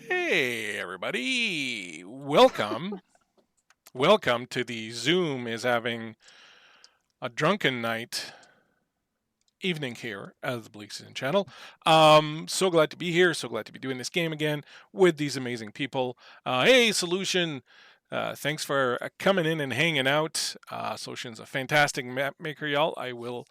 Hey, everybody. Welcome. Welcome to the Zoom is having a drunken night evening here at the Bleakseason channel. So glad to be here. So glad to be doing this game again with these amazing people. Hey, Solution. Thanks for coming in and hanging out. Solution's a fantastic map maker, y'all. I will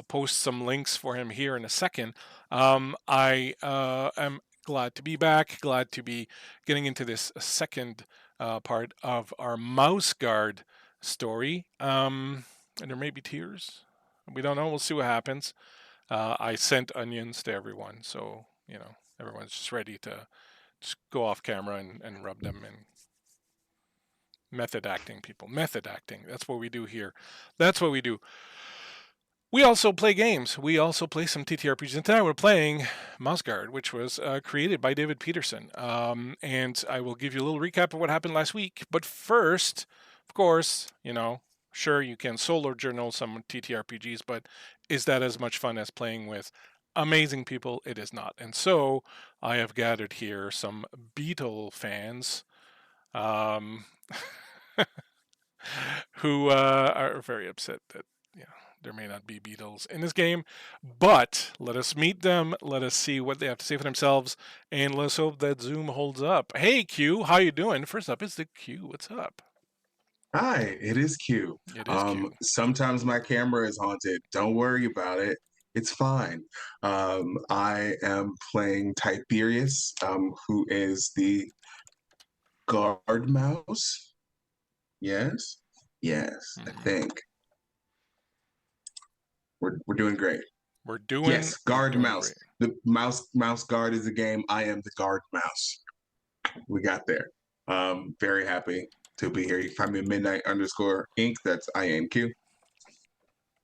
post some links for him here in a second. I am glad to be back. Glad to be getting into this second part of our Mouse Guard story. And there may be tears. We don't know. We'll see what happens. I sent onions to everyone, so everyone's just ready to just go off camera and rub them in. Method acting, people. Method acting. That's what we do here. That's what we do. We also play games. We also play some TTRPGs. And tonight we're playing Mouse Guard, which was created by David Peterson. And I will give you a little recap of what happened last week. But first, of course, sure, you can solo journal some TTRPGs, but is that as much fun as playing with amazing people? It is not. And so I have gathered here some Beatle fans who are very upset that there may not be Beatles in this game, but let us meet them. Let us see what they have to say for themselves, and let's hope that Zoom holds up. Hey, Q, how you doing? First up is the Q. What's up? Hi, it is Q. It is Q. Sometimes my camera is haunted. Don't worry about it. It's fine. I am playing Tiberius, who is the guard mouse. Yes, yes, I think we're doing great. We're doing Yes, guard doing mouse. great. The mouse guard is a game. I am the guard mouse. We got there. Very happy to be here. You can find me at midnight_inc. That's INQ.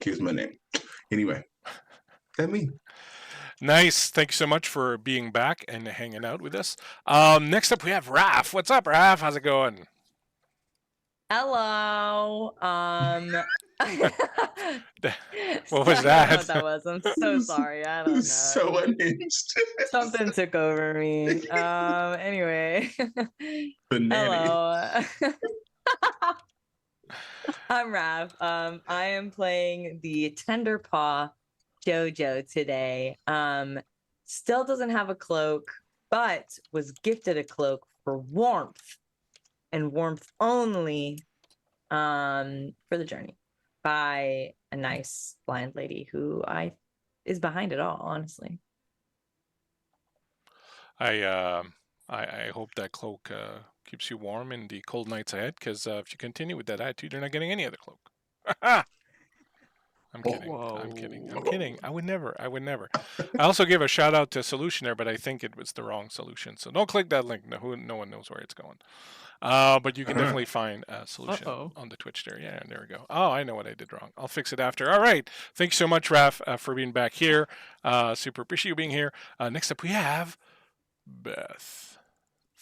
Q's my name. Anyway, that me. Nice. Thank you so much for being back and hanging out with us. Next up, we have Raph. What's up, Raph? How's it going? Hello. What was I don't know that? what that was. I'm so sorry. I don't know. So unhinged. Something took over me. Anyway. Hello. I'm Rav. I am playing the Tenderpaw Jojo today. Still doesn't have a cloak, but was gifted a cloak for warmth and warmth only for the journey by a nice blind lady who is behind it all, honestly. I hope that cloak keeps you warm in the cold nights ahead, because if you continue with that attitude, you're not getting any other cloak. I'm kidding. Whoa. I'm kidding. I'm kidding. I would never. I would never. I also gave a shout out to Solution there, but I think it was the wrong solution. So don't click that link. No one knows where it's going. But you can definitely find a solution on the Twitch there. Yeah, there we go. Oh, I know what I did wrong. I'll fix it after. All right. Thank you so much, Raph, for being back here. Super appreciate you being here. Next up, we have Beth,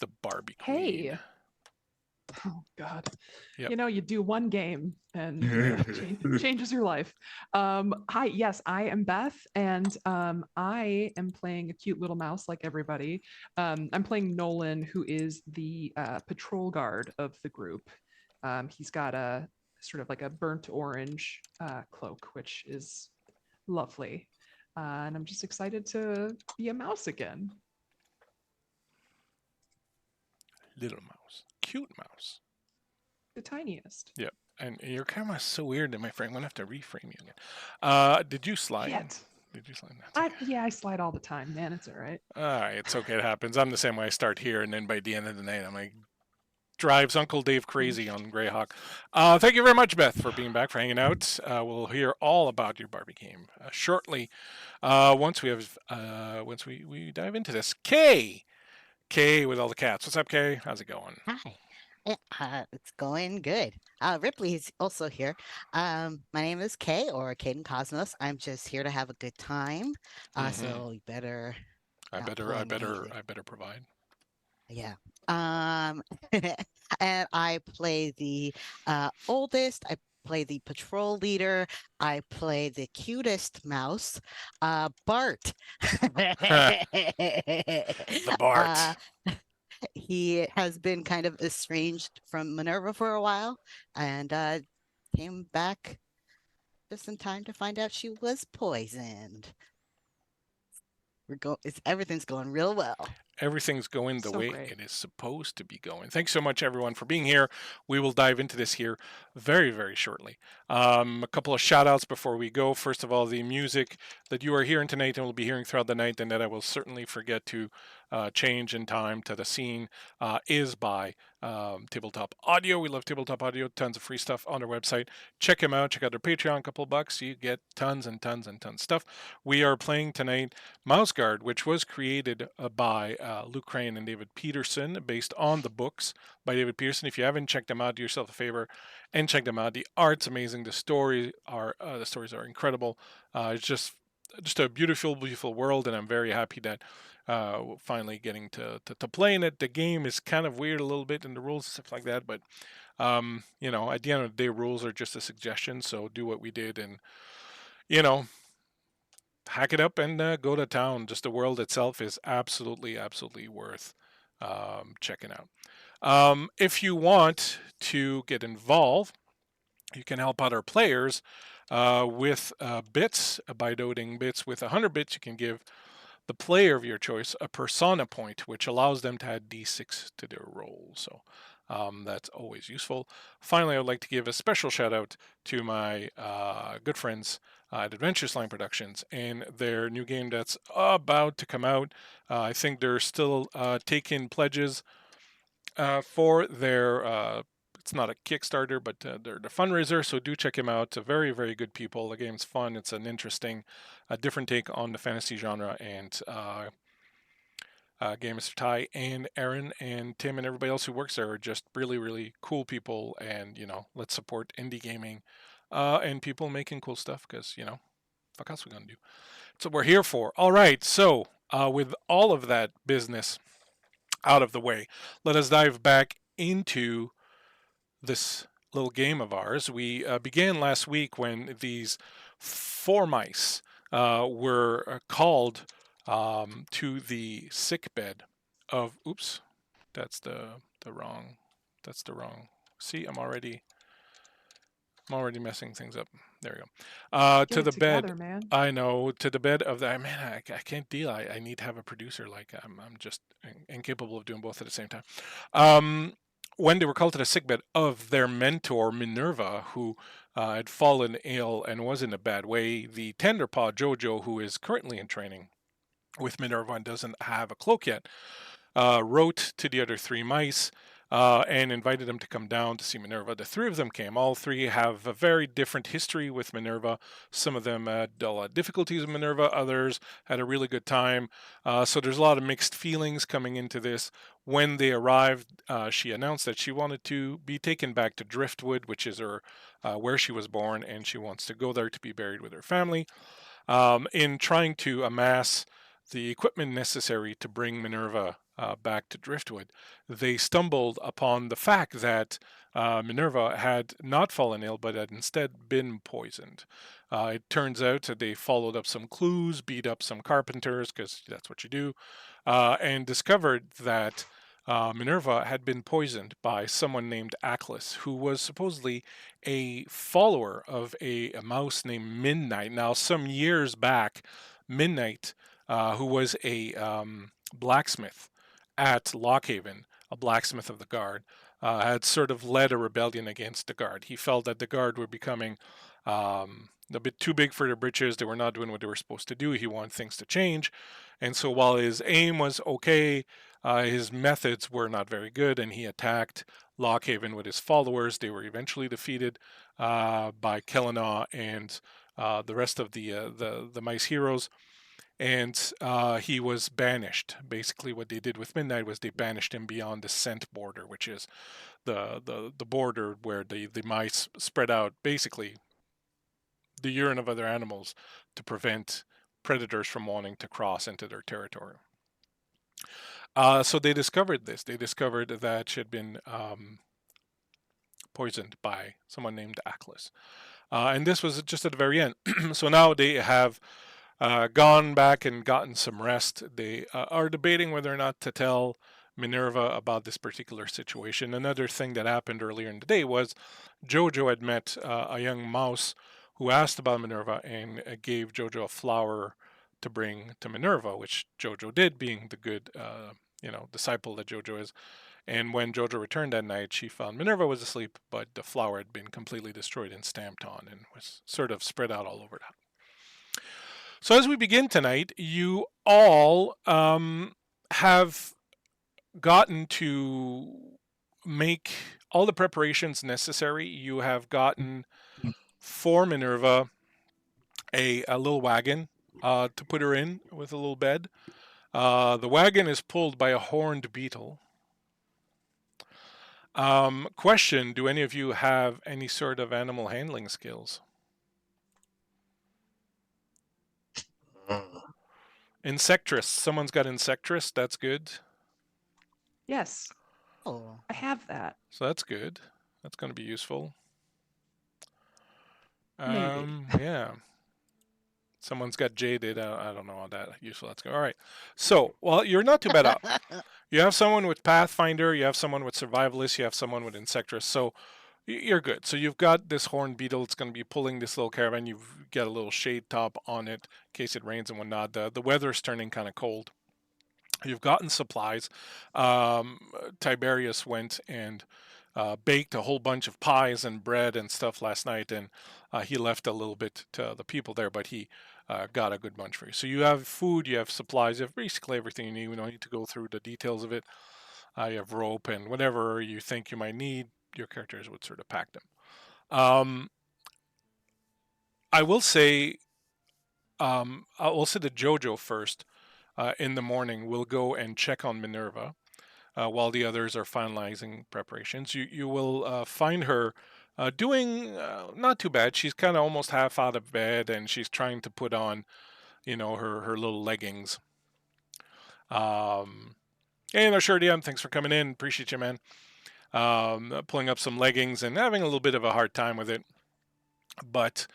the Barbie Queen. Hey. Oh God. Yep. You do one game and changes your life. Hi, yes, I am Beth, and I am playing a cute little mouse like everybody. I'm playing Nolan, who is the patrol guard of the group. He's got a sort of like a burnt orange cloak, which is lovely. And I'm just excited to be a mouse again. Little mouse. Cute mouse. The tiniest. Yep. And your camera's so weird that my friend, I'm going to have to reframe you again. Did you slide? Yet. Did you slide? Yeah, I slide all the time, man. It's all right. All right. It's okay. It happens. I'm the same way. I start here, and then by the end of the night, I'm like, drives Uncle Dave crazy on Greyhawk. Thank you very much, Beth, for being back, for hanging out. We'll hear all about your Barbie game shortly. Once we dive into this. Kay with all the cats. What's up, Kay? How's it going? Hi. It's going good. Ripley's also here. My name is Kay, or Caden Cosmos. I'm just here to have a good time. So you better. I better provide. Yeah. And I play the oldest. I play the patrol leader. I play the cutest mouse, Bart. The Bart. He has been kind of estranged from Minerva for a while, and came back just in time to find out she was poisoned. Everything's going real well. Everything's going the So way great. it is supposed to be going. Thanks so much, everyone, for being here. We will dive into this here very, very shortly. A couple of shout outs before we go. First of all, the music that you are hearing tonight and will be hearing throughout the night, and that I will certainly forget to change in time to the scene, is by Tabletop Audio. We love Tabletop Audio. Tons of free stuff on our website. Check them out. Check out their Patreon. Couple bucks. You get tons and tons and tons of stuff. We are playing tonight Mouse Guard, which was created by Luke Crane and David Peterson, based on the books by David Peterson. If you haven't checked them out, do yourself a favor and check them out. The art's amazing. The stories are incredible. It's just a beautiful, beautiful world, and I'm very happy that finally getting to play in it. The game is kind of weird a little bit in the rules and stuff like that, but at the end of the day, rules are just a suggestion. So do what we did, and hack it up and go to town. Just the world itself is absolutely, absolutely worth checking out. If you want to get involved, you can help out our players with bits by donating bits. With 100 bits, you can give the player of your choice a persona point, which allows them to add d6 to their roll. So that's always useful. Finally, I would like to give a special shout out to my good friends at Adventures Line Productions and their new game that's about to come out. I think they're still taking pledges for their it's not a Kickstarter, but they're the fundraiser, so do check them out. Very, very good people. The game's fun. It's an interesting, different take on the fantasy genre, and Game Mr. Ty and Aaron and Tim and everybody else who works there are just really, really cool people, and, let's support indie gaming and people making cool stuff, because, fuck else we gonna do. That's what we're here for. All right, so with all of that business out of the way, let us dive back into this little game of ours. We began last week when these 4 mice were called to the sick bed of. Oops, that's the wrong. That's the wrong. See, I'm already messing things up. There we go. Get To it the together, bed. man. I know, to the bed of the. Man, I can't deal. I need to have a producer. Like I'm just incapable of doing both at the same time. When they were called to the sickbed of their mentor Minerva, who had fallen ill and was in a bad way, the Tenderpaw Jojo, who is currently in training with Minerva and doesn't have a cloak yet, wrote to the other 3 mice and invited them to come down to see Minerva. The 3 of them came. All 3 have a very different history with Minerva. Some of them had a lot of difficulties with Minerva. Others had a really good time. So there's a lot of mixed feelings coming into this. When they arrived, she announced that she wanted to be taken back to Driftwood, which is her where she was born, and she wants to go there to be buried with her family. In trying to amass the equipment necessary to bring Minerva back to Driftwood, they stumbled upon the fact that Minerva had not fallen ill, but had instead been poisoned. It turns out that they followed up some clues, beat up some carpenters, because that's what you do, and discovered that Minerva had been poisoned by someone named Ackless, who was supposedly a follower of a mouse named Midnight. Now, some years back, Midnight, who was a blacksmith at Lockhaven, a blacksmith of the Guard, had sort of led a rebellion against the Guard. He felt that the Guard were becoming a bit too big for their britches. They were not doing what they were supposed to do. He wanted things to change. And so while his aim was okay, his methods were not very good, and he attacked Lockhaven with his followers. They were eventually defeated by Kellenaw and the rest of the mice heroes. And he was banished. Basically, what they did with Midnight was they banished him beyond the scent border, which is the border where the mice spread out basically the urine of other animals to prevent predators from wanting to cross into their territory. So they discovered this. They discovered that she had been poisoned by someone named Ackless. And this was just at the very end. So now they have gone back and gotten some rest. They are debating whether or not to tell Minerva about this particular situation. Another thing that happened earlier in the day was Jojo had met a young mouse who asked about Minerva and gave Jojo a flower to bring to Minerva, which Jojo did, being the good, disciple that Jojo is. And when Jojo returned that night, she found Minerva was asleep, but the flower had been completely destroyed and stamped on and was sort of spread out all over the house. So as we begin tonight, you all have gotten to make all the preparations necessary. You have gotten for Minerva a little wagon to put her in with a little bed. The wagon is pulled by a horned beetle. Question, do any of you have any sort of animal handling skills? Insectress. Someone's got Insectress. That's good. Yes, Oh, I have that. So that's good. That's going to be useful. Maybe. Yeah. Someone's got Jaded. I don't know how that useful that's going. All right. So, well, you're not too bad off. You have someone with Pathfinder. You have someone with Survivalist. You have someone with Insectress. So you're good. So you've got this horned beetle. It's going to be pulling this little caravan. You've got a little shade top on it in case it rains and whatnot. The weather's turning kind of cold. You've gotten supplies. Tiberius went and baked a whole bunch of pies and bread and stuff last night, and he left a little bit to the people there, but he got a good bunch for you. So you have food, you have supplies, you have basically everything you need. We don't need to go through the details of it. You have rope and whatever you think you might need. Your characters would sort of pack them. I will say that Jojo first in the morning will go and check on Minerva while the others are finalizing preparations. You will find her doing not too bad. She's kind of almost half out of bed and she's trying to put on, her little leggings. Hey there, sure, DM. Thanks for coming in. Appreciate you, man. Pulling up some leggings and having a little bit of a hard time with it. But,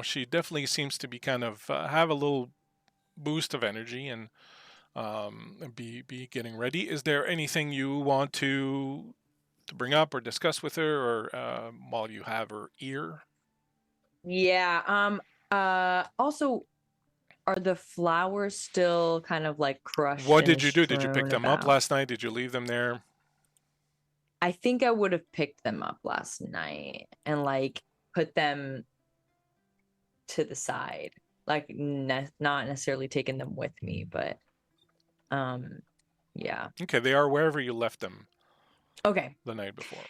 she definitely seems to be kind of have a little boost of energy and be getting ready. Is there anything you want to bring up or discuss with her, or while you have her ear? Yeah. Also, are the flowers still kind of like crushed? What and did you do? Did you pick strewn them up about? last night? Did you leave them there? I think I would have picked them up last night and like put them to the side, like not necessarily taking them with me, but yeah. Okay, they are wherever you left them Okay. the night before.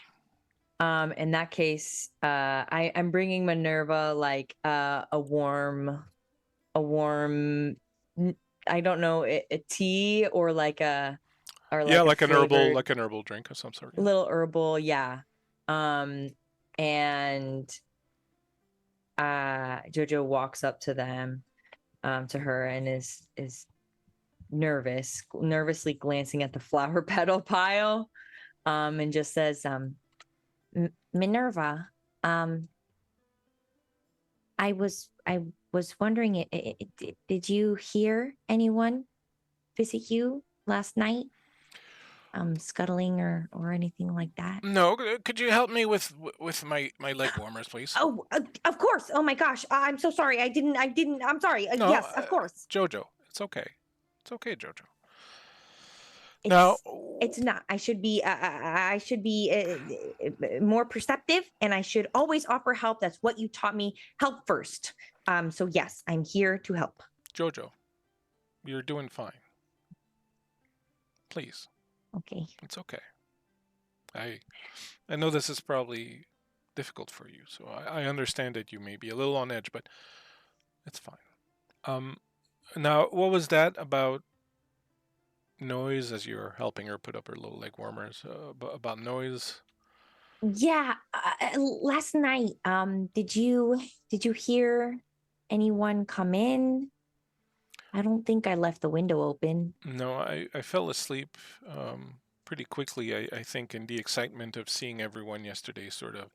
In that case, I'm bringing Minerva like a warm, I don't know, a tea or like a like an flavored herbal drink of some sort. little herbal, yeah. And Jojo walks up to them, to her, and is nervously glancing at the flower petal pile, and just says, Minerva, I was wondering, did you hear anyone visit you last night? Scuttling or anything like that? No, could you help me with my leg warmers, please? Oh, of course. Oh my gosh, I'm so sorry. I didn't. I'm sorry. No, Yes, of course. Jojo, it's okay. It's okay, Jojo. It's, Now, it's not. I should be more perceptive, and I should always offer help. That's what you taught me. Help first. So yes, I'm here to help. Jojo, you're doing fine. Please. Okay. It's okay. I know this is probably difficult for you, so I understand that you may be a little on edge, but it's fine. Now, what was that about noise as you were helping her put up her little leg warmers? About noise? Yeah. Last night, did you hear anyone come in? I don't think I left the window open. No, I fell asleep pretty quickly. I think in the excitement of seeing everyone yesterday sort of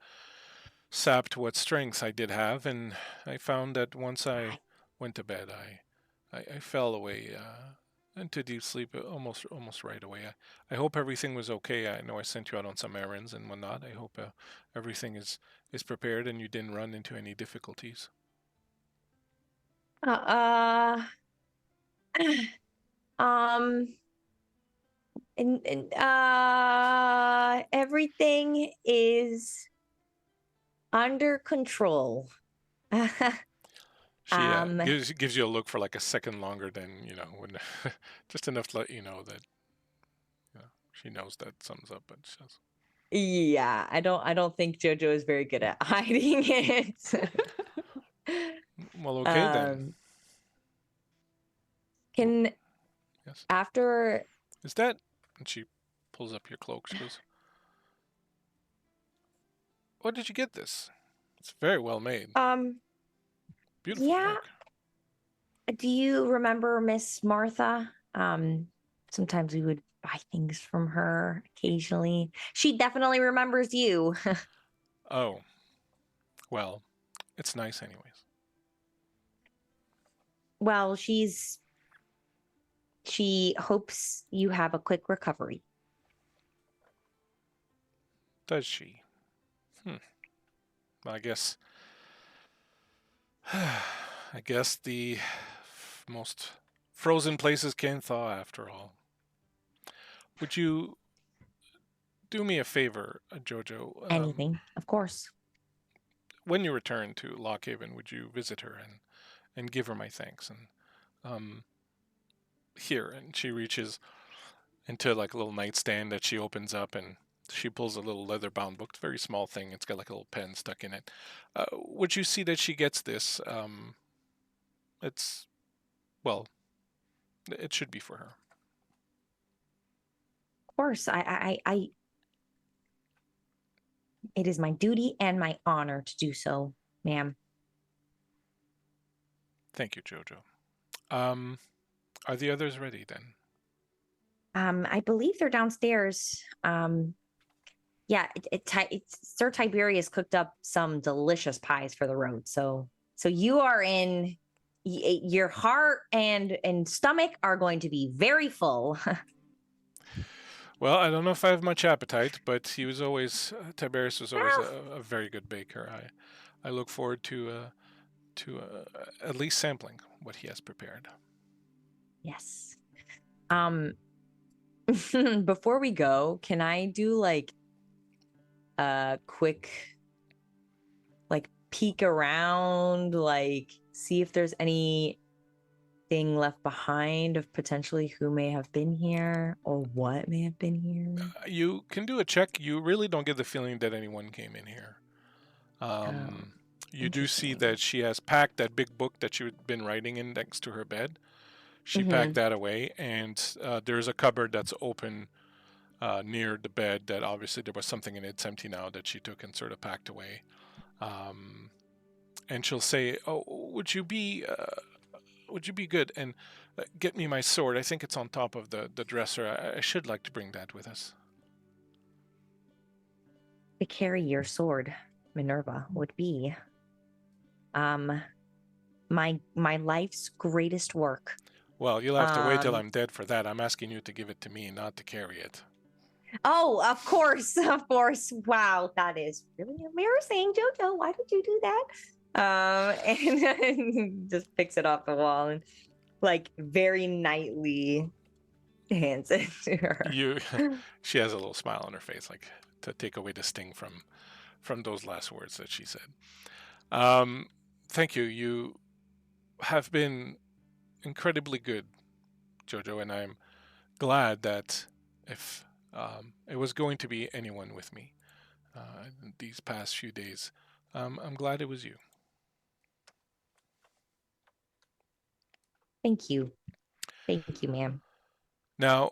sapped what strength I did have, and I found that once I went to bed, I fell away into deep sleep almost right away. I hope everything was okay. I know I sent you out on some errands and whatnot. I hope everything is prepared and you didn't run into any difficulties. Uh, um, everything is under control. She Um, gives you a look for like a second longer than when just enough to let you know that she knows that sums up. But she says, yeah, I don't think Jojo is very good at hiding it. "Well, okay then." Um, can Yes. after Is that? And she pulls up your cloak. She goes, "Where did you get this? It's very well made. Beautiful yeah, work." do you remember Miss Martha? Sometimes we would buy things from her occasionally. She definitely remembers you. Oh, well, it's nice anyways. Well, she hopes you have a quick recovery. Does she? I guess. I guess the most frozen places can thaw after all. Would you do me a favor, Jojo? Anything, of course. When you return to Lockhaven, would you visit her and give her my thanks? And here, and she reaches into like a little nightstand that she opens up, and she pulls a little leather-bound book. It's a very small thing. It's got like a little pen stuck in it. Would you see that she gets this? It's well, it should be for her. Of course, it is my duty and my honor to do so, ma'am. Thank you, Jojo. Are the others ready then? I believe they're downstairs. Yeah, Sir Tiberius cooked up some delicious pies for the road. So you are in. Your heart and stomach are going to be very full. Well, I don't know if I have much appetite, but he was always Tiberius was always a very good baker. I look forward to at least sampling what he has prepared. Yes. Before we go, can I do like a quick like peek around, like see if there's anything left behind of potentially who may have been here or what may have been here? You can do a check. You really don't get the feeling that anyone came in here. You do see interesting. that she has packed that big book that she'd been writing in next to her bed. She packed that away, and there's a cupboard that's open near the bed that obviously there was something in it. It's empty now that she took and sort of packed away. And she'll say, "Oh, would you be good and get me my sword? I think it's on top of the dresser. I should like to bring that with us." To carry your sword, Minerva, would be my life's greatest work. Well, you'll have to wait till I'm dead for that. I'm asking you to give it to me, not to carry it. Oh, of course, of course. Wow, that is really embarrassing, Jojo. Why did you do that? And just picks it off the wall and like very knightly hands it to her. She has a little smile on her face, like to take away the sting from those last words that she said. Thank you. You have been incredibly good, Jojo, and I'm glad that if it was going to be anyone with me these past few days, I'm glad it was you. Thank you, ma'am. Now,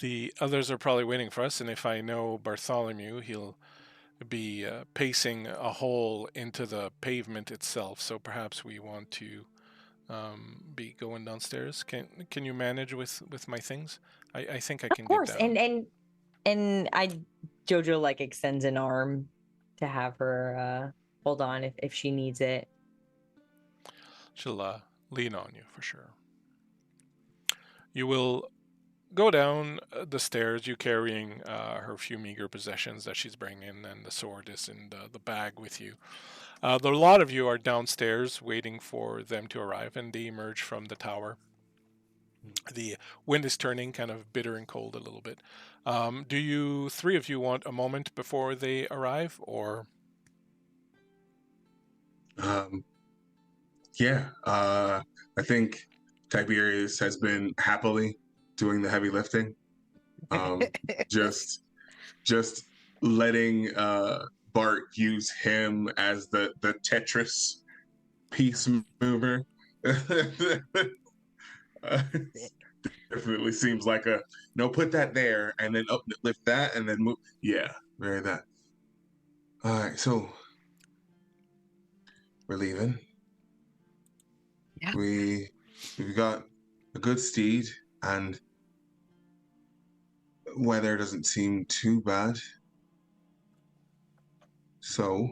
the others are probably waiting for us, and if I know Bartholomew, he'll be pacing a hole into the pavement itself. So perhaps we want to be going downstairs. Can you manage with my things? I think I can Of course, get down. and Jojo like extends an arm to have her hold on if she needs it. She'll lean on you for sure. You will go down the stairs, you carrying her few meager possessions that she's bringing, and the sword is in the bag with you. A lot of you are downstairs waiting for them to arrive, and they emerge from the tower. The wind is turning kind of bitter and cold a little bit. Do you, three of you, want a moment before they arrive, or? Yeah, I think Tiberius has been happily doing the heavy lifting. Just just letting Bart use him as the Tetris piece mover. Definitely seems like a no. Put that there, and then up, lift that, and then move. Yeah, very that. All right, so we're leaving. Yeah. We've got a good steed, and weather doesn't seem too bad. So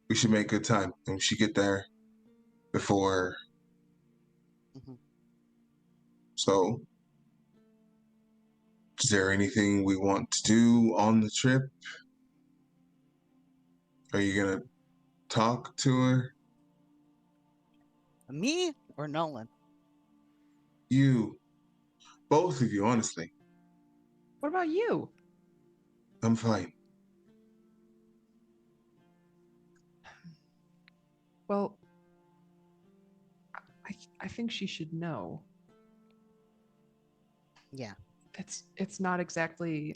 we should make good time, and we should get there before. Mhm. So, is there anything we want to do on the trip? Are you gonna talk to her? Me or Nolan? You, both of you, honestly. What about you? I'm fine. Well, I think she should know. Yeah. It's not exactly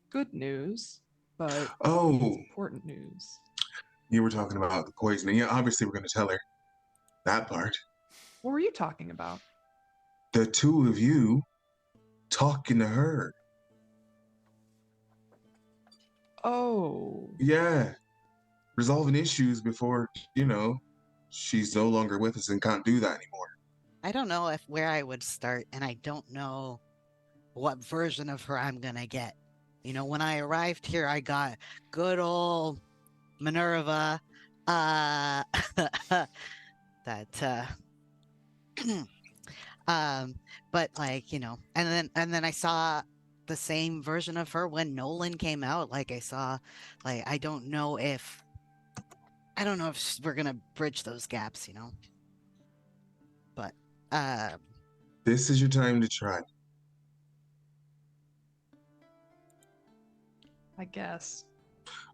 good news, but it's Oh, important news. you were talking about the poisoning. Yeah, obviously we're gonna tell her that part. What were you talking about? The two of you talking to her. Oh, Yeah, resolving issues before, she's no longer with us and can't do that anymore. I don't know if where I would start, and I don't know what version of her I'm gonna get. When I arrived here, I got good old Minerva. Uh, that. But and then I saw the same version of her when Nolan came out. I don't know if we're gonna bridge those gaps. But This is your time to try. I guess.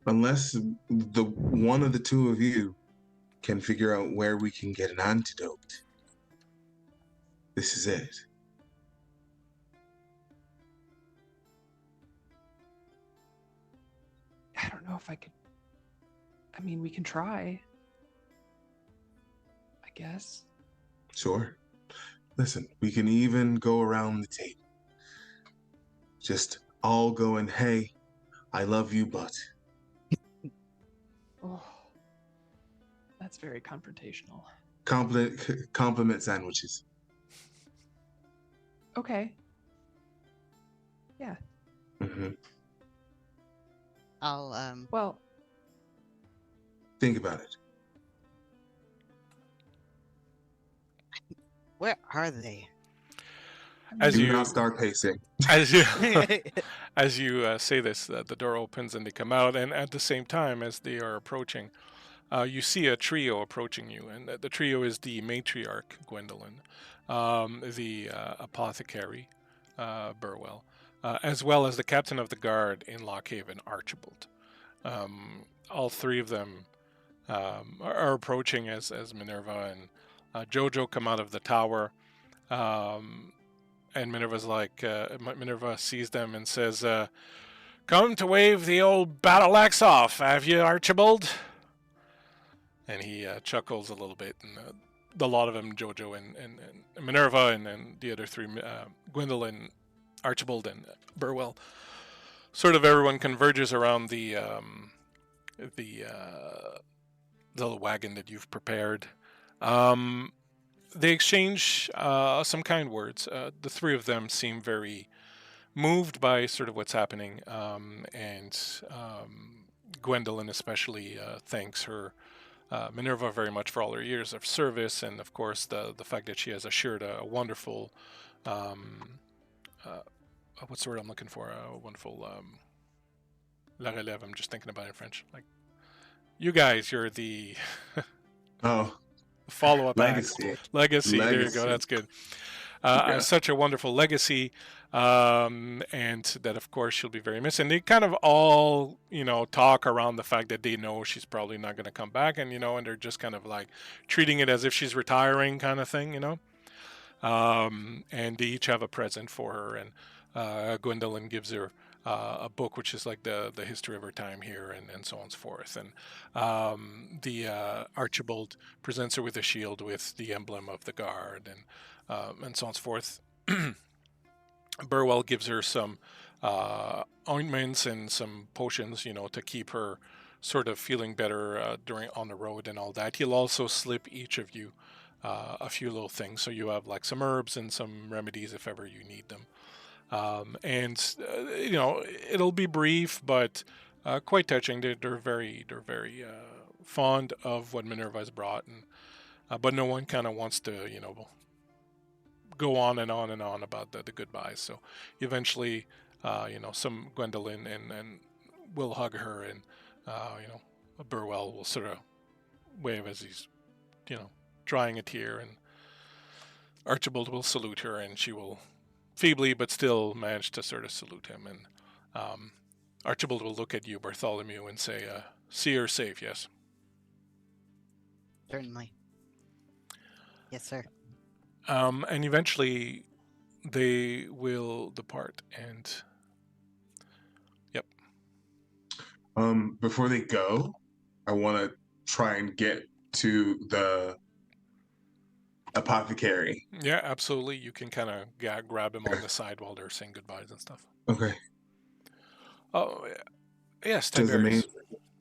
Unless the one of the two of you can figure out where we can get an antidote. This is it. I don't know if I could. I mean, we can try. I guess. Sure. Listen, we can even go around the table. Just all going, hey, I love you, but. Oh, that's very confrontational. Compliment sandwiches. Okay. Yeah. Mm-hmm. I'll Well, Think about it. where are they? As Do you not start pacing. as you as you say this, the door opens and they come out, and at the same time as they are approaching, you see a trio approaching you, and the trio is the matriarch Gwendolyn, the apothecary Burwell, as well as the captain of the guard in Lockhaven, Archibald. All three of them are approaching as Minerva and Jojo come out of the tower. And Minerva sees them and says, "Come to wave the old battle axe off, have you, Archibald?" And he chuckles a little bit, and the lot of them, Jojo and Minerva, and the other three, Gwendolyn, Archibald, and Burwell, sort of everyone converges around the little wagon that you've prepared. They exchange some kind words. The three of them seem very moved by sort of what's happening, and Gwendolyn especially thanks her Minerva very much for all her years of service, and of course the fact that she has assured a wonderful, what's the word I'm looking for? A wonderful la relève. I'm just thinking about it in French. Like you guys, you're the Oh, follow-up act. legacy. Legacy. There you go. Legacy. That's good. Yeah. Such a wonderful legacy, and that of course she'll be very missed. And they kind of all, talk around the fact that they know she's probably not going to come back, and and they're just kind of like treating it as if she's retiring, kind of thing, And they each have a present for her, and Gwendolyn gives her a book which is like the history of her time here, and so on and so forth. And the Archibald presents her with a shield with the emblem of the guard, and so on and so forth. Burwell gives her some ointments and some potions, to keep her sort of feeling better on the road and all that. He'll also slip each of you a few little things, so you have like some herbs and some remedies if ever you need them. It'll be brief, but quite touching. They're very fond of what Minerva's brought, and but no one kind of wants to go on and on and on about the goodbyes. So eventually, some Gwendolyn and will hug her, and Burwell will sort of wave as he's drying a tear, and Archibald will salute her, and she will feebly but still manage to sort of salute him. And Archibald will look at you, Bartholomew, and say, "See her safe, yes." Certainly. Yes, sir. And eventually they will depart, and Before they go, I want to try and get to the apothecary. yeah, absolutely, you can kind of grab him on the side while they're saying goodbyes and stuff. Okay. Oh, yes, Do Tiberius.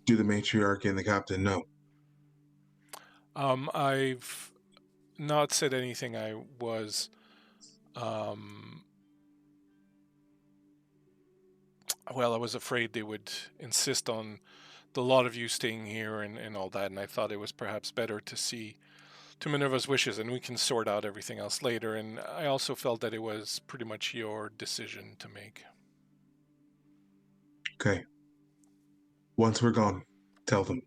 the matriarch and the captain know? I've not said anything. I was I was afraid they would insist on the lot of you staying here and all that, and I thought it was perhaps better to see to Minerva's wishes, and we can sort out everything else later. And I also felt that it was pretty much your decision to make. Okay. Once we're gone, tell them.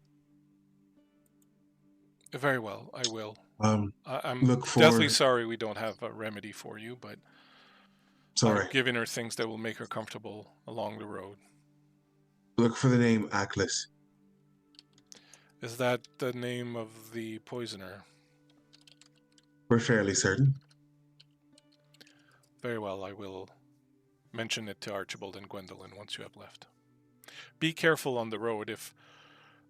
Very well, I will. I'm Look definitely sorry we don't have a remedy for you, but sorry. I've given her things that will make her comfortable along the road. Look for the name Aklis. Is that the name of the poisoner? We're fairly certain. Very well, I will mention it to Archibald and Gwendolyn once you have left. Be careful on the road. If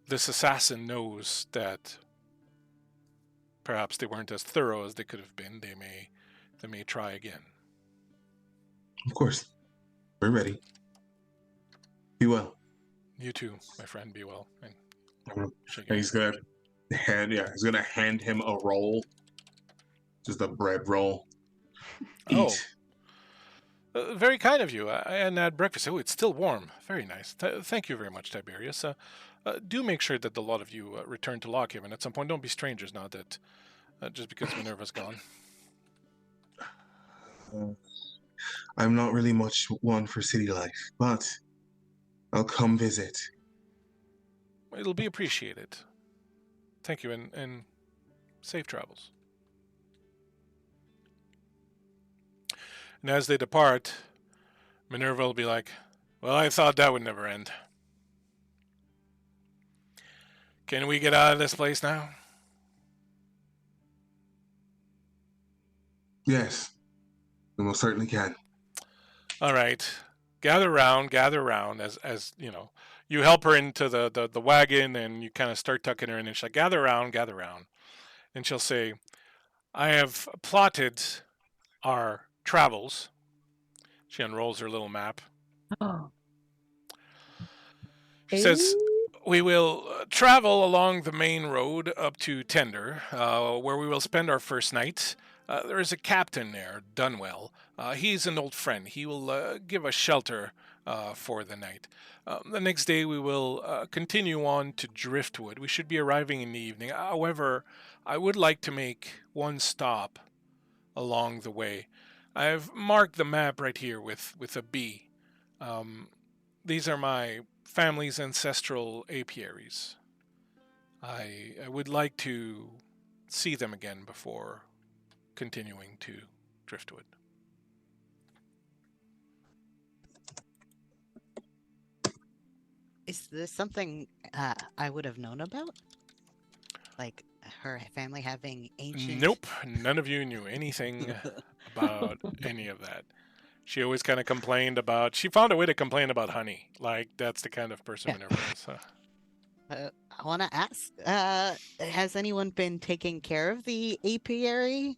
this assassin knows that perhaps they weren't as thorough as they could have been, they may try again. Of course. We're ready. Be well. You too, my friend. Be well. And he's gonna hand him a roll. Just a bread roll. Eat. Very kind of you. I hadn't had breakfast. Oh, it's still warm. Very nice. Thank you very much, Tiberius. Do make sure that the lot of you return to Lockhaven at some point. Don't be strangers now that just because Minerva's gone. I'm not really much one for city life, but I'll come visit. It'll be appreciated. Thank you, and safe travels. And as they depart, Minerva will be like, "Well, I thought that would never end. Can we get out of this place now?" Yes, we most certainly can. All right. Gather round, as you help her into the wagon, and you kind of start tucking her in, and she's like, gather round. And she'll say, "I have plotted our travels." She unrolls her little map. Oh. She says, "We will travel along the main road up to Tender, where we will spend our first night. There is a captain there, Dunwell. He's an old friend. He will give us shelter for the night. The next day, we will continue on to Driftwood. We should be arriving in the evening. However, I would like to make one stop along the way. I've marked the map right here with a B. These are my family's ancestral apiaries. I would like to see them again before continuing to Driftwood. Is this something I would have known about? Like her family having ancient. Nope, none of you knew anything about any of that. She always kind of complained about. She found a way to complain about honey. Like that's the kind of person Yeah. Minerva is. I want to ask, has anyone been taking care of the apiary?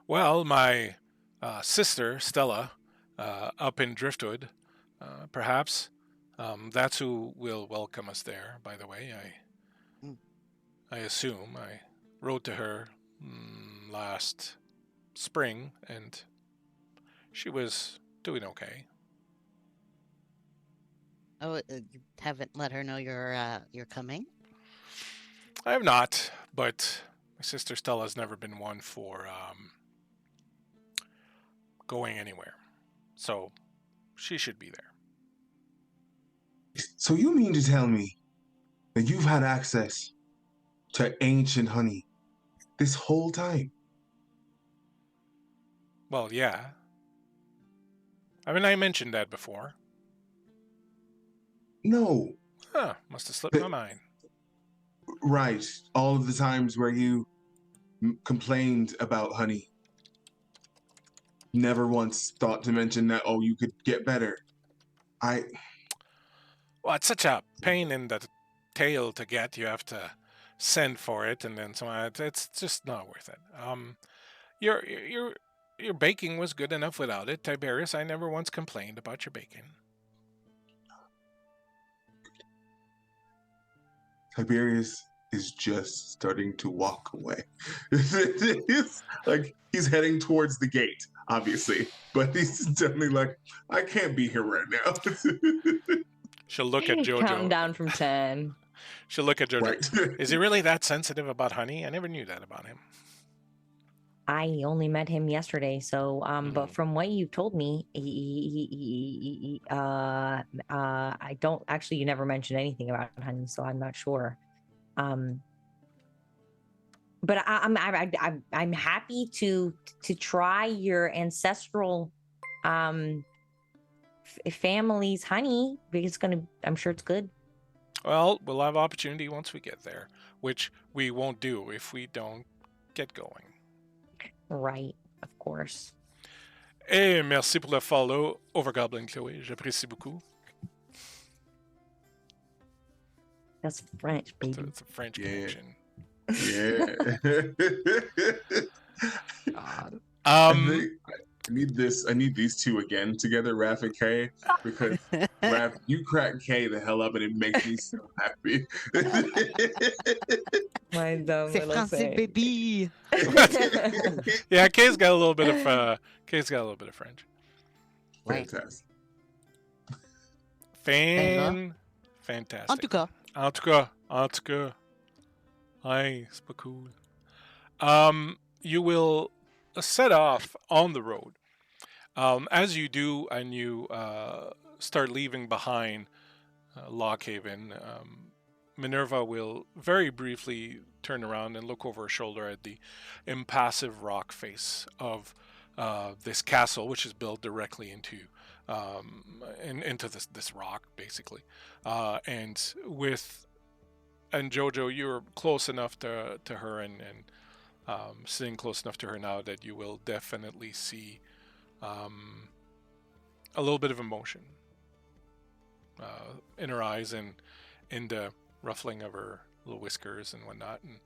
Well, my sister Stella, up in Driftwood, perhaps. That's who will welcome us there. By the way, I assume I wrote to her last spring, and she was doing okay. Oh, you haven't let her know you're coming? I have not, but my sister Stella's never been one for going anywhere, so she should be there. So you mean to tell me that you've had access to ancient honey this whole time? Well, yeah. I mean, I mentioned that before. No. Huh, must have slipped my mind. Right. All of the times where you complained about honey. Never once thought to mention that, oh, you could get better. Well, it's such a pain in the tail to get. You have to send for it, and then it's just not worth it. Your baking was good enough without it, Tiberius. I never once complained about your baking. Tiberius is just starting to walk away. It's like he's heading towards the gate, obviously, but he's definitely like, I can't be here right now. She'll look at Jojo. Counting down from 10. She'll look at Jojo. Right. Is he really that sensitive about honey? I never knew that about him. I only met him yesterday, so but Mhm. from what you told me, I don't actually. You never mentioned anything about honey, so I'm not sure. But I'm happy to try your ancestral family's honey because I'm sure it's good. Well, we'll have opportunity once we get there, which we won't do if we don't get going. Right, of course. Et merci pour le follow, Overgoblin Chloé. J'apprécie beaucoup. That's French, baby. It's a French Yeah. connection. Yeah. God. I need this. I need these two again together, Raph and K, because Raph, you crack K the hell up, and it makes me so happy. My dumb C'est little français, thing. baby. Yeah, Kay's got a little bit of French. Fantastic. Fantastic. En tout cas, En tout cas. Aye, c'est pas cool. You will set off on the road. As you do, and you start leaving behind Lockhaven, Minerva will very briefly turn around and look over her shoulder at the impassive rock face of this castle, which is built directly into this rock, basically. And Jojo, you're close enough to her, and sitting close enough to her now that you will definitely see a little bit of emotion in her eyes and in the ruffling of her little whiskers and whatnot. And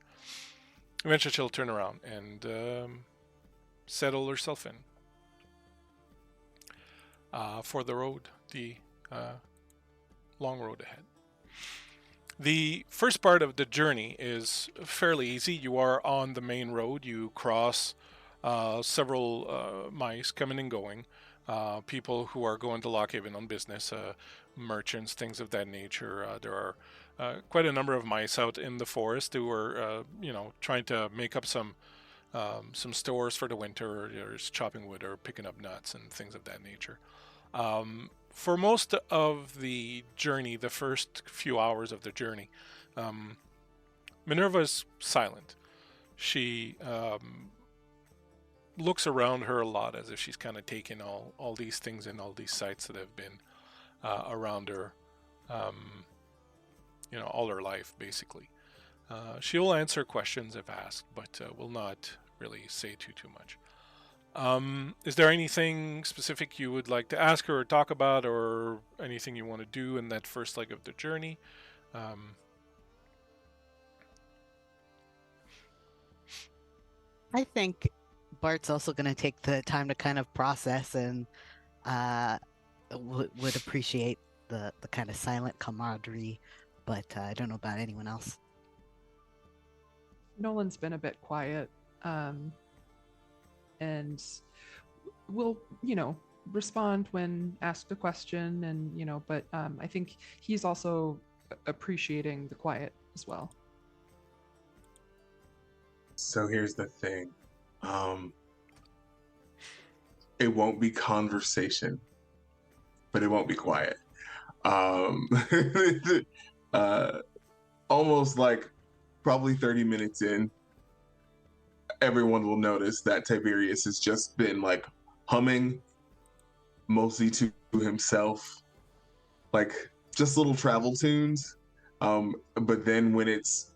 eventually she'll turn around and settle herself in for the road, the long road ahead. The first part of the journey is fairly easy. You are on the main road. You cross several mice coming and going. people who are going to Lockhaven on business, merchants, things of that nature. There are quite a number of mice out in the forest who are, trying to make up some stores for the winter, or just chopping wood or picking up nuts and things of that nature. For most of the journey, the first few hours of the journey, Minerva's silent. She looks around her a lot as if she's kind of taking all these things in, all these sights that have been around her, all her life, basically. She will answer questions if asked, but will not really say too much. Is there anything specific you would like to ask her or talk about, or anything you want to do in that first leg of the journey? I think Bart's also going to take the time to kind of process and would appreciate the kind of silent camaraderie, but I don't know about anyone else. Nolan's been a bit quiet, and will, respond when asked a question, and but I think he's also appreciating the quiet as well. So here's the thing. It won't be conversation, but it won't be quiet. Almost like probably 30 minutes in, everyone will notice that Tiberius has just been like humming mostly to himself, like just little travel tunes. But then when it's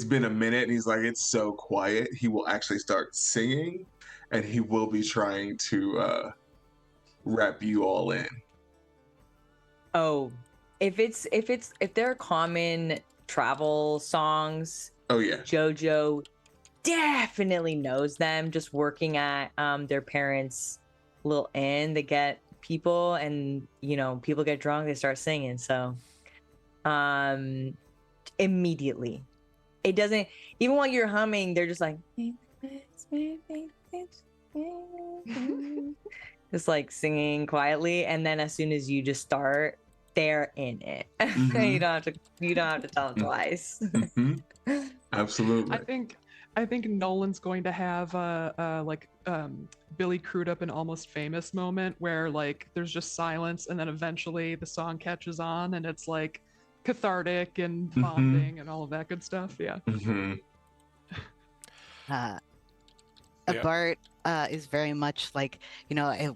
been a minute and he's like, it's so quiet, he will actually start singing, and he will be trying to wrap you all in. Oh, if they're common travel songs, Oh yeah. Jojo definitely knows them. Just working at their parents' little inn, they get people, and people get drunk, they start singing. So, immediately, it doesn't even while you're humming, they're just like, just like singing quietly, and then as soon as you just start, they're in it. Mm-hmm. You don't have to tell them twice. Mm-hmm. Absolutely. I think Nolan's going to have Billy Crudup and Almost Famous moment where like there's just silence, and then eventually the song catches on, and it's like cathartic and bonding and all of that good stuff. Yeah. Mm-hmm. Bart is very much like,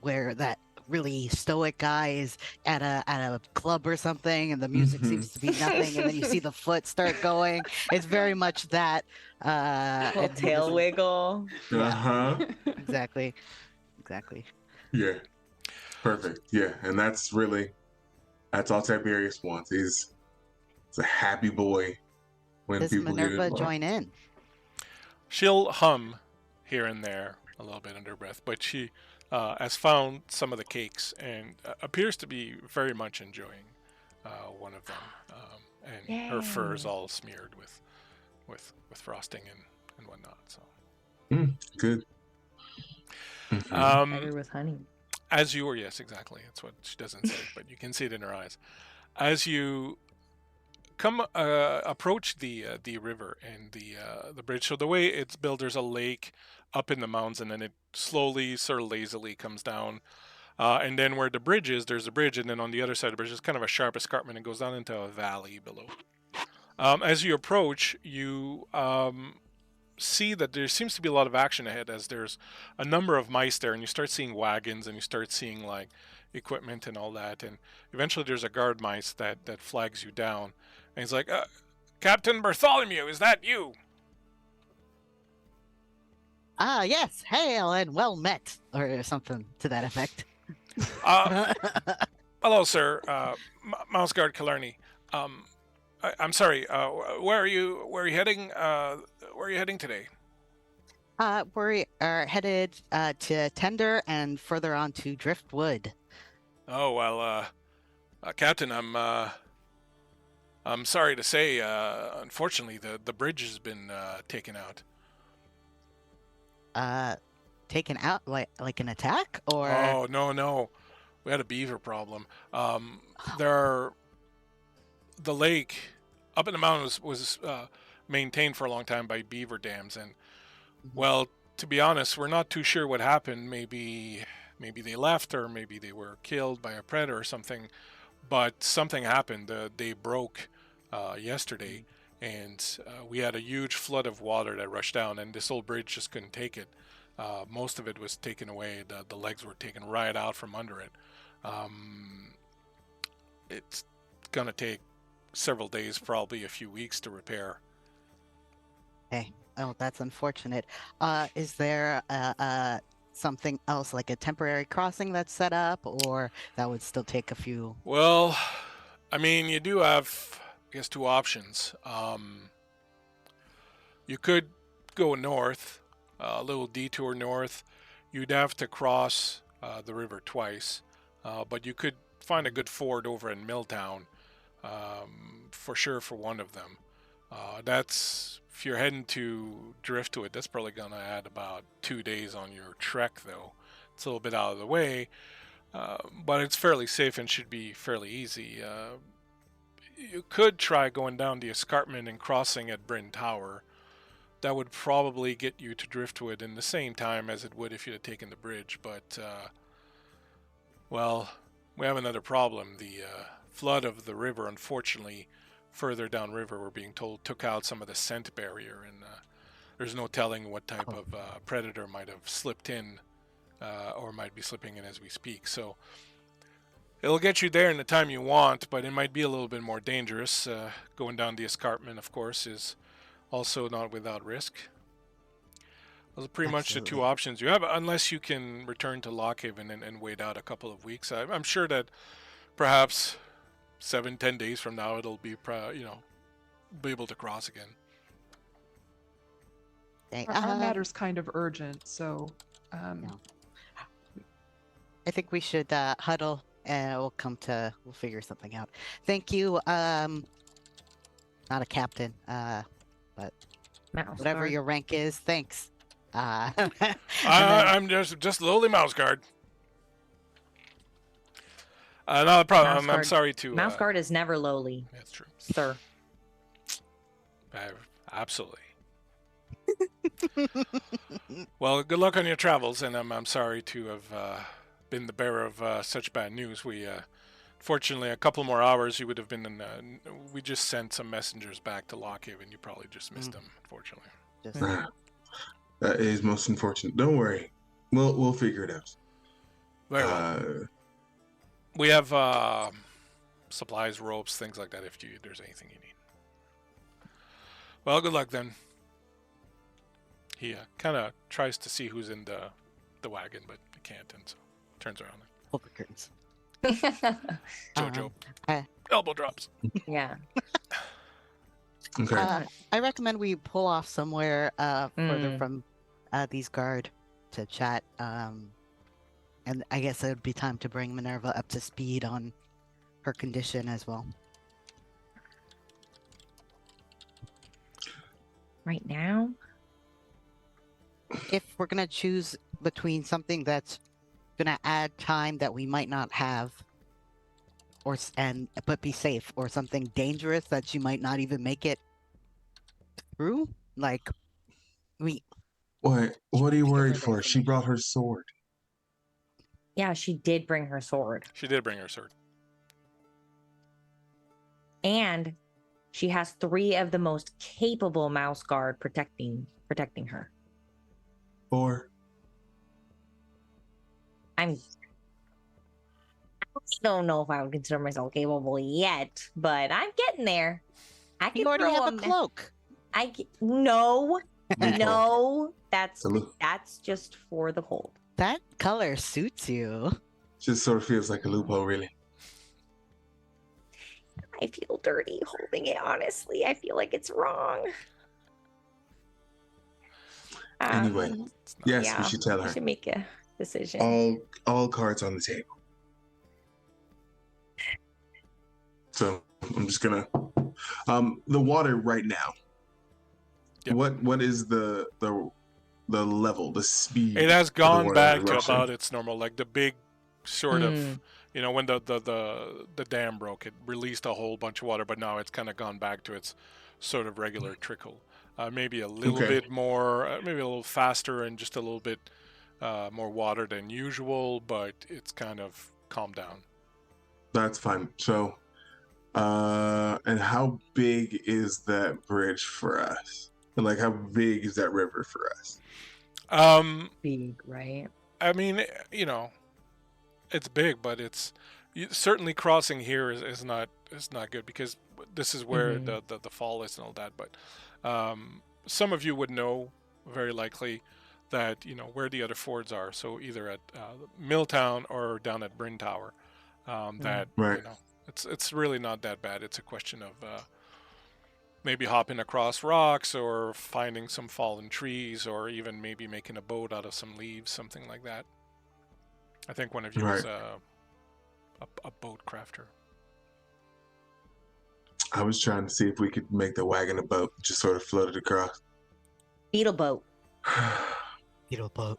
where that really stoic guy is at a club or something, and the music seems to be nothing, and then you see the foot start going. It's very much that Little tail wiggle. Uh-huh. Exactly. Yeah. Perfect. Yeah, and that's all Tiberius wants. He's a happy boy when Does people get Minerva involved. join in? She'll hum here and there a little bit under her breath, but she has found some of the cakes and appears to be very much enjoying one of them. And her fur is all smeared with frosting and whatnot. So Good. Covered with honey. As you were, yes, exactly. That's what she doesn't say, but you can see it in her eyes. As you approach the river and the bridge. So the way it's built, there's a lake up in the mountains, and then it slowly, sort of lazily comes down. And then where the bridge is, there's a bridge, and then on the other side of the bridge is kind of a sharp escarpment. It goes down into a valley below. As you approach, you see that there seems to be a lot of action ahead, as there's a number of mice there, and you start seeing wagons, and you start seeing like equipment and all that, and eventually there's a guard mice that flags you down, and he's like, Captain Bartholomew, is that you? Yes, hail and well met, or something to that effect. Hello, sir. Mouse Guard Killarney. I'm sorry. Where are you heading? Where are you heading today? We are headed to Tender and further on to Driftwood. Oh well, Captain, I'm sorry to say, unfortunately, the bridge has been taken out. taken out, like an attack, or? Oh, no. We had a beaver problem. There are the lake up in the mountains was maintained for a long time by beaver dams, and well, to be honest, we're not too sure what happened. Maybe they left, or maybe they were killed by a predator or something. But something happened. They broke yesterday, and we had a huge flood of water that rushed down, and this old bridge just couldn't take it. Most of it was taken away. The legs were taken right out from under it. It's gonna take several days, probably a few weeks to repair. Hey, oh, that's unfortunate. Is there something else, like a temporary crossing that's set up, or that would still take a few? Well, I mean, you do have, I guess, two options. You could go north, a little detour north. You'd have to cross the river twice, but you could find a good ford over in Milltown, for sure, for one of them. That's if you're heading to Driftwood. That's probably gonna add about 2 days on your trek, though. It's a little bit out of the way, but it's fairly safe and should be fairly easy. You could try going down the escarpment and crossing at Bryn Tower. That would probably get you to Driftwood in the same time as it would if you had taken the bridge, but well, we have another problem. The flood of the river, unfortunately, further downriver, we're being told, took out some of the scent barrier, and there's no telling what type of predator might have slipped in, or might be slipping in as we speak. So it'll get you there in the time you want, but it might be a little bit more dangerous. Going down the escarpment, of course, is also not without risk. Those are pretty much the two Absolutely. options you have, unless you can return to Lockhaven and wait out a couple of weeks. I'm sure that perhaps 7-10 days from now it'll be be able to cross again. Dang, Our matter's kind of urgent, so Yeah. I think we should huddle, and we'll figure something out. Thank you. Not a captain, but Mouse whatever guard. your rank is, thanks. I'm just lowly mouse guard. Not a problem. Mouse I'm guard. sorry to. Mouse guard is never lowly, That's true. sir. Absolutely. Well, good luck on your travels, and I'm sorry to have been the bearer of such bad news. We, fortunately, a couple more hours, you would have been in. We just sent some messengers back to Lockhaven. You probably just missed them, unfortunately. Just, That is most unfortunate. Don't worry, we'll figure it out. Very well. We have supplies, ropes, things like that. If there's anything you need. Well, good luck then. He kind of tries to see who's in the wagon, but he can't, and so turns around. pull the curtains. Jojo, I- elbow drops. Yeah. Okay. I recommend we pull off somewhere further Mm. from these guard to chat. And I guess it would be time to bring Minerva up to speed on her condition as well. Right now? If we're gonna choose between something that's gonna add time that we might not have, but be safe, or something dangerous that you might not even make it through, like What are you Give her worried the for? She brought her sword. Yeah, she did bring her sword. She did bring her sword. And she has 3 of the most capable mouse guard protecting her. Or I don't know if I would consider myself capable yet, but I'm getting there. I can you already throw have a cloak. No, Loophole. no, It's a loop. that's just for the cold. That color suits you. Just sort of feels like a loophole, really. I feel dirty holding it. Honestly, I feel like it's wrong. Anyway, yes, yeah, we should tell we her. should make a decision. All cards on the table. So I'm just gonna the water right now. Yep. What is the the level, the speed. It has of the gone water back to rushing? about its normal, like the big sort of, when the dam broke, it released a whole bunch of water, but now it's kind of gone back to its sort of regular trickle. Maybe a little Okay. bit more, maybe a little faster, and just a little bit more water than usual, but it's kind of calmed down. That's fine. So, and how big is that bridge for us? And like, how big is that river for us? Big, right? I mean, it's big, but it's certainly crossing here is not good, because this is where the fall is and all that. But some of you would know very likely that where the other fords are. So either at Milltown or down at Bryn Tower. That Right. it's really not that bad. It's a question of maybe hopping across rocks or finding some fallen trees, or even maybe making a boat out of some leaves, something like that. I think one of you is Right. a boat crafter. I was trying to see if we could make the wagon a boat, just sort of float it across. Beetle boat. Beetle boat.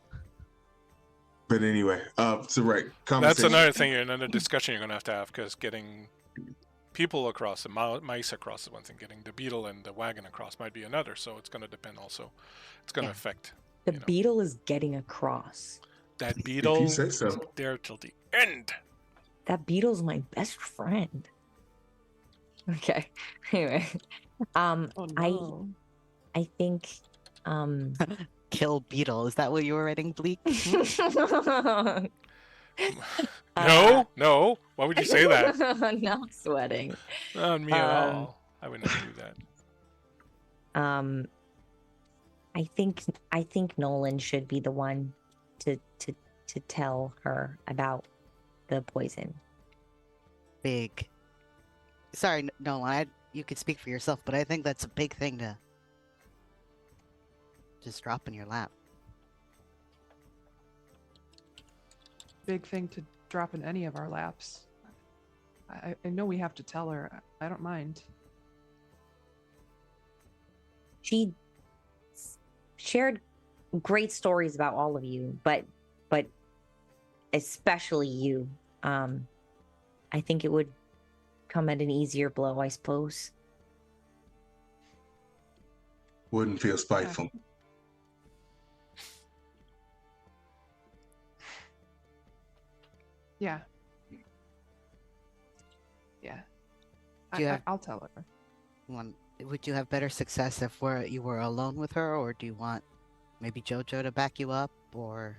But anyway, so right, That's conversation. another thing, another discussion you're going to have, because getting people across, the mice across is one thing. Getting the beetle and the wagon across might be another. So it's going to depend also. It's going to affect. The beetle is getting across. That beetle If you say so. is there till the end. That beetle's my best friend. Okay. Anyway, Oh no. I think, Kill beetle. Is that what you were writing, Bleak? No. Why would you say that? Not sweating. Not me at all. I would not do that. I think Nolan should be the one to tell her about the poison. Big. Sorry, Nolan. You could speak for yourself, but I think that's a big thing to just drop in your lap. Big thing to drop in any of our laps. I know we have to tell her. I don't mind. She shared great stories about all of you, but especially you. I think it would come at an easier blow, I suppose. Wouldn't feel spiteful. Yeah. Yeah. Do you have- I'll tell her. Would you have better success if you were alone with her, or do you want maybe Jojo to back you up, or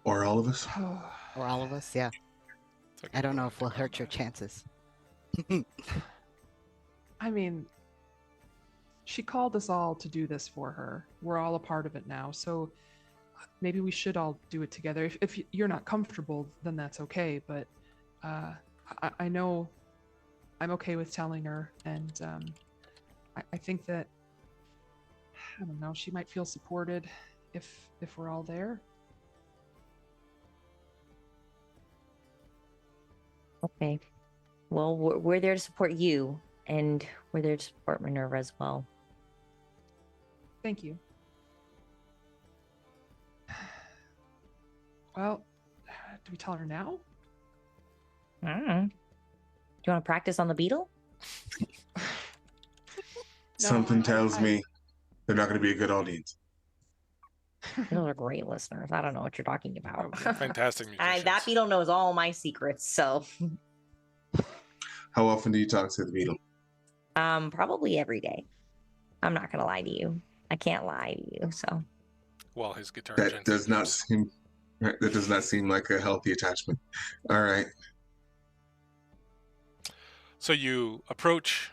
Or all of us? all of us? Yeah. I don't know if we'll hurt your chances. I mean, she called us all to do this for her. We're all a part of it now, so maybe we should all do it together. If you're not comfortable, then that's okay. But I know I'm okay with telling her, and I think that, I don't know, she might feel supported if we're all there. Okay. Well, we're there to support you, and we're there to support Minerva as well. Thank you. Well, do we tell her now? I don't know. Do you want to practice on the beetle? Something tells me they're not going to be a good audience. Those are great listeners. I don't know what you're talking about. Okay. Fantastic musicians. That beetle knows all my secrets, so How often do you talk to the beetle? probably every day. I'm not gonna lie to you. I can't lie to you. So While his guitar That gently does not weeps. seem. That does not seem like a healthy attachment. All right. So you approach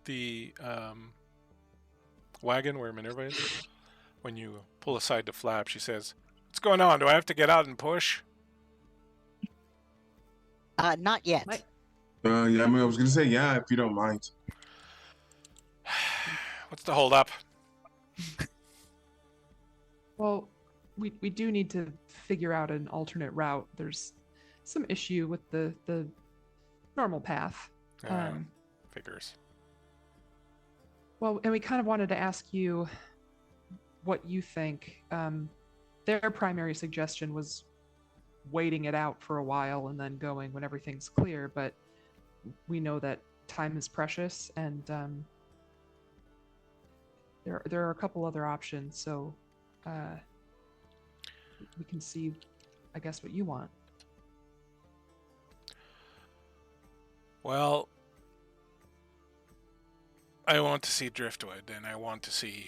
the wagon where Minerva is. When you pull aside the flap, she says, "What's going on? Do I have to get out and push?" Not yet. Yeah, I mean, I was going to say, yeah, if you don't mind. What's the hold up? Well, we do need to figure out an alternate route. There's some issue with the normal path. Figures. Well, and we kind of wanted to ask you, what you think. Their primary suggestion was waiting it out for a while and then going when everything's clear, but we know that time is precious, and there are a couple other options, so we can see, I guess, what you want. Well, I want to see Driftwood, and I want to see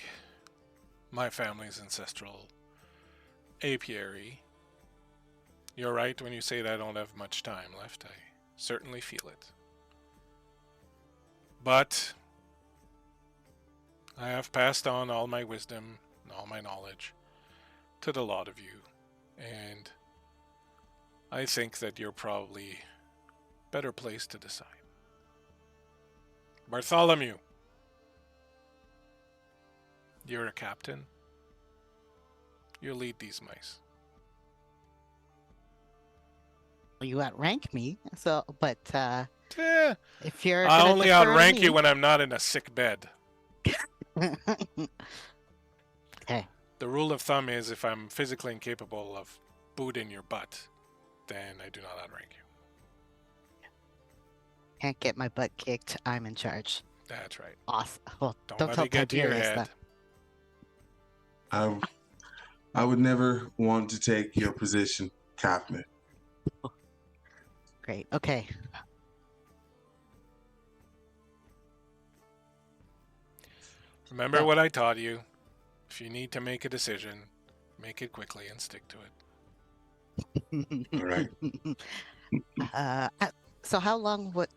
my family's ancestral apiary. You're right when you say that I don't have much time left. I certainly feel it. But I have passed on all my wisdom and all my knowledge to the lot of you, and I think that you're probably better placed to decide. Bartholomew, you're a captain. You lead these mice. You outrank me, so but if you're I gonna only defer to outrank you me- when I'm not in a sick bed. Okay. The rule of thumb is if I'm physically incapable of booting your butt, then I do not outrank you. Can't get my butt kicked. I'm in charge. That's right. Awesome. Well, Don't don't let tell it get to your Tiberius head. that. I would never want to take your position, Captain. Great. Okay. Remember So- what I taught you. If you need to make a decision, make it quickly and stick to it. All right. So how long would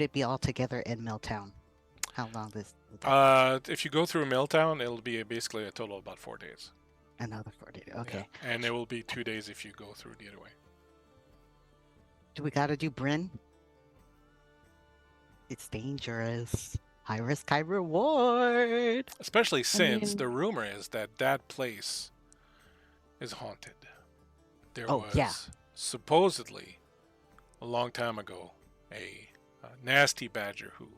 it be all together in Milltown? How long this? If you go through Milltown, it'll be basically a total of about 4 days. Another 40. Okay. Yeah. And it will be 2 days if you go through the other way. Do we gotta do Bryn? It's dangerous. High risk, high reward. Especially since mean- the rumor is that that place is haunted. There Oh, was yeah. supposedly a long time ago a nasty badger who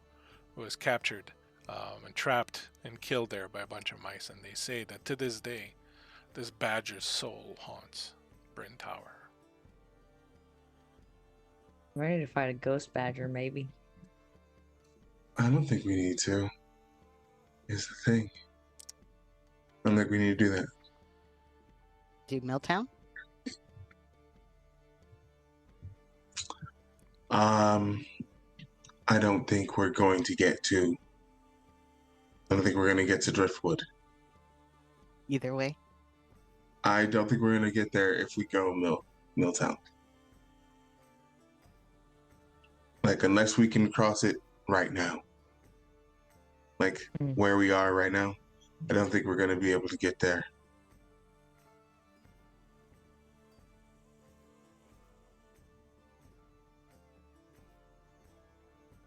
was captured and trapped and killed there by a bunch of mice, and they say that to this day this badger's soul haunts Bryn Tower. Ready to fight a ghost badger, maybe. I don't think we need to. Is the thing. I don't think we need to do that. Do Milltown? I don't think we're going to get to. I don't think we're going to get to Driftwood. Either way. I don't think we're going to get there if we go Milltown. Like, unless we can cross it right now. Like, where we are right now, I don't think we're going to be able to get there.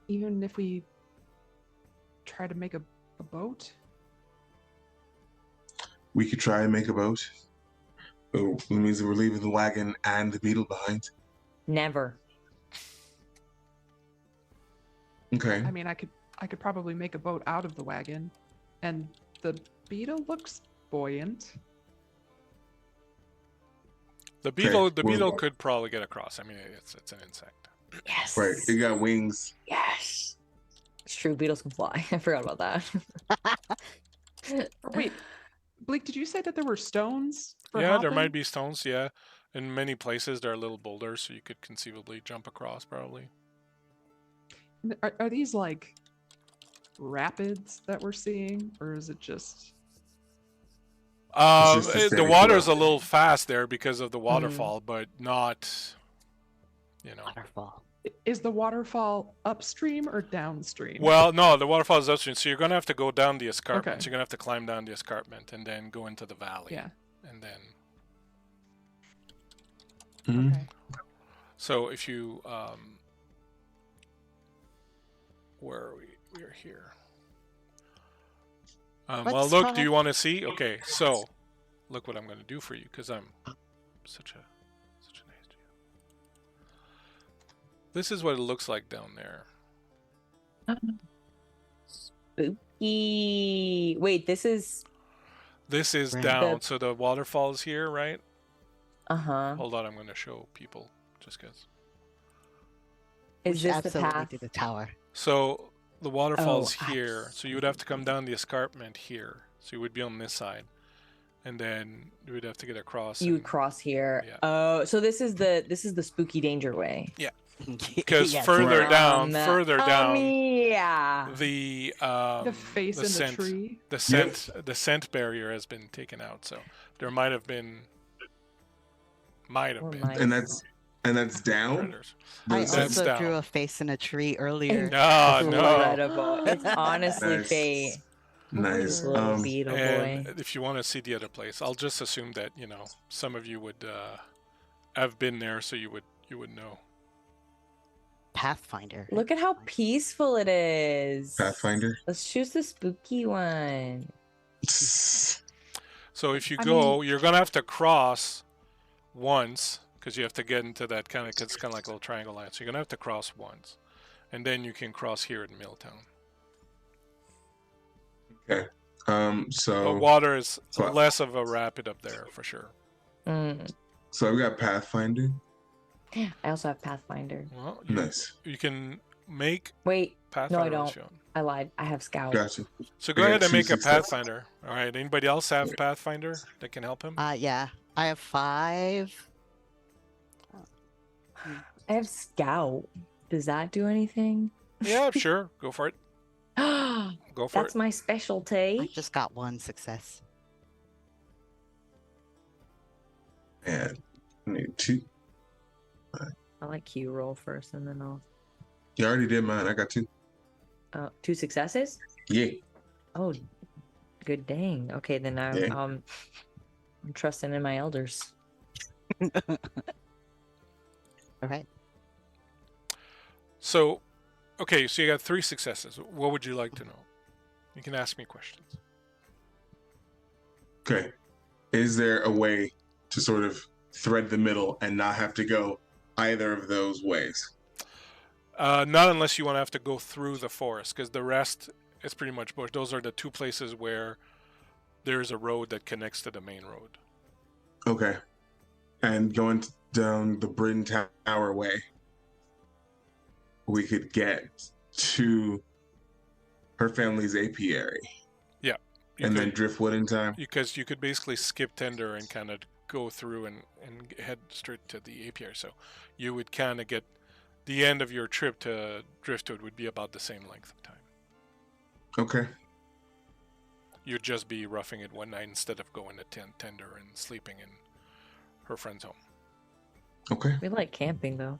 Even if we try to make a boat? We could try and make a boat. Oh, it means that we're leaving the wagon and the beetle behind. Never. Okay. I mean, I could probably make a boat out of the wagon, and the beetle looks buoyant. The beetle, Okay, the well- beetle could probably get across. I mean, it's an insect. Yes. Right. It got wings. Yes. It's true. Beetles can fly. I forgot about that. Wait, Bleak, did you say that there were stones? For Yeah, there hopping? might be stones. Yeah, in many places there are little boulders, so you could conceivably jump across. Probably. Are these like rapids that we're seeing, or is it just? just a The steady water's flow. a little fast there because of the waterfall, but not, you know. Waterfall. Is the waterfall upstream or downstream? Well, no, the waterfall is upstream, so you're gonna have to go down the escarpment. Okay. So you're gonna have to climb down the escarpment and then go into the valley. Yeah. And then, Mhm. Okay. so if you, where are we? We are here. Well, Let's look, talk- do you want to see? Okay, so look what I'm going to do for you because I'm such a nice GM. This is what it looks like down there. Spooky. Wait, this is This is Right. down, so the waterfall is here, right? Uh-huh. Hold on, I'm going to show people just because. We Is should this the absolutely path? do the tower. So the waterfall's Oh, here, so you would have to come down the escarpment here. So you would be on this side, and then you would have to get across. You would and- cross here. Yeah. Oh, so this is the spooky danger way. Because Yes, further right. down, Yeah. the The face the in scent, the tree. the scent barrier has been taken out. So there might have been Oh, nice. And that's down. predators. I Those- That's also drew down. a face in a tree earlier. No, no. Incredible. It's honestly Nice. fate. Nice. Little beetle And boy. if you want to see the other place, I'll just assume that some of you would have been there, so you would know. Pathfinder. Look at how peaceful it is. Pathfinder. Let's choose the spooky one. So if you I go, you're gonna have to cross once because you have to get into that kind of. It's kind of like a little triangle line. So you're gonna have to cross once, and then you can cross here in Milltown. Okay. But So water is so- less of a rapid up there for sure. Mm. we got Pathfinder. I also have Pathfinder. Well, Nice. you can make Wait, Pathfinder. don't. rolls, Sean. I lied. I have Scout. Gotcha. So go I got ahead and 2 make a successes. Pathfinder. All right. Anybody else have Pathfinder that can help him? Yeah. I have 5. I have Scout. Does that do anything? Yeah, sure. Go for it. That's Go for it. my I specialty. just got 1 success. And I need 2. I like you roll first and then I'll. You already did mine. I got 2. 2 successes? Yeah. Oh, good dang. Okay, then Yeah. I'm trusting in my elders. All right. So, okay, so you got 3 successes. What would you like to know? You can ask me questions. Okay. Is there a way to sort of thread the middle and not have to go either of those ways? Not unless you want to have to go through the forest, because the rest is pretty much bush. Those are the 2 places where there's a road that connects to the main road. Okay. And going down the Bryn Tower way, we could get to her family's apiary. You And could, then Driftwood in time. because you could basically skip Tender and kind of go through and head straight to the apiary. So you would kind of get the end of your trip to Driftwood would be about the same length of time. Okay. You'd just be roughing it one night instead of going to Tender and sleeping in her friend's home. Okay. We like camping though.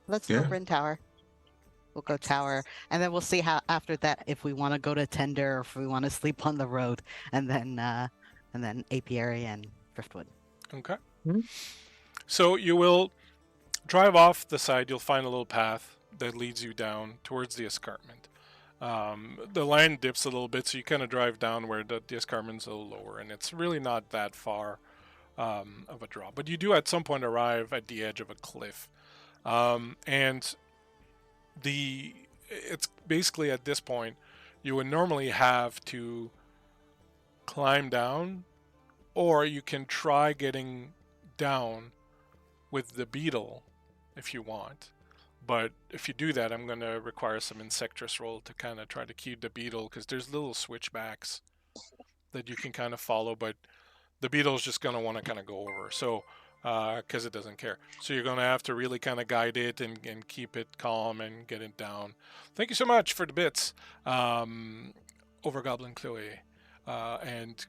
Let's Yeah. go Bryn Tower. We'll go tower, and then we'll see how after that if we want to go to Tender or if we want to sleep on the road, and then apiary and Driftwood. Okay. Mhm. So you will drive off the side. You'll find a little path that leads you down towards the escarpment. The line dips a little bit, so you kind of drive down where the escarpment's a little lower, and it's really not that far of a draw. But you do at some point arrive at the edge of a cliff, and it's basically at this point you would normally have to climb down, or you can try getting down with the beetle if you want. But if you do that, I'm going to require some insectress roll to kind of try to keep the beetle, because there's little switchbacks that you can kind of follow, but the beetle's just going to want to kind of go over. So because it doesn't care. So you're going to have to really kind of guide it and keep it calm and get it down. Thank you so much for the bits, over Goblin Chloe, and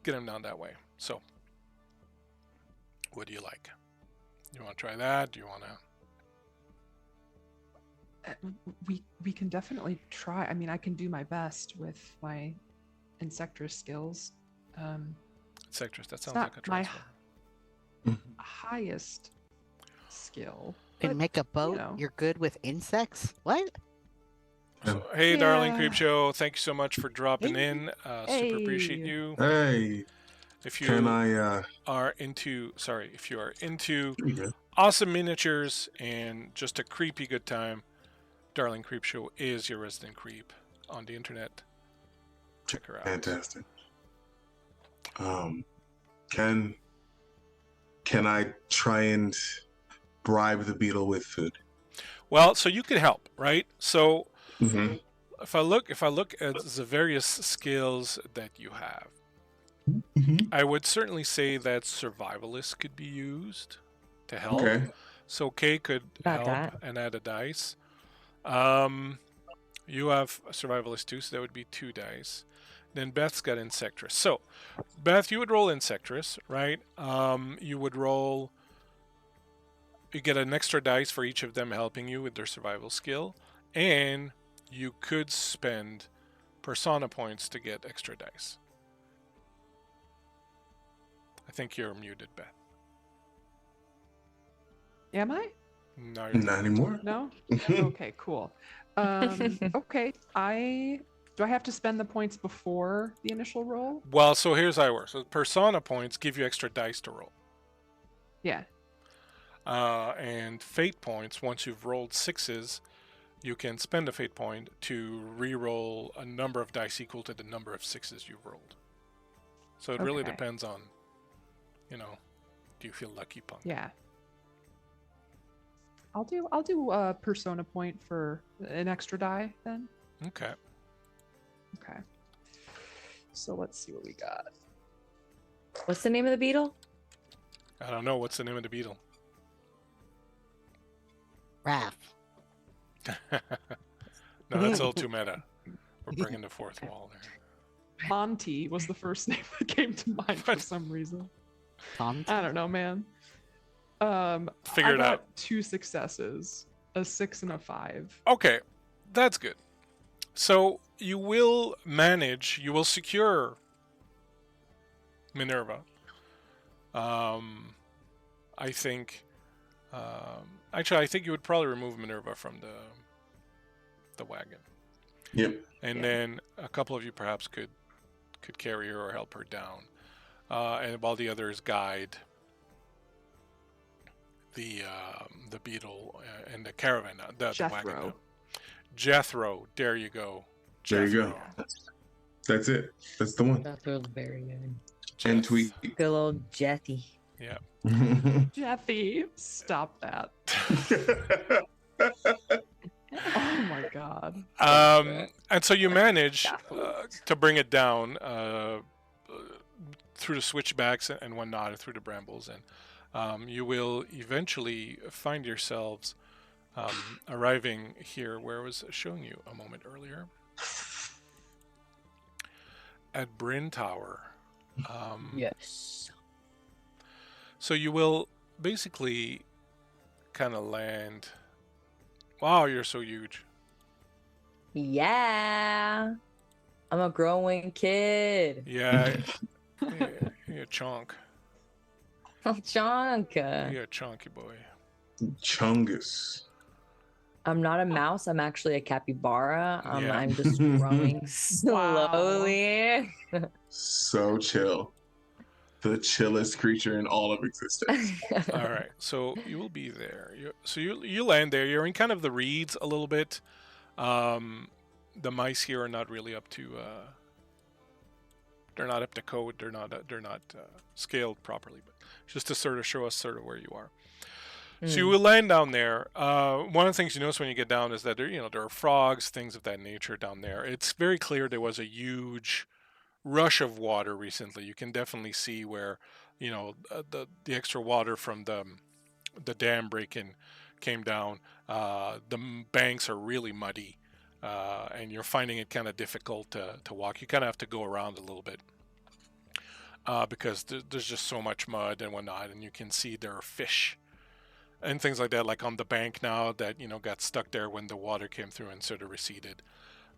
get him down that way. So, what do you like? You want to try that? Do you want to? We can definitely try. I mean, I can do my best with my insectress skills. Insectress, that sounds not like a my transfer. highest skill. Can but, make a boat. know. You're good with insects. What? So, hey, darling Yeah. Creep Show, thank you so much for dropping Hey. in. Super appreciate Hey. you. Hey, If you can I? if you are into Yeah. awesome miniatures and just a creepy good time, Darling Creep Show is your resident creep. on the internet. Check her out. Fantastic. Can I try and bribe the beetle with food? Well, so you could help, right? So Mm-hmm. if I look at the various skills that you have, Mm-hmm. I would certainly say that survivalist could be used to help. Okay. So Kay could Got help that. and add a dice. You have a survivalist too, so that would be 2 dice. Then Beth's got insectress. So Beth, you would roll insectress, right? You would roll. You get an extra dice for each of them helping you with their survival skill, and you could spend persona points to get extra dice. I think you're muted, Beth. Am I? No, you're Not anymore. No? Okay, cool. Okay. Do I have to spend the points before the initial roll? Well, so here's how it works. So persona points give you extra dice to roll. Yeah. And fate points, once you've rolled 6s, you can spend a fate point to re-roll a number of dice equal to the number of 6s you've rolled. So it really Okay. depends on, do you feel lucky, punk? Yeah. I'll do a persona point for an extra die then. Okay. Okay. So let's see what we got. What's the name of the beetle? I don't know. What's the name of the beetle? Raph. No, that's a little too meta. We're bringing the fourth wall there. Monty was the first name that came to mind for What? some reason. Tom. I don't know, man. Figure I it got out. 2 successes, a 6 and a 5. Okay, that's good. So you will secure Minerva. I think, actually, I think you would probably remove Minerva from the wagon, Yep. and Yeah. then a couple of you perhaps could carry her or help her down, and while the others guide the beetle and the caravan, the wagon. Jethro. Jethro, there you go. There you go. Jethro. That's it. That's the one. That was very good. And Jeth. tweet. Good old Jetty. Yeah. Jeffy, stop that. Oh my god. And so you manage to bring it down through the switchbacks and whatnot, and through the brambles, and you will eventually find yourselves arriving here where I was showing you a moment earlier, at Bryn Tower. Yes. So you will basically kind of land. Wow, you're so huge. Yeah. I'm a growing kid. Yeah, you're a chunk. Chanka. You're a chunky boy. Chungus. I'm not a mouse. I'm actually a capybara. Yeah. I'm just growing slowly. So chill. The chillest creature in all of existence. All right, so you will be there. You land there. You're in kind of the reeds a little bit. The mice here are not really up to. They're not up to code. They're not scaled properly. But just to sort of show us sort of where you are. So you will land down there. One of the things you notice when you get down is that there are frogs, things of that nature down there. It's very clear there was a huge rush of water recently. You can definitely see where the extra water from the dam break-in came down. The banks are really muddy, and you're finding it kind of difficult to walk. You kind of have to go around a little bit because there's just so much mud and whatnot, and you can see there are fish and things like that, like on the bank now that got stuck there when the water came through and sort of receded.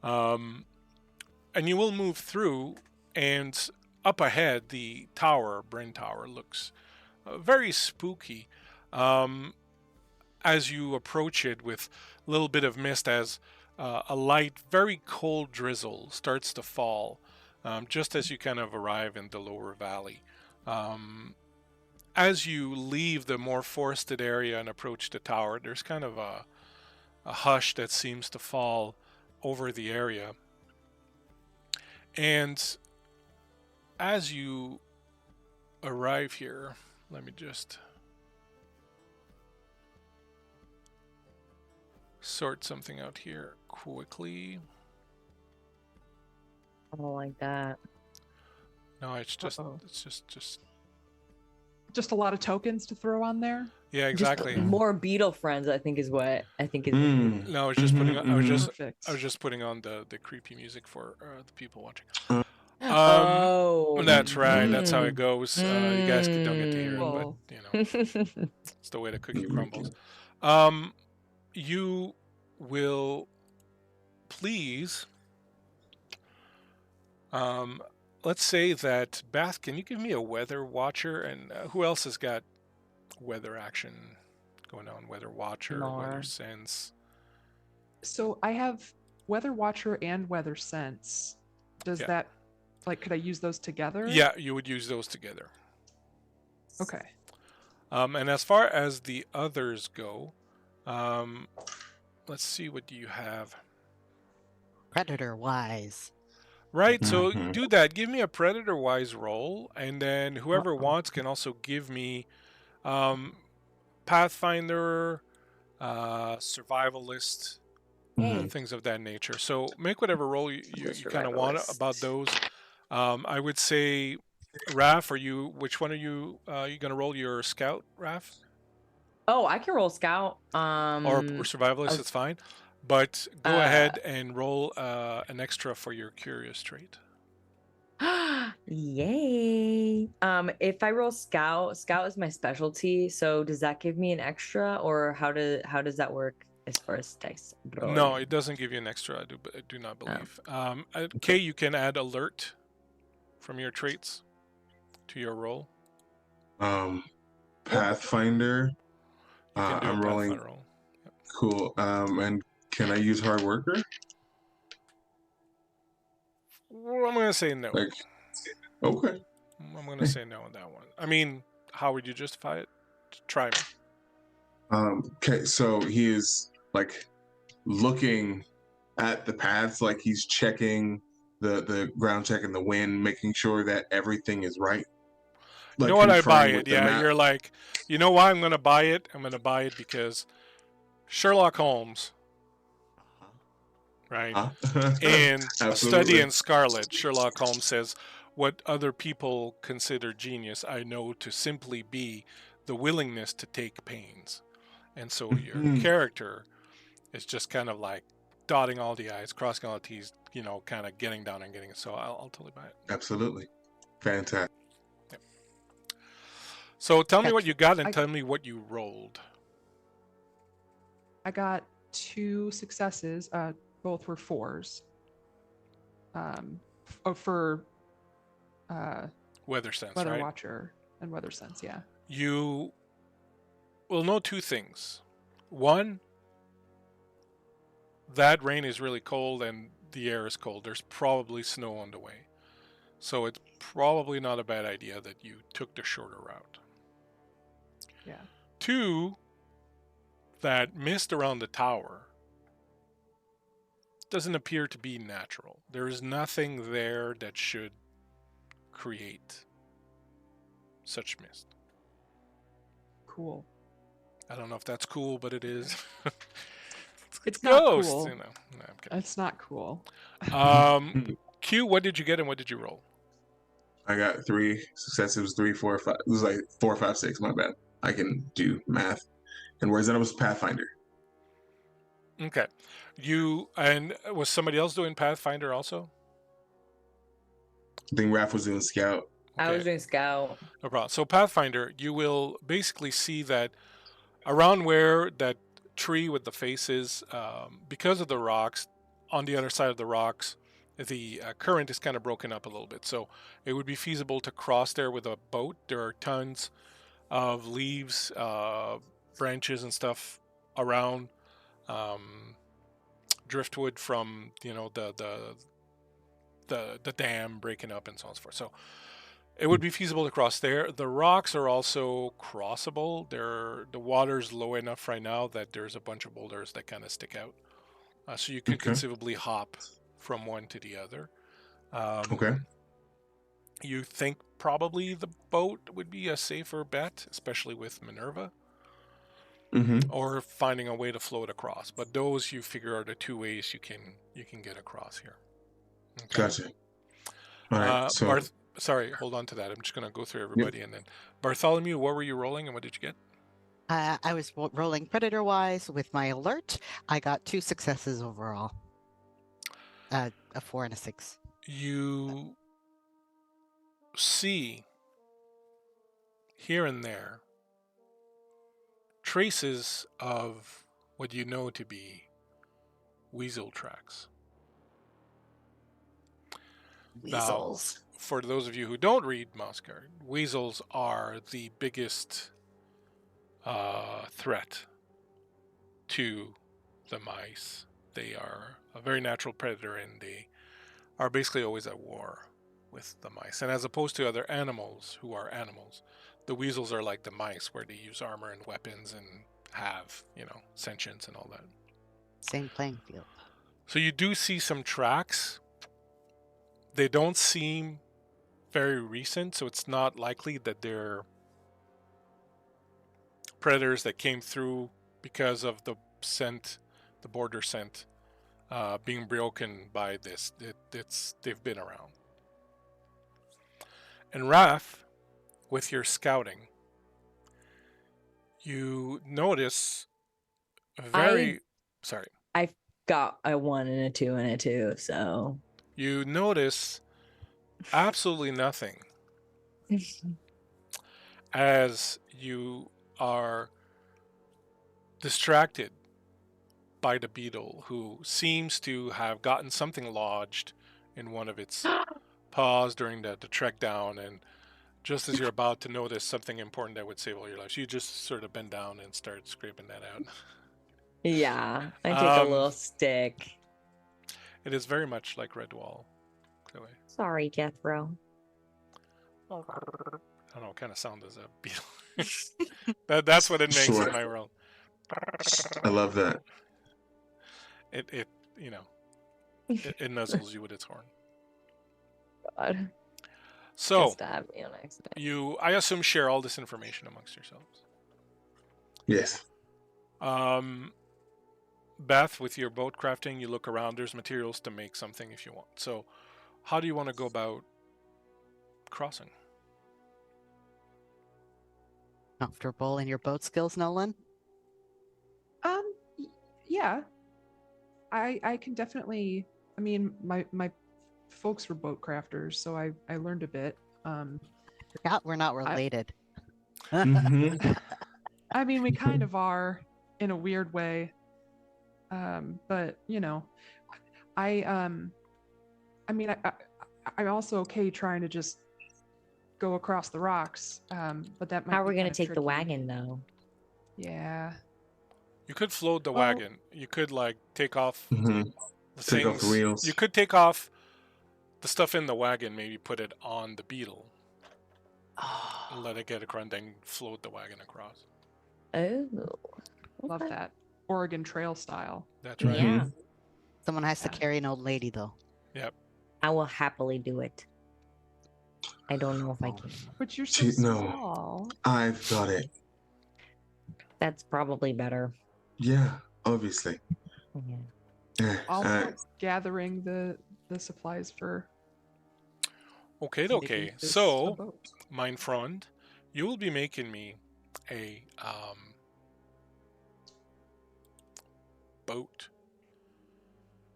And you will move through, and up ahead, the tower, Bryn Tower, looks very spooky as you approach it with a little bit of mist as a light, very cold drizzle starts to fall just as you kind of arrive in the lower valley. As you leave the more forested area and approach the tower, there's kind of a hush that seems to fall over the area. And as you arrive here, let me just sort something out here quickly. I don't like that. No, it's just Uh-oh. it's just Just a lot of tokens to throw on there. yeah, exactly. Just more beetle friends, I think is what I think is. Mm. No, I was just putting on, Perfect. I was just putting on the creepy music for the people watching. Oh, That's right. That's how it goes. You guys don't get to hear it, but Well, it's the way the cookie crumbles. You will please. Let's say that Beth, can you give me a weather watcher? And who else has got weather action going on? Weather watcher, weather Nar. sense. so I have Weather Watcher and Weather Sense. Does Yeah. that, like, could I use those together? Yeah, you would use those together. Okay. And as far as the others go, let's see, what do you have? Predator wise. Right, so Mhm. do that. Give me a predator-wise roll, and then whoever Uh-oh. wants can also give me Pathfinder, survivalist, Hey, things of that nature. So make whatever roll you kind of want about those. I would say, Raph, which one are you going to roll? Your scout, Raph? oh, I can roll scout. Or survivalist, was- it's fine. But go ahead and roll an extra for your curious trait. Yay. If I roll scout is my specialty. So does that give me an extra, or how does that work as far as dice roll? No, it doesn't give you an extra. I do not believe. Kay, you can add alert from your traits to your roll. Pathfinder. You can do I'm a rolling. Pathfinder roll. Cool. And can I use hard worker? Well, I'm going to say no. Like, okay. I'm going to say no on that one. I mean, how would you justify it? Try me. Okay, so he is like looking at the paths, like he's checking the ground, checking the wind, making sure that everything is right. You Like know what? I buy conferring it. with the Yeah, map. you're like, you know why I'm going to buy it? I'm going to buy it because Sherlock Holmes, right? In A Study Absolutely. in Scarlet, Sherlock Holmes says, what other people consider genius, I know to simply be the willingness to take pains. And so your Mhm. character is just kind of like dotting all the I's, crossing all the T's, kind of getting down and getting it. So I'll totally buy it. Absolutely. Fantastic. So tell me Heck, what you got and I- tell me what you rolled. I got 2 successes. Both were 4s. For Weather sense, Weather right? Watcher and Weather Sense, yeah. You will know 2 things. One, that rain is really cold and the air is cold. There's probably snow on the way. So it's probably not a bad idea that you took the shorter route. Yeah. 2, that mist around the tower doesn't appear to be natural. There is nothing there that should create such mist. Cool. I don't know if that's cool, but it is. It's not ghosts, cool. No, I'm kidding. It's not cool. Q, what did you get and what did you roll? I got 3 successes. It was 3, 4, 5. It was like 4, 5, 6. My bad. I can do math. And where's that? It was Pathfinder. Okay. And was somebody else doing Pathfinder also? I think Raph was doing scout. I was doing scout. No problem. So Pathfinder, you will basically see that around where that tree with the face is, because of the rocks, on the other side of the rocks, the current is kind of broken up a little bit. So it would be feasible to cross there with a boat. There are tons of leaves, branches and stuff around. Driftwood from the dam breaking up and so on and so forth. So it would be feasible to cross there. The rocks are also crossable. The water's low enough right now that there's a bunch of boulders that kind of stick out. So you could Okay. conceivably hop from one to the other. Okay. You think probably the boat would be a safer bet, especially with Minerva, Mm-hmm. or finding a way to float across. But those you figure are the two ways you can get across here. Okay. Gotcha. All right. So, Sorry, hold on to that. I'm just going to go through yep. everybody and then Bartholomew. What were you rolling and what did you get? I was rolling predator wise with my alert. I got 2 successes overall. A 4 and a 6. You see here and there traces of what you know to be weasel tracks. Weasels. Now, for those of you who don't read Mossguard, weasels are the biggest threat to the mice. They are a very natural predator and they are basically always at war with the mice. And as opposed to other animals who are animals, the weasels are like the mice where they use armor and weapons and have, sentience and all that. Same playing field. So you do see some tracks. They don't seem very recent, so it's not likely that they're predators that came through because of the border scent being broken by this. They've been around. And Raph, with your scouting, you notice sorry. I got a 1 and a 2 and a 2, so You notice absolutely nothing as you are distracted by the beetle, who seems to have gotten something lodged in one of its paws during the trek down, and just as you're about to notice something important that would save all your lives, you just sort of bend down and start scraping that out. yeah, I take a little stick. It is very much like Redwall, Chloe. Sorry, Jethro. I don't know what kind of sound does a beetle. That's what it makes Sure. in my world. I love that. It nuzzles you with its horn. God. So Stab me on accident. you, I assume, share all this information amongst yourselves. Yes. Beth, with your boat crafting, you look around. There's materials to make something if you want. So, how do you want to go about crossing? Comfortable in your boat skills, Nolan? Yeah. I can definitely. I mean, my folks were boat crafters, so I learned a bit. Forgot we're not related. Mm-hmm. I mean, we kind of are in a weird way. But I'm also okay trying to just go across the rocks. But that might. How are we be gonna kinda take the tricky. wagon though? Yeah. You could float the Well- wagon. You could take off Mm-hmm. the Take off the things. wheels. You could take off the stuff in the wagon, maybe put it on the beetle, and let it get across, and then float the wagon across. Oh, Love okay. that. Oregon Trail style. That's right. Yeah, Someone has to Yeah. carry an old lady, though. I will happily do it. I don't know if I can. But you're so Gee, no. small. I've got it. That's probably better. Yeah, obviously. Yeah. I'll Uh, start gathering the supplies for. Okay. making this a So, boat. mein Freund, you will be making me a boat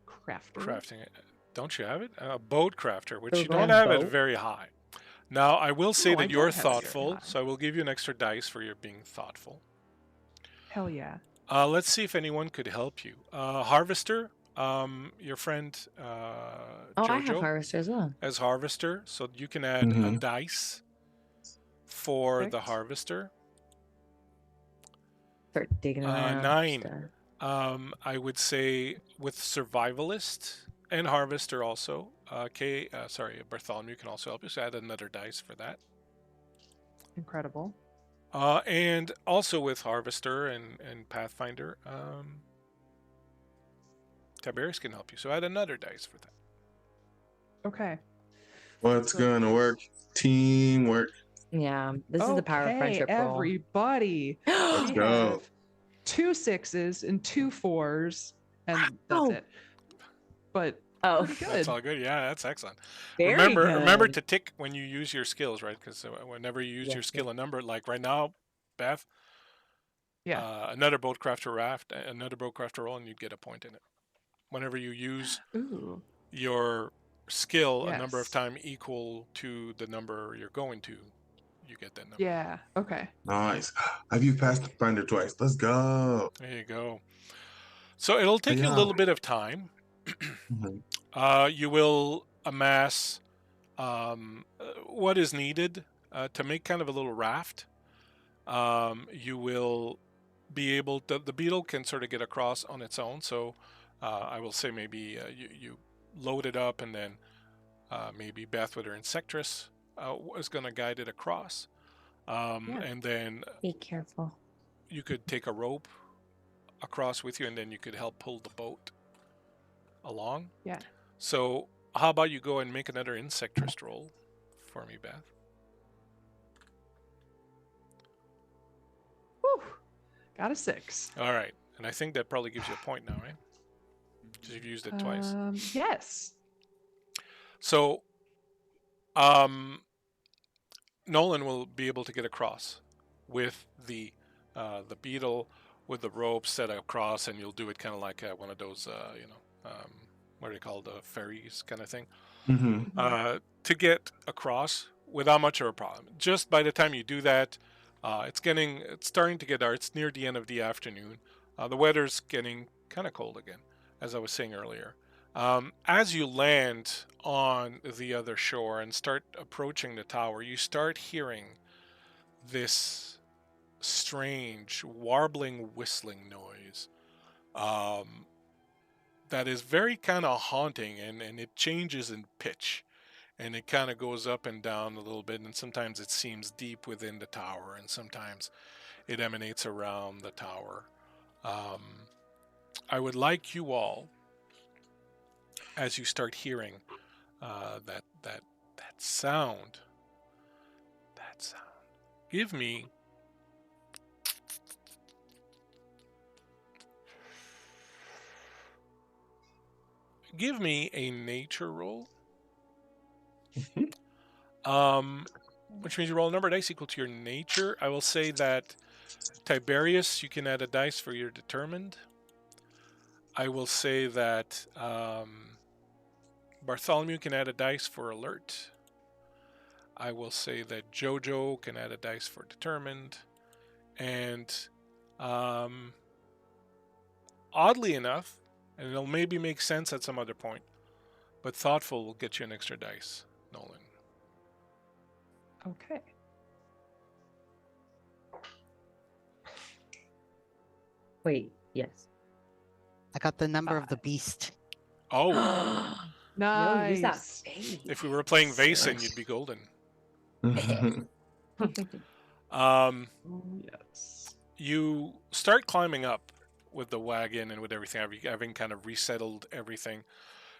Crafter. crafting. Don't you have it? A boat crafter, which So you we're don't gonna have it boat? very high. Now, I will say No, I that you're don't have it very thoughtful, high. so I will give you an extra dice for your being thoughtful. Hell yeah. Let's see if anyone could help you. Harvester, your friend Oh, I have Jojo harvester as well. as harvester, so you can add a Mhm. dice for the Perfect. harvester. Start digging around. 9. stuff. I would say with survivalist and harvester also. Bartholomew can also help you. So add another dice for that. Incredible. And also with harvester and pathfinder, Tiberius can help you. So add another dice for that. Okay. What's So- gonna work? Teamwork. Yeah, this is the power of Okay, friendship roll. everybody. Let's We go. have 2 6s and 2 4s, and that's Wow. it. But Oh, pretty good. That's all good. Yeah, that's excellent. very Remember good. to tick when you use your skills, right? Because whenever you use your Yes, skill yes. a number, like right now, Beth, Yeah. another boatcrafter raft, another boatcrafter roll, and you'd get a point in it. Whenever you use Ooh. your skill a number of Yes. times equal to the number you're going to, you get that number. Yeah. Okay. Nice. Have you passed the finder twice? Let's go. There you go. So it'll take you a Yeah. little bit of time. Mhm. You will amass what is needed to make kind of a little raft. You will be able to, the beetle can sort of get across on its own. So I will say maybe you load it up, and then maybe Beth with her insectress is going to guide it across. Yeah. And then Be careful. you could take a rope across with you, and then you could help pull the boat along. Yeah. So how about you go and make another insectress roll for me, Beth? Whew. Got a 6. All right. And I think that probably gives you a point now, right? Because you've used it twice. Yes. So Nolan will be able to get across with the beetle with the rope set across, and you'll do it kind of like one of those, what are they called, ferries kind of thing, to get across without much of a problem. Just by the time you do that, it's starting to get dark. It's near the end of the afternoon. The weather's getting kind of cold again, as I was saying earlier. As you land on the other shore and start approaching the tower, you start hearing this strange warbling, whistling noise that is very kind of haunting, and it changes in pitch, and it kind of goes up and down a little bit, and sometimes it seems deep within the tower, and sometimes it emanates around the tower. I would like you all, as you start hearing that sound, give me a nature roll. Which means you roll a number of dice equal to your nature. I will say that Tiberius, you can add a dice for your determined. I will say that Bartholomew can add a dice for alert. I will say that Jojo can add a dice for determined. And oddly enough, and it'll maybe make sense at some other point, but thoughtful will get you an extra dice, Nolan. Okay. Wait, yes. I got the number of the beast. Oh, No, use that Nice. face. if we were playing Vaesen, Nice. you'd be golden. Yes. You start climbing up with the wagon and with everything, having kind of resettled everything.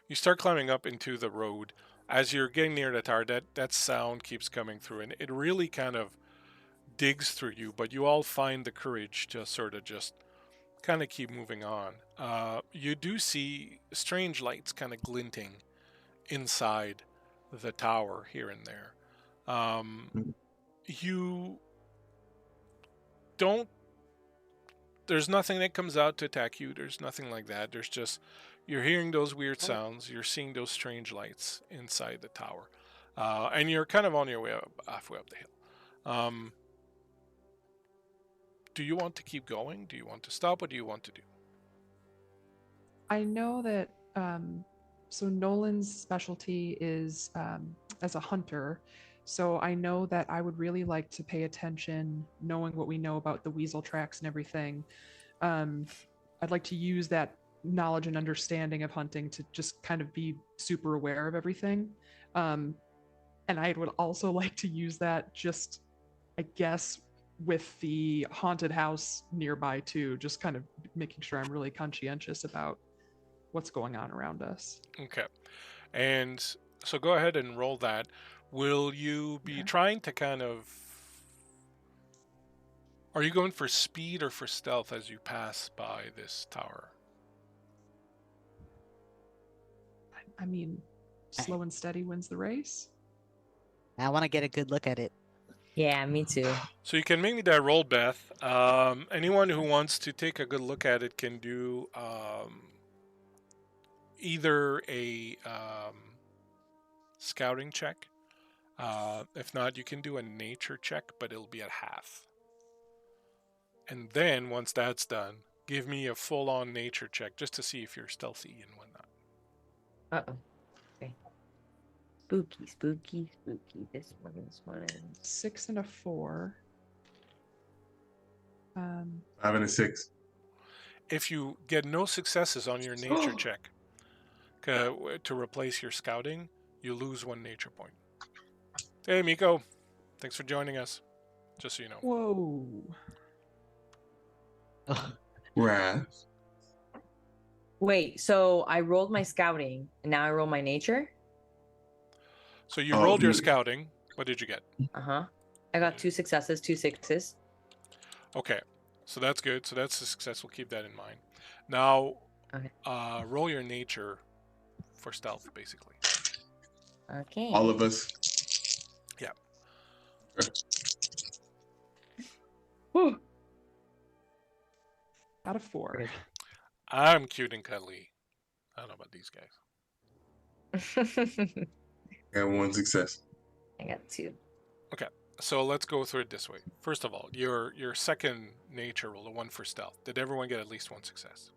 You start climbing up into the road. As you're getting near the tower, that sound keeps coming through, and it really kind of digs through you, but you all find the courage to sort of just kind of keep moving on. You do see strange lights kind of glinting inside the tower here and there. You don't, there's nothing that comes out to attack you. There's nothing like that. There's just, you're hearing those weird sounds. You're seeing those strange lights inside the tower. And you're kind of on your way up, halfway up the hill. Do you want to keep going? Do you want to stop? What do you want to do? I know that so Nolan's specialty is as a hunter. So I know that I would really like to pay attention, knowing what we know about the weasel tracks and everything. I'd like to use that knowledge and understanding of hunting to just kind of be super aware of everything. And I would also like to use that just, I guess, with the haunted house nearby too, just kind of making sure I'm really conscientious about what's going on around us. Okay. And So go ahead and roll that. Will you be trying to kind of... Are you going for speed or for stealth as you pass by this tower? I mean, slow and steady wins the race. I want to get a good look at it. Yeah, me too. So you can make me that roll, Beth. Anyone who wants to take a good look at it can do either a scouting check. If not, you can do a nature check, but it'll be at half. And then, once that's done, give me a full-on nature check just to see if you're stealthy and whatnot. Uh-oh. Okay. Spooky, spooky, spooky. This one. 6 and a 4. 5 and a 6. If you get no successes on your nature check to replace your scouting, you lose 1 nature point. Hey, Miko. Thanks for joining us. Just so you know. Whoa. Wrath. Wait, so I rolled my scouting, and now I roll my nature? So you rolled your scouting. What did you get? Uh-huh. I got 2 successes, 2 sixes. Okay. So that's good. So that's a success. We'll keep that in mind. Now, Okay. roll your nature for stealth, basically. Okay. All of us. Yeah. Whew. Out of 4. I'm cute and cuddly. I don't know about these guys. Got 1 success. I got 2. So let's go through it this way. First of all, your second nature roll, a 1 for stealth. Did everyone get at least 1 success?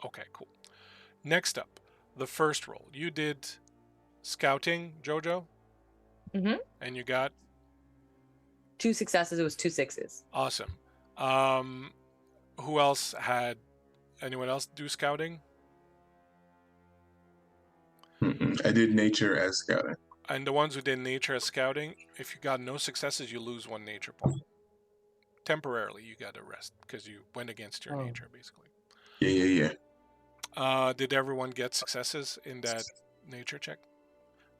Okay, cool. Next up, the first roll. You did scouting, Jojo? Mm-hmm. And you got? 2 successes, it was 2 sixes. Awesome. Who else had... Anyone else do scouting? I did nature as scouting. And the ones who did nature as scouting, if you got no successes, you lose 1 nature point. Temporarily, you got to rest because you went against your nature, basically. Yeah. Did everyone get successes in that nature check?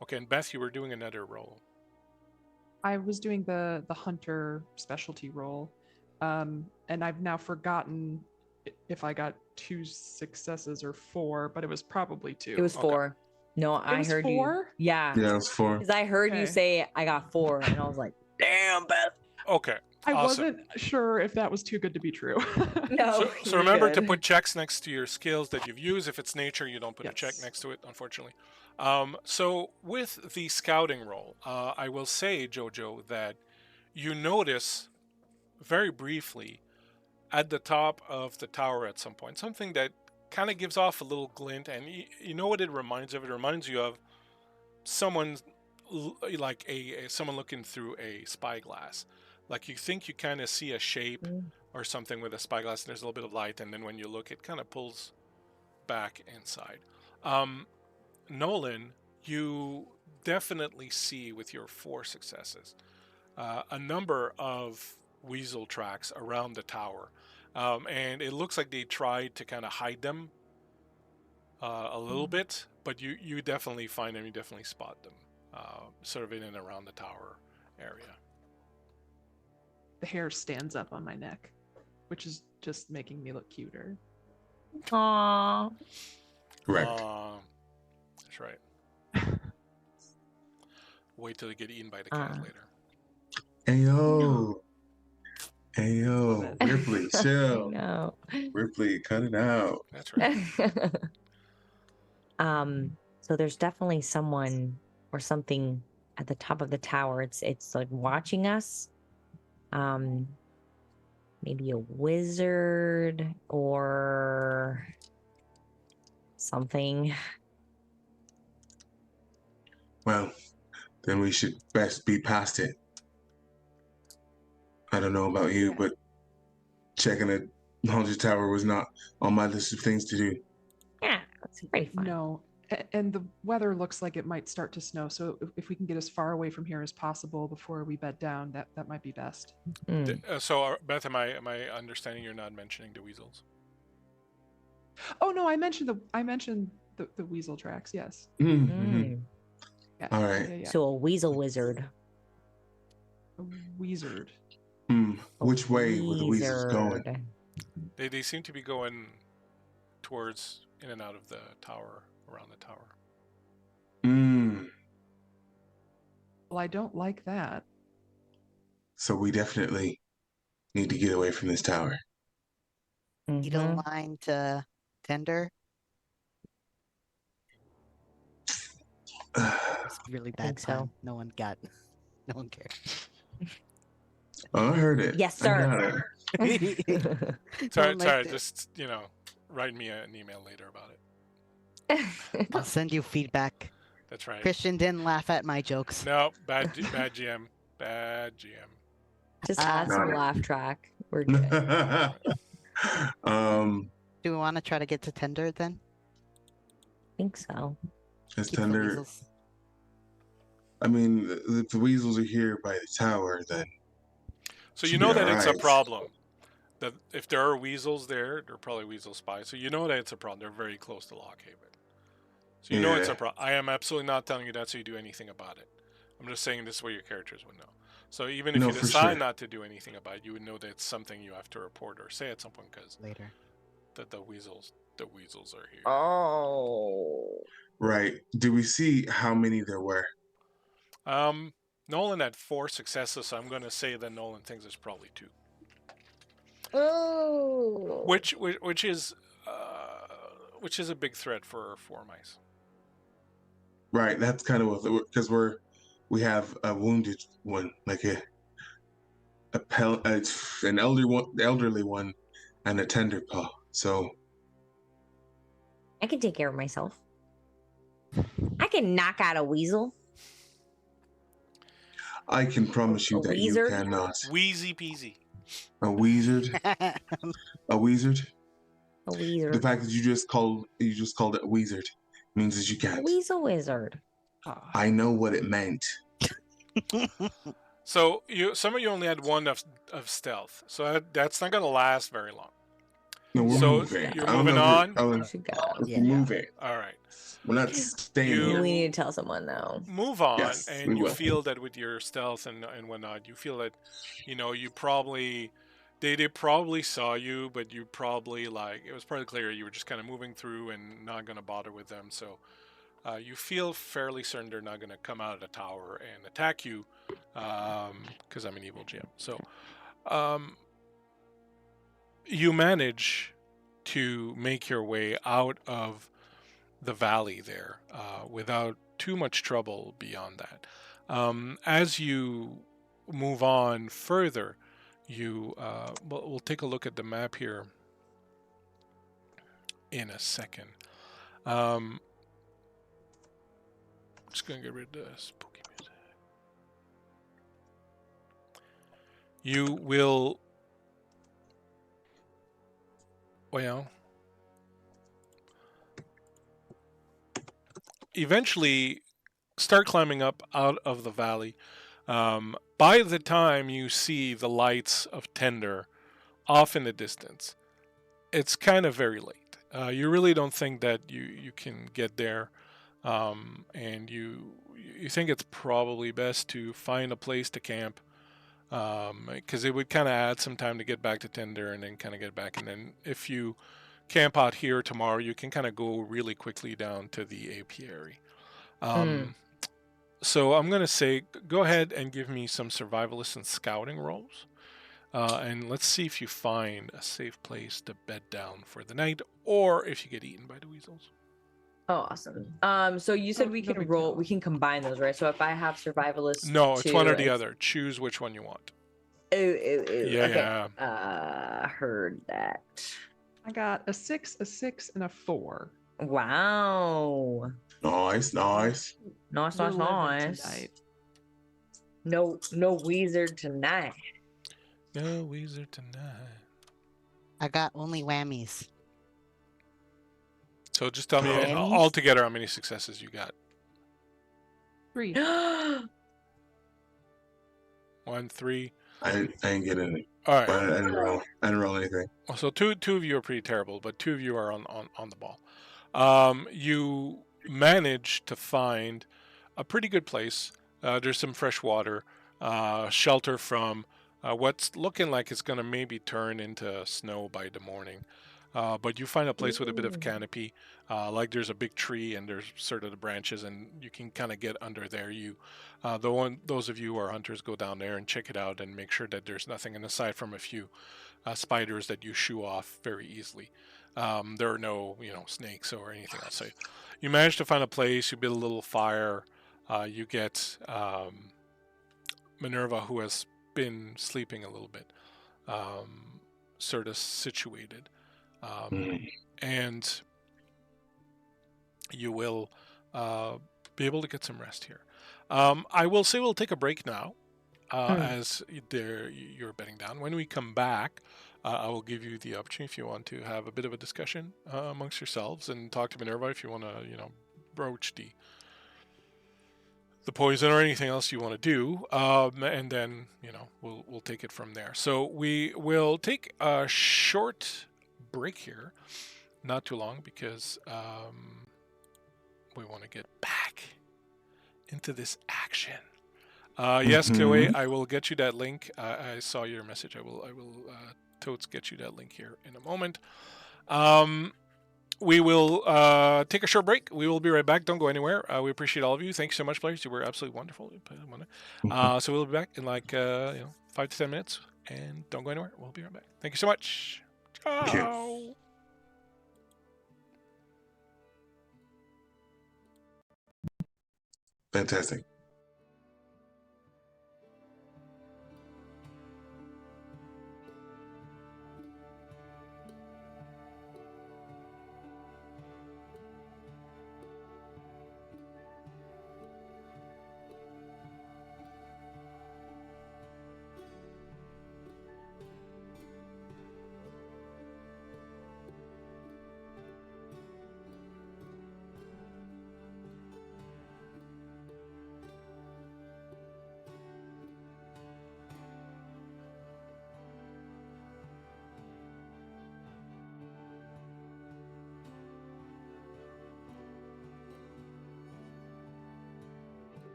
Okay, and Beth, you were doing another roll. I was doing the hunter specialty roll, and I've now forgotten if I got 2 successes or 4, but it was probably 2. It was 4. No, I was heard 4? you. Yeah. Yeah, it was 4. Because I heard you Okay. say I got 4, and I was like, damn, Beth. Okay. I awesome. wasn't sure if that was too good to be true. No. So remember to put checks next to your skills that you've used. If it's nature, you don't put a check Yes. next to it, unfortunately. So with the scouting roll, I will say, Jojo, that you notice very briefly at the top of the tower at some point, something that kind of gives off a little glint, and you know what it reminds of? It reminds you of someone like someone looking through a spyglass. Like you think you kind of see a shape or something with a spyglass, and there's a little bit of light, and then when you look, it kind of pulls back inside. Nolan, you definitely see with your 4 successes a number of weasel tracks around the tower. And it looks like they tried to kind of hide them a little bit, but you definitely find them, you definitely spot them sort of in and around the tower area. The hair stands up on my neck, which is just making me look cuter. Aww. Correct. That's right. Wait till you get eaten by the cat later. Ayo. Ripley, chill. No. Ripley, cut it out. That's right. So there's definitely someone or something at the top of the tower. It's like watching us. Maybe a wizard or something. Well, then we should best be past it. I don't know about you, but checking a haunted tower was not on my list of things to do. Yeah, that's pretty fun. No, and the weather looks like it might start to snow. So if we can get as far away from here as possible before we bed down, that might be best. So Beth, am I understanding you're not mentioning the weasels? Oh no, I mentioned the weasel tracks. Yes. Mm-hmm. Yeah. All right. Yeah. So a weasel wizard. A wizard. Which way were the weasels going? They seem to be going towards in and out of the tower, around the tower. Well, I don't like that. So we definitely need to get away from this tower. You don't mind Tender? It's really bad so. time. No one cared. Oh, I heard it. Yes, I got sir. it. Sorry, just write me an email later about it. I'll send you feedback. That's right. Christian didn't laugh at my jokes. No, bad GM. Bad GM. Just add some laugh track. We're good. Do we want to try to get to Tender then? I think so. Is Keep the Tender? weasels. I mean, if the weasels are here by the tower, then. So should you be know that it's a alright. problem. That if there are weasels there, they're probably weasel spies. So you know that it's a problem. They're very close to Lockhaven. So you know it's a problem. I am absolutely not telling you that so you do anything about it. I'm just saying this is what your characters would know. So even if No, you for decide sure. not to do anything about it, you would know that it's something you have to report or say at some point because Later. the weasels are here. Oh. Right. Do we see how many there were? Nolan had 4 successes, so I'm going to say that Nolan thinks there's probably 2. Oh. Which is a big threat for 4 mice. Right. That's kind of what, because we have a wounded one, like an elderly one, and a Tenderpaw. So I can take care of myself. I can knock out a weasel. I can promise you A that you weasel? cannot. Wheezy peasy. A wizard. A wizard. A weasel. The fact that you just called it a wizard means that you A can't. weasel wizard. I know what it meant. So some of you only had 1 of stealth, so that's not going to last very long. No, we're So moving. you're I don't moving know on? We're We should go. Yeah. moving. All right. We're not staying here. We need to tell someone though. Move on, Yes, and we you will. feel that with your stealth and whatnot, you feel that, you probably, they probably saw you, but you probably it was probably clear you were just kind of moving through and not going to bother with them. So you feel fairly certain they're not going to come out of the tower and attack you, because I'm an evil GM. So you manage to make your way out of the valley there without too much trouble beyond that. As you move on further, we'll take a look at the map here in a second. Just gonna get rid of the spooky music. You will, eventually start climbing up out of the valley. By the time you see the lights of Tender off in the distance, it's kind of very late. You really don't think that you can get there, and you think it's probably best to find a place to camp, because it would kind of add some time to get back to Tender and then kind of get back. And then if you camp out here tomorrow, you can kind of go really quickly down to the apiary. So I'm going to say, go ahead and give me some survivalist and scouting rolls. And let's see if you find a safe place to bed down for the night, or if you get eaten by the weasels. Oh, awesome. So you said we no can big roll, deal. we can combine those, right? So if I have survivalist, No, it's one or the and- other. Choose which one you want. Ooh, okay. Yeah. Heard that. I got a 6, a 6, and a 4. Wow. Nice. Nice, We're nice, living nice. tonight. No wizard tonight. No wizard tonight. I got only whammies. So just tell me Whammies? altogether how many successes you got. 3. 1, 3. I didn't get any. All right. I didn't roll anything. So two of you are pretty terrible, but 2 of you are on the ball. You manage to find a pretty good place. There's some fresh water, shelter from what's looking like it's going to maybe turn into snow by the morning. But you find a place with a bit of Ooh. canopy, like there's a big tree and there's sort of the branches, and you can kind of get under there. Those of you who are hunters, go down there and check it out and make sure that there's nothing. And aside from a few spiders that you shoo off very easily, there are no, snakes or anything else. So you manage to find a place. You build a little fire. You get Minerva, who has been sleeping a little bit, sort of situated. And you will be able to get some rest here. I will say we'll take a break now, as you're bedding down. When we come back, I will give you the opportunity if you want to have a bit of a discussion amongst yourselves and talk to Minerva if you want to, broach the poison or anything else you want to do, and then we'll take it from there. So we will take a short break here, not too long, because we want to get back into this action. Yes, Chloe, I will get you that link. I saw your message. I will totes get you that link here in a moment. We will take a short break. We will be right back. Don't go anywhere. We appreciate all of you. Thanks so much, players. You were absolutely wonderful. So we'll be back in 5 to 10 minutes. And don't go anywhere. We'll be right back. Thank you so much. Ciao. Fantastic.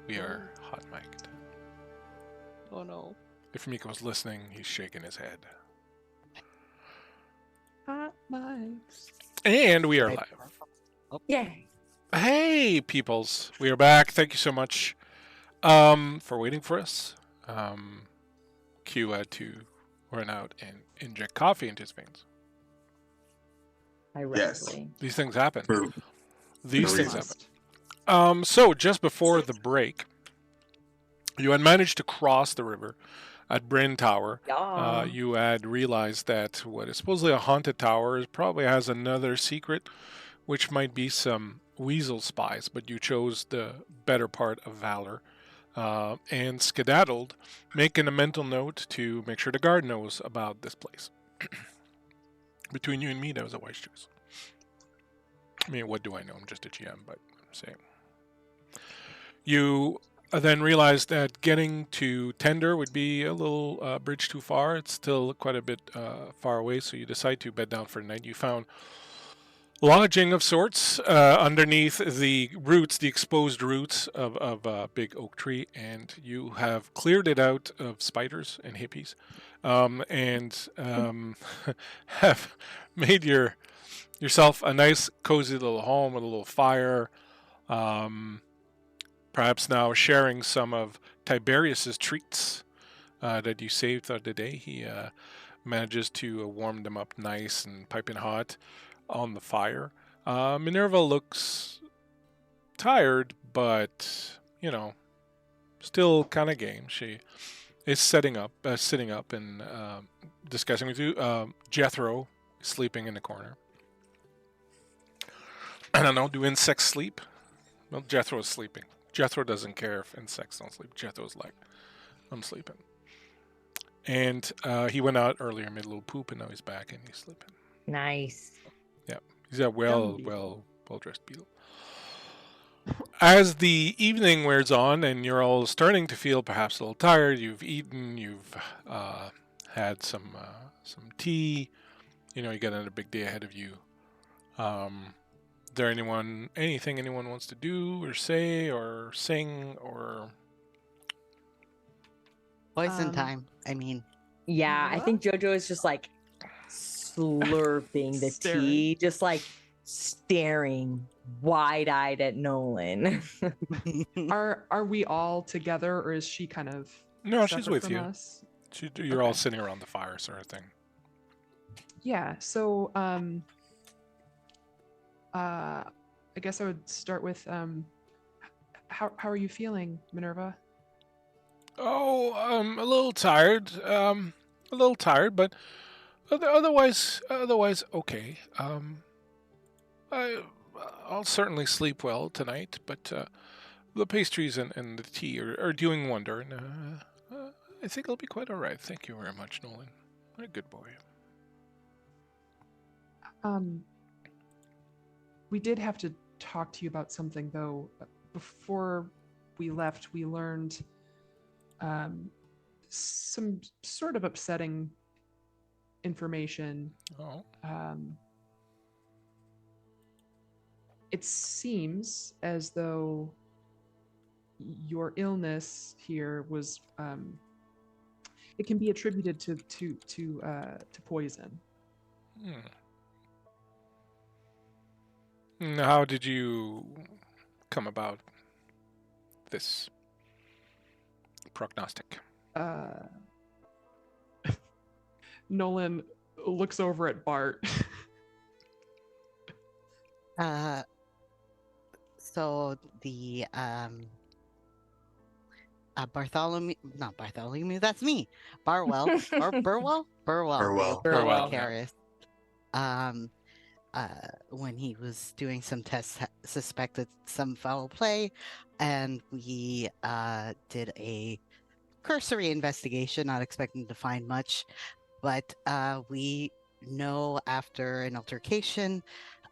We are hot mic'd. Oh no. If Miko's listening, he's shaking his head. Hot mics. And we are I- live. Yeah. Hey, peoples. We are back. Thank you so much for waiting for us. Q had to run out and inject coffee into his veins. Ironically. These things happen. For These for things reasons. happen. So, just before the break, you had managed to cross the river at Bryn Tower. Yeah. You had realized that what is supposedly a haunted tower probably has another secret, which might be some weasel spies, but you chose the better part of valor and skedaddled, making a mental note to make sure the guard knows about this place. Between you and me, that was a wise choice. I mean, what do I know? I'm just a GM, but I'm saying. You then realized that getting to Tender would be a little bridge too far. It's still quite a bit far away, so you decide to bed down for the night. You found lodging of sorts underneath the roots, the exposed roots of a big oak tree, and you have cleared it out of spiders and hippies, and have made yourself a nice, cozy little home with a little fire. Perhaps now sharing some of Tiberius's treats that you saved throughout the day. He manages to warm them up nice and piping hot on the fire. Minerva looks tired, but, still kind of game. She is sitting up and discussing with you. Jethro is sleeping in the corner. I don't know, do insects sleep? Well, Jethro is sleeping. Jethro doesn't care if insects don't sleep. Jethro's like, I'm sleeping. And he went out earlier, made a little poop, and now he's back and he's sleeping. Nice. He's a Dumb beetle. well-dressed beetle. As the evening wears on and you're all starting to feel perhaps a little tired, you've eaten, you've had some tea, you got another big day ahead of you. Is there anything anyone wants to do or say or sing or... Poison time. I mean, Yeah, I think Jojo is just like slurping the Staring. tea, just like staring wide-eyed at Nolan. Are we all together, or is she kind of No, she's separate with from you. us? You're all Okay. sitting around the fire sort of thing. Yeah. So I guess I would start with how are you feeling, Minerva? Oh, a little tired. But otherwise okay. I'll certainly sleep well tonight, but the pastries and the tea are doing wonder, and I think I'll be quite all right. Thank you very much, Nolan. What a good boy. We did have to talk to you about something, though. Before we left, we learned some sort of upsetting information. Oh, It seems as though your illness here was it can be attributed to poison. How did you come about this prognostic? Nolan looks over at Bart. So the not Bartholomew, that's me. Burwell. Burwell. Burwell. Harris. When he was doing some tests, suspected some foul play, and we did a cursory investigation, not expecting to find much, but we know after an altercation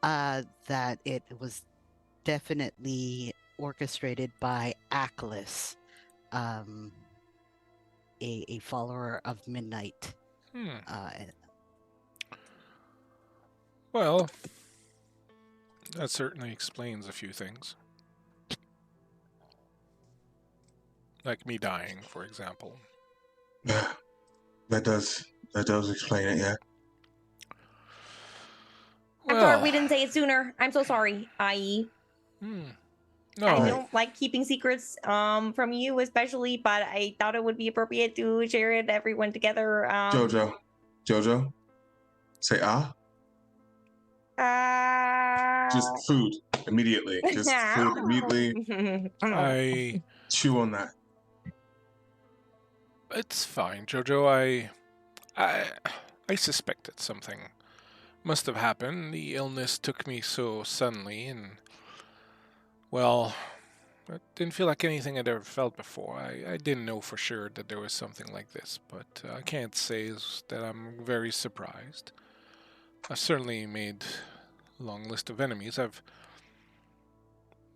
that it was definitely orchestrated by Aklis, a follower of Midnight. Well, that certainly explains a few things. like me dying, for example. Yeah, that does explain it. Yeah. I'm sorry we Well, didn't say it sooner. I'm so sorry, IE. hmm, I no, don't like keeping secrets from you especially, but I thought it would be appropriate to share it everyone together. Jojo, say ah. Just Uh... food immediately. Just food immediately. I. Chew on that. It's fine, Jojo. I, I suspected something must have happened. The illness took me so suddenly, and well, it didn't feel like anything I'd ever felt before. I didn't know for sure that there was something like this, but I can't say that I'm very surprised. I've certainly made a long list of enemies. I've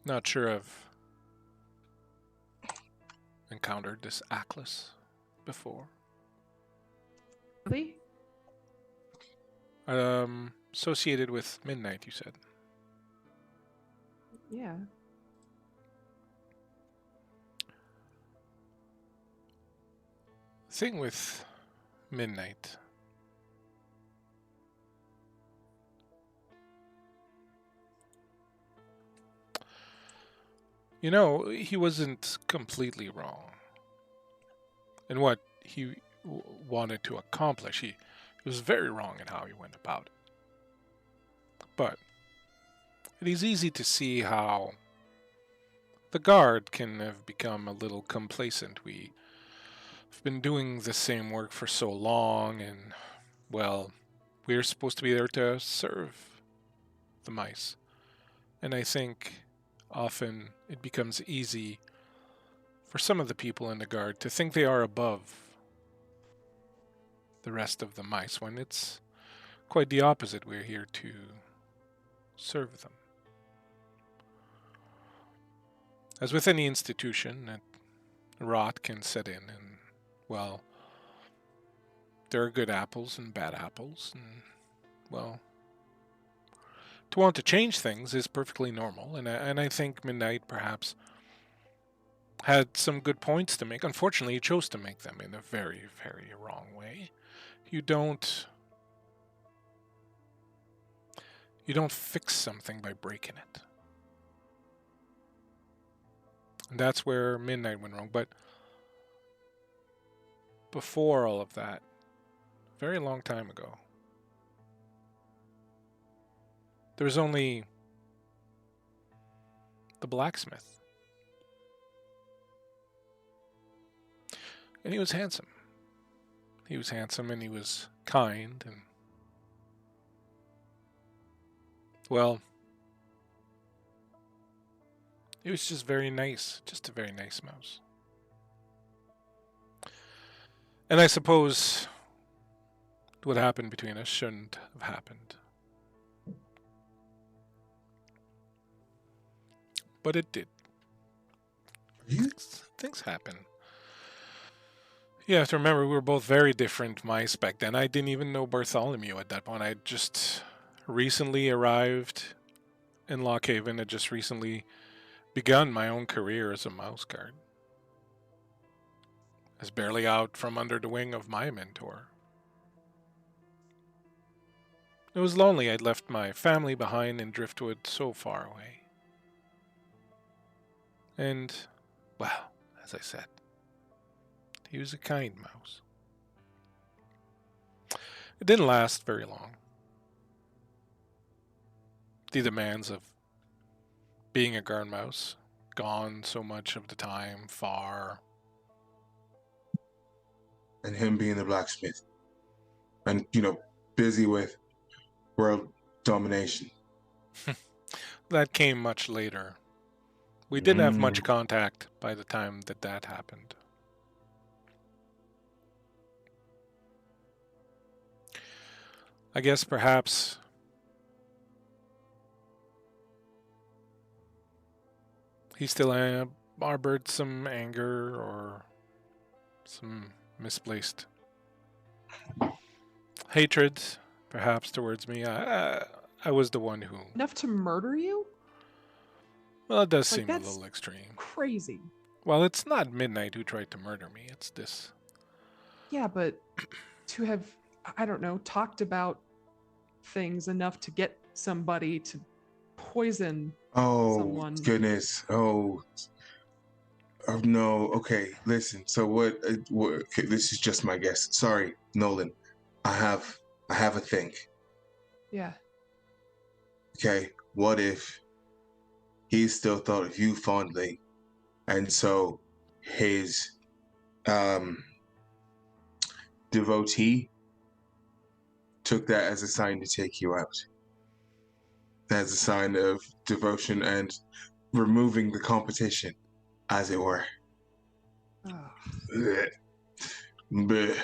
not sure I've encountered this Atlas before. Really? Associated with midnight, you said. Yeah. Thing with midnight. You know, he wasn't completely wrong in what he wanted to accomplish. He was very wrong in how he went about it. But it is easy to see how the guard can have become a little complacent. We've been doing the same work for so long, and, well, we're supposed to be there to serve the mice. And I think often it becomes easy for some of the people in the guard to think they are above the rest of the mice when it's quite the opposite. We're here to serve them. As with any institution, rot can set in, and, well, there are good apples and bad apples, and, well, to want to change things is perfectly normal, and I think Midnight perhaps had some good points to make. Unfortunately, he chose to make them in a very, very wrong way. You don't fix something by breaking it. And that's where Midnight went wrong. But before all of that, a very long time ago, there was only the blacksmith. And he was handsome. He was handsome and he was kind and, well, he was just very nice. Just a very nice mouse. And I suppose what happened between us shouldn't have happened. But it did. Things happen. You have to remember, we were both very different mice back then. I didn't even know Bartholomew at that point. I just recently arrived in Lockhaven. Had just recently begun my own career as a mouse guard. I was barely out from under the wing of my mentor. It was lonely. I'd left my family behind in Driftwood so far away. And, well, as I said, he was a kind mouse. It didn't last very long. The demands of being a guard mouse, gone so much of the time, far. And him being the blacksmith. And, busy with world domination. That came much later. We didn't have much contact by the time that happened. I guess perhaps he still harbored some anger or some misplaced hatred, perhaps, towards me. I was the one who... Enough to murder you? Well, it does Like, seem a that's little extreme. Crazy. Well, it's not Midnight who tried to murder me. It's this. Yeah, but to have, I don't know, talked about things enough to get somebody to poison Oh, someone. goodness. Oh, oh no. Okay, listen. So what okay, this is just my guess. Sorry, Nolan. I have a thing. Yeah. Okay, what if he still thought of you fondly, and so his um devotee took that as a sign to take you out, as a sign of devotion and removing the competition, as it were. Oh, Blech. Blech.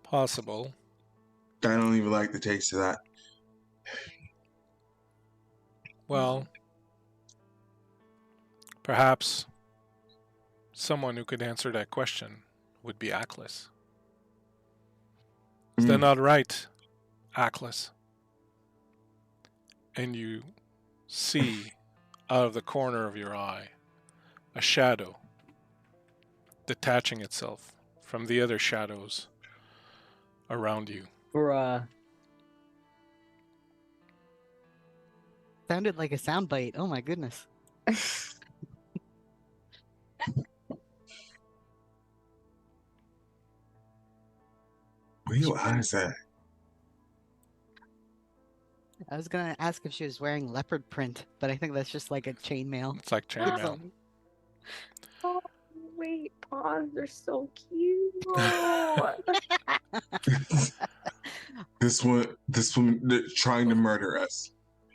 Possible. I don't even like the taste of that. Well, perhaps someone who could answer that question would be Aklis. Is that Mm. not right, Aklis? And you see out of the corner of your eye a shadow detaching itself from the other shadows around you. Bruh. Sounded like a soundbite. Oh my goodness. Where your eyes at? I was gonna ask if she was wearing leopard print, but I think that's just like a chainmail. It's like chainmail. Oh, wait, pause. They're so cute. This one trying to murder us.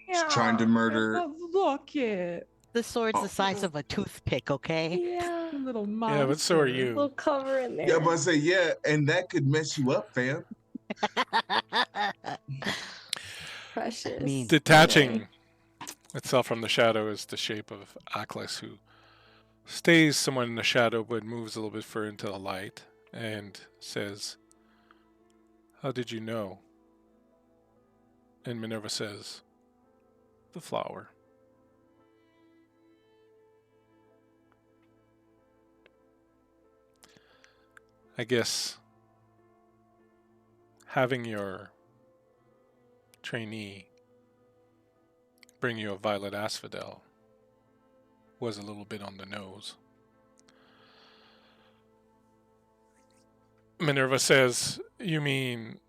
She's trying to murder. look it. The sword's Oh. the size of a toothpick, okay? Yeah. You little monster. Yeah, but so are Little you. cover in there. Yeah, but I say yeah, and that could mess you up, fam. Precious. Mean. Detaching itself from the shadow is the shape of Aklis, who stays somewhat in the shadow but moves a little bit further into the light and says, "How did you know?" And Minerva says, "The flower." I guess having your trainee bring you a violet asphodel was a little bit on the nose. Minerva says, "You mean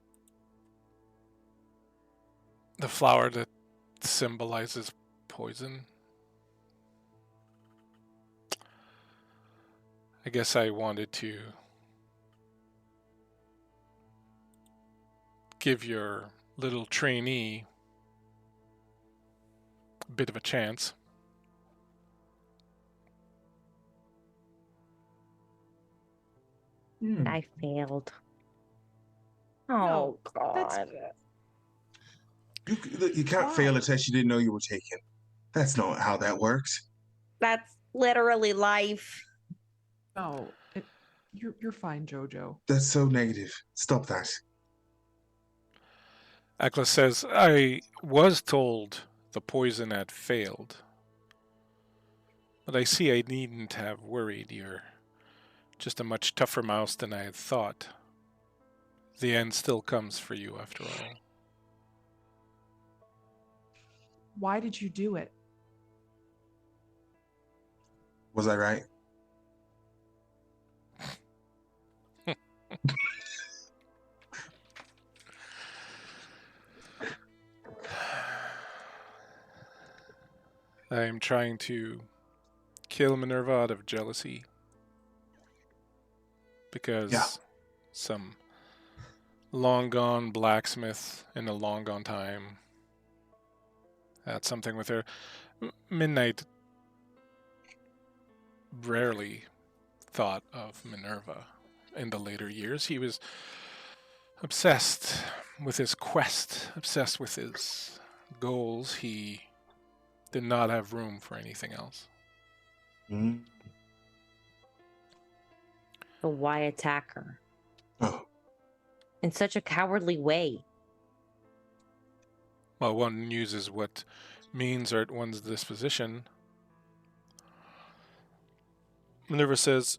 the flower that symbolizes poison?" I guess I wanted to give your little trainee a bit of a chance. I failed. No, Oh, that's- God. You can't Why? fail a test you didn't know you were taking. That's not how that works. That's literally life. No, you're fine, Jojo. That's so negative. Stop that. Aklis says, "I was told the poison had failed, but I see I needn't have worried. You're just a much tougher mouse than I had thought. The end still comes for you after all." Why did you do it? Was I right? I am trying to kill Minerva out of jealousy because Yeah. some long gone blacksmith in a long gone time had something with her. Midnight rarely thought of Minerva in the later years. He was obsessed with his quest, obsessed with his goals. He did not have room for anything else. Mm. But why attack her Oh, in such a cowardly way? Well, one uses what means are at one's disposition. Minerva says,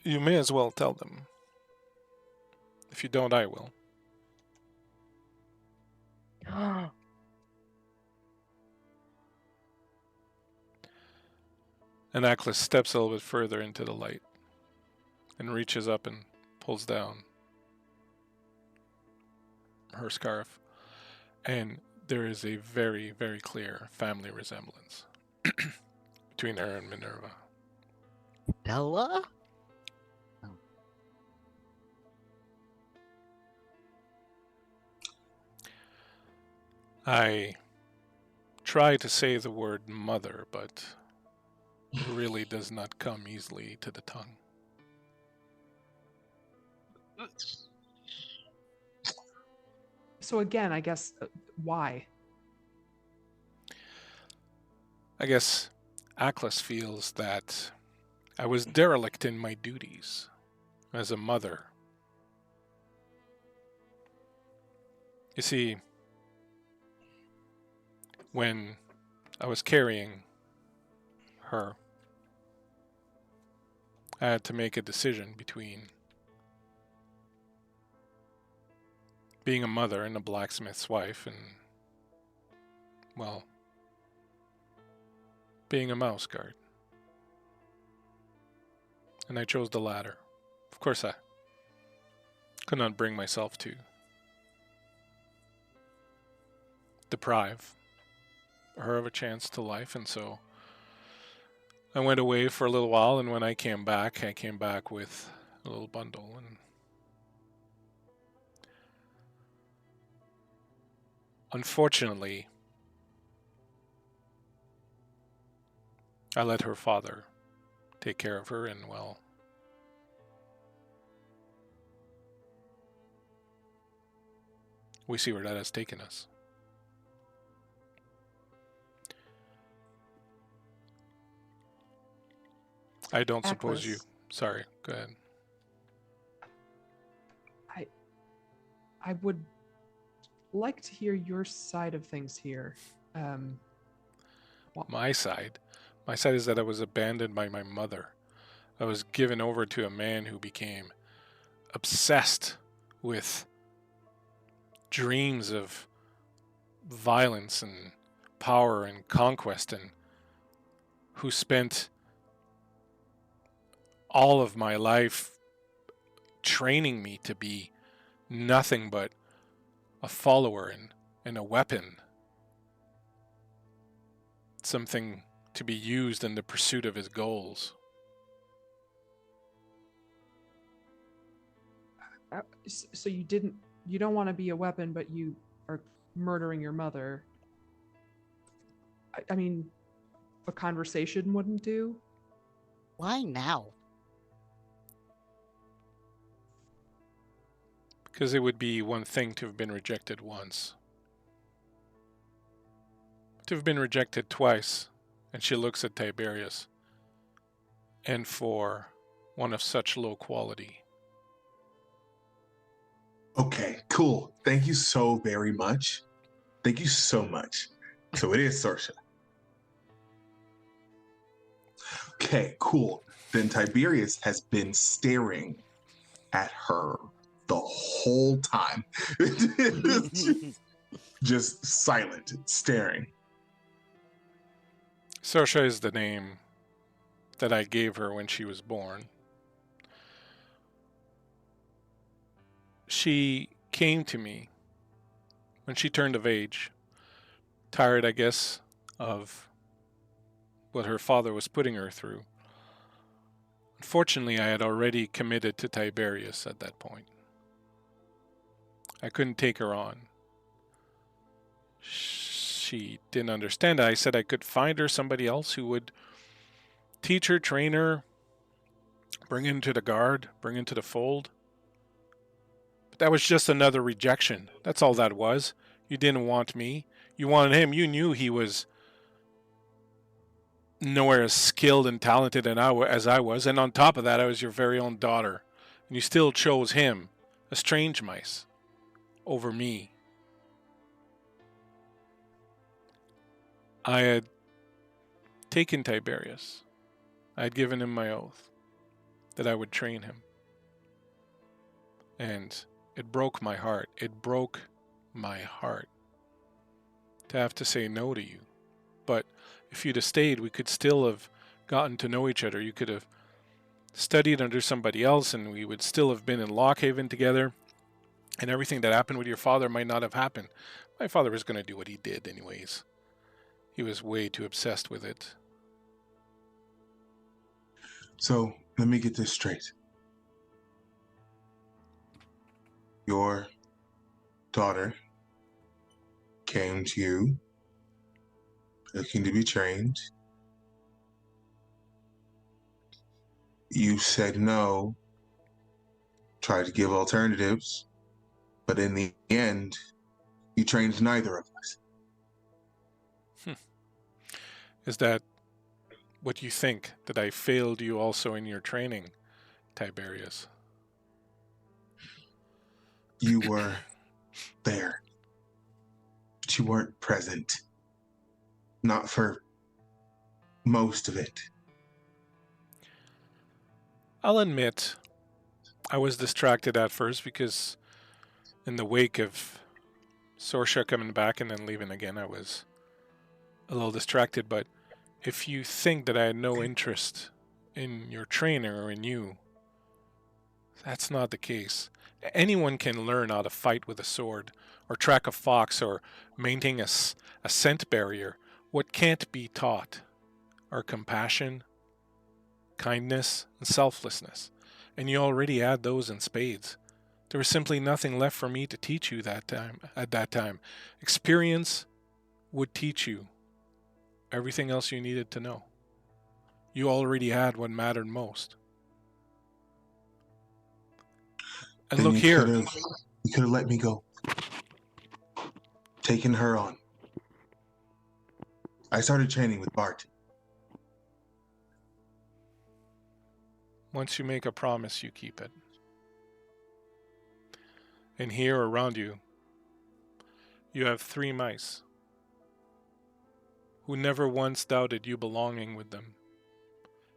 "You may as well tell them. If you don't, I will." And Aklis steps a little bit further into the light and reaches up and pulls down her scarf. And there is a very, very clear family resemblance between her and Minerva. Bella? I try to say the word mother, but it really does not come easily to the tongue. So again, I guess, why? I guess Aklis feels that I was derelict in my duties as a mother. You see, when I was carrying her, I had to make a decision between being a mother and a blacksmith's wife and, well, being a mouse guard. And I chose the latter. Of course, I could not bring myself to deprive her of a chance to life, and so I went away for a little while, and when I came back with a little bundle, and unfortunately, I let her father take care of her, and well, we see where that has taken us. I don't suppose you... Aklis, Sorry, go ahead. I would like to hear your side of things here. My side is that I was abandoned by my mother. I was given over to a man who became obsessed with dreams of violence and power and conquest, and who spent all of my life training me to be nothing but a follower and a weapon. Something to be used in the pursuit of his goals. So you don't want to be a weapon, but you are murdering your mother. I mean, a conversation wouldn't do. Why now? Because it would be one thing to have been rejected once. To have been rejected twice, and she looks at Tiberius, and for one of such low quality. Okay, cool. Thank you so very much. Thank you so much. So it is Sorsha. Okay, cool. Then Tiberius has been staring at her the whole time. Just silent, staring. Sorsha is the name that I gave her when she was born. She came to me when she turned of age, tired, I guess, of what her father was putting her through. Unfortunately, I had already committed to Tiberius at that point. I couldn't take her on. She didn't understand. I said I could find her somebody else who would teach her, train her, bring her into the guard, bring her into the fold. But that was just another rejection. That's all that was. You didn't want me. You wanted him. You knew he was nowhere as skilled and talented as I was. And on top of that, I was your very own daughter. And you still chose him, a strange mice, over me. I had taken Tiberius I had given him my oath that I would train him. And it broke my heart. It broke my heart to have to say no to you. But if you'd have stayed, we could still have gotten to know each other. You could have studied under somebody else, and we would still have been in Lockhaven together. And everything that happened with your father might not have happened. My father was going to do what he did anyways. He was way too obsessed with it. So, let me get this straight. Your daughter came to you looking to be trained. You said no, tried to give alternatives, but in the end, you trained neither of us. Is that what you think? That I failed you also in your training, Tiberius? You were there, but you weren't present. Not for most of it. I'll admit, I was distracted at first because in the wake of Sorsha coming back and then leaving again, I was a little distracted. But if you think that I had no interest in your trainer or in you, that's not the case. Anyone can learn how to fight with a sword, or track a fox, or maintain a scent barrier. What can't be taught are compassion, kindness, and selflessness. And you already had those in spades. There was simply nothing left for me to teach you at that time. Experience would teach you everything else you needed to know. You already had what mattered most. And Then look here. You could have let me go. Taken her on. I started training with Bart. Once you make a promise, you keep it. And here around you, you have 3 mice who never once doubted you belonging with them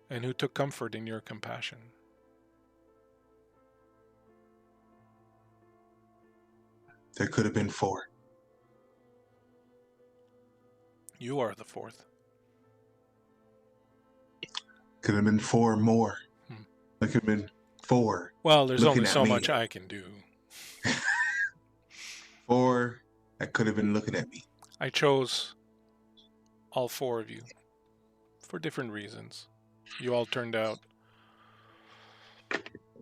and who took comfort in your compassion. There could have been 4. You are the 4th. Could have been 4 more. Hmm. There could have been 4. Well, there's looking only at so me. much I can do. 4 that could have been looking at me. I chose all 4 of you for different reasons. You all turned out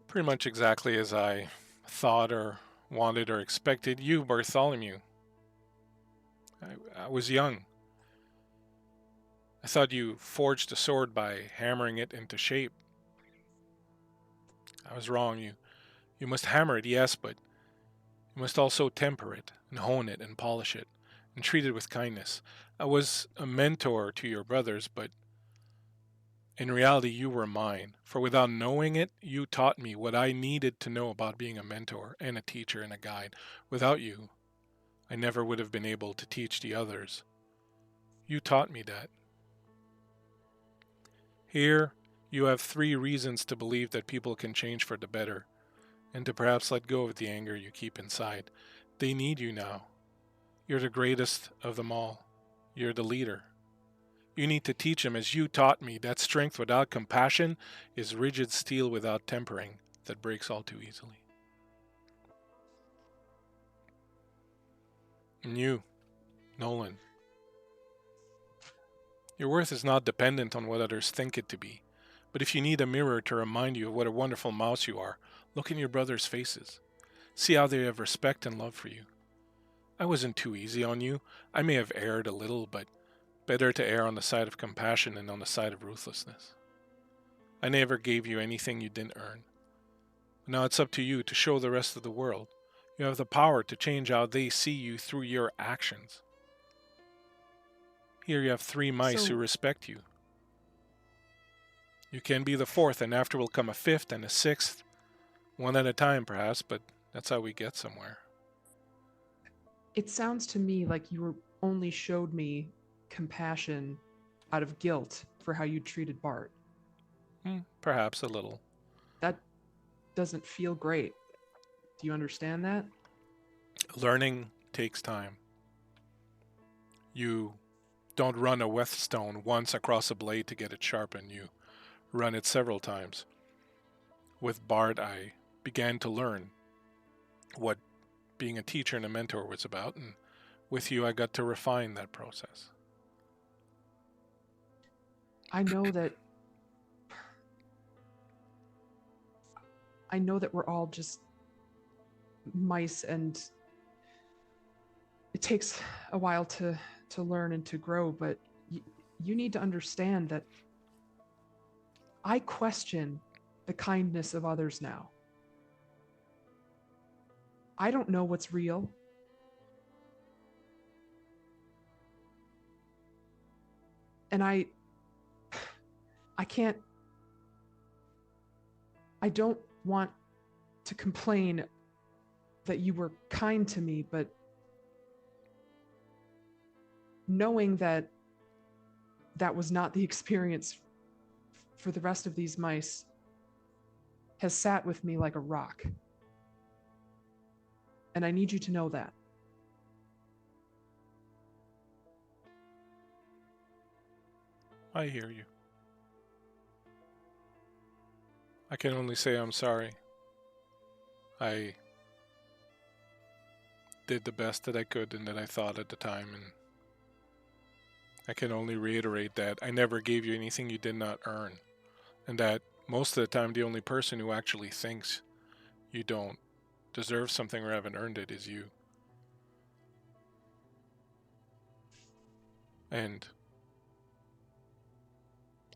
pretty much exactly as I thought or wanted or expected. You, Bartholomew. I was young. I thought you forged a sword by hammering it into shape. I was wrong. You must hammer it, yes, but you must also temper it and hone it and polish it and treat it with kindness. I was a mentor to your brothers, but in reality you were mine. For without knowing it, you taught me what I needed to know about being a mentor and a teacher and a guide. Without you, I never would have been able to teach the others. You taught me that. Here, you have 3 reasons to believe that people can change for the better, and to perhaps let go of the anger you keep inside. They need you now. You're the greatest of them all. You're the leader. You need to teach them, as you taught me, that strength without compassion is rigid steel without tempering that breaks all too easily. And you, Nolan, your worth is not dependent on what others think it to be. But if you need a mirror to remind you of what a wonderful mouse you are, look in your brothers' faces. See how they have respect and love for you. I wasn't too easy on you. I may have erred a little, but better to err on the side of compassion than on the side of ruthlessness. I never gave you anything you didn't earn. Now it's up to you to show the rest of the world. You have the power to change how they see you through your actions. Here you have 3 mice who respect you. You can be the 4th, and after will come a 5th and a 6th. One at a time, perhaps, but that's how we get somewhere. It sounds to me like you only showed me compassion out of guilt for how you treated Bart. Perhaps a little. That doesn't feel great. Do you understand that? Learning takes time. You don't run a whetstone once across a blade to get it sharpened. You run it several times. With Bard, I began to learn what being a teacher and a mentor was about, and with you, I got to refine that process. I know that we're all just mice, and it takes a while to learn and to grow, but you need to understand that I question the kindness of others now. I don't know what's real. And I don't want to complain that you were kind to me, but knowing that was not the experience for the rest of these mice has sat with me like a rock. And I need you to know that. I hear you. I can only say I'm sorry. I did the best that I could and that I thought at the time, and I can only reiterate that I never gave you anything you did not earn, and that most of the time the only person who actually thinks you don't deserve something or haven't earned it is you. And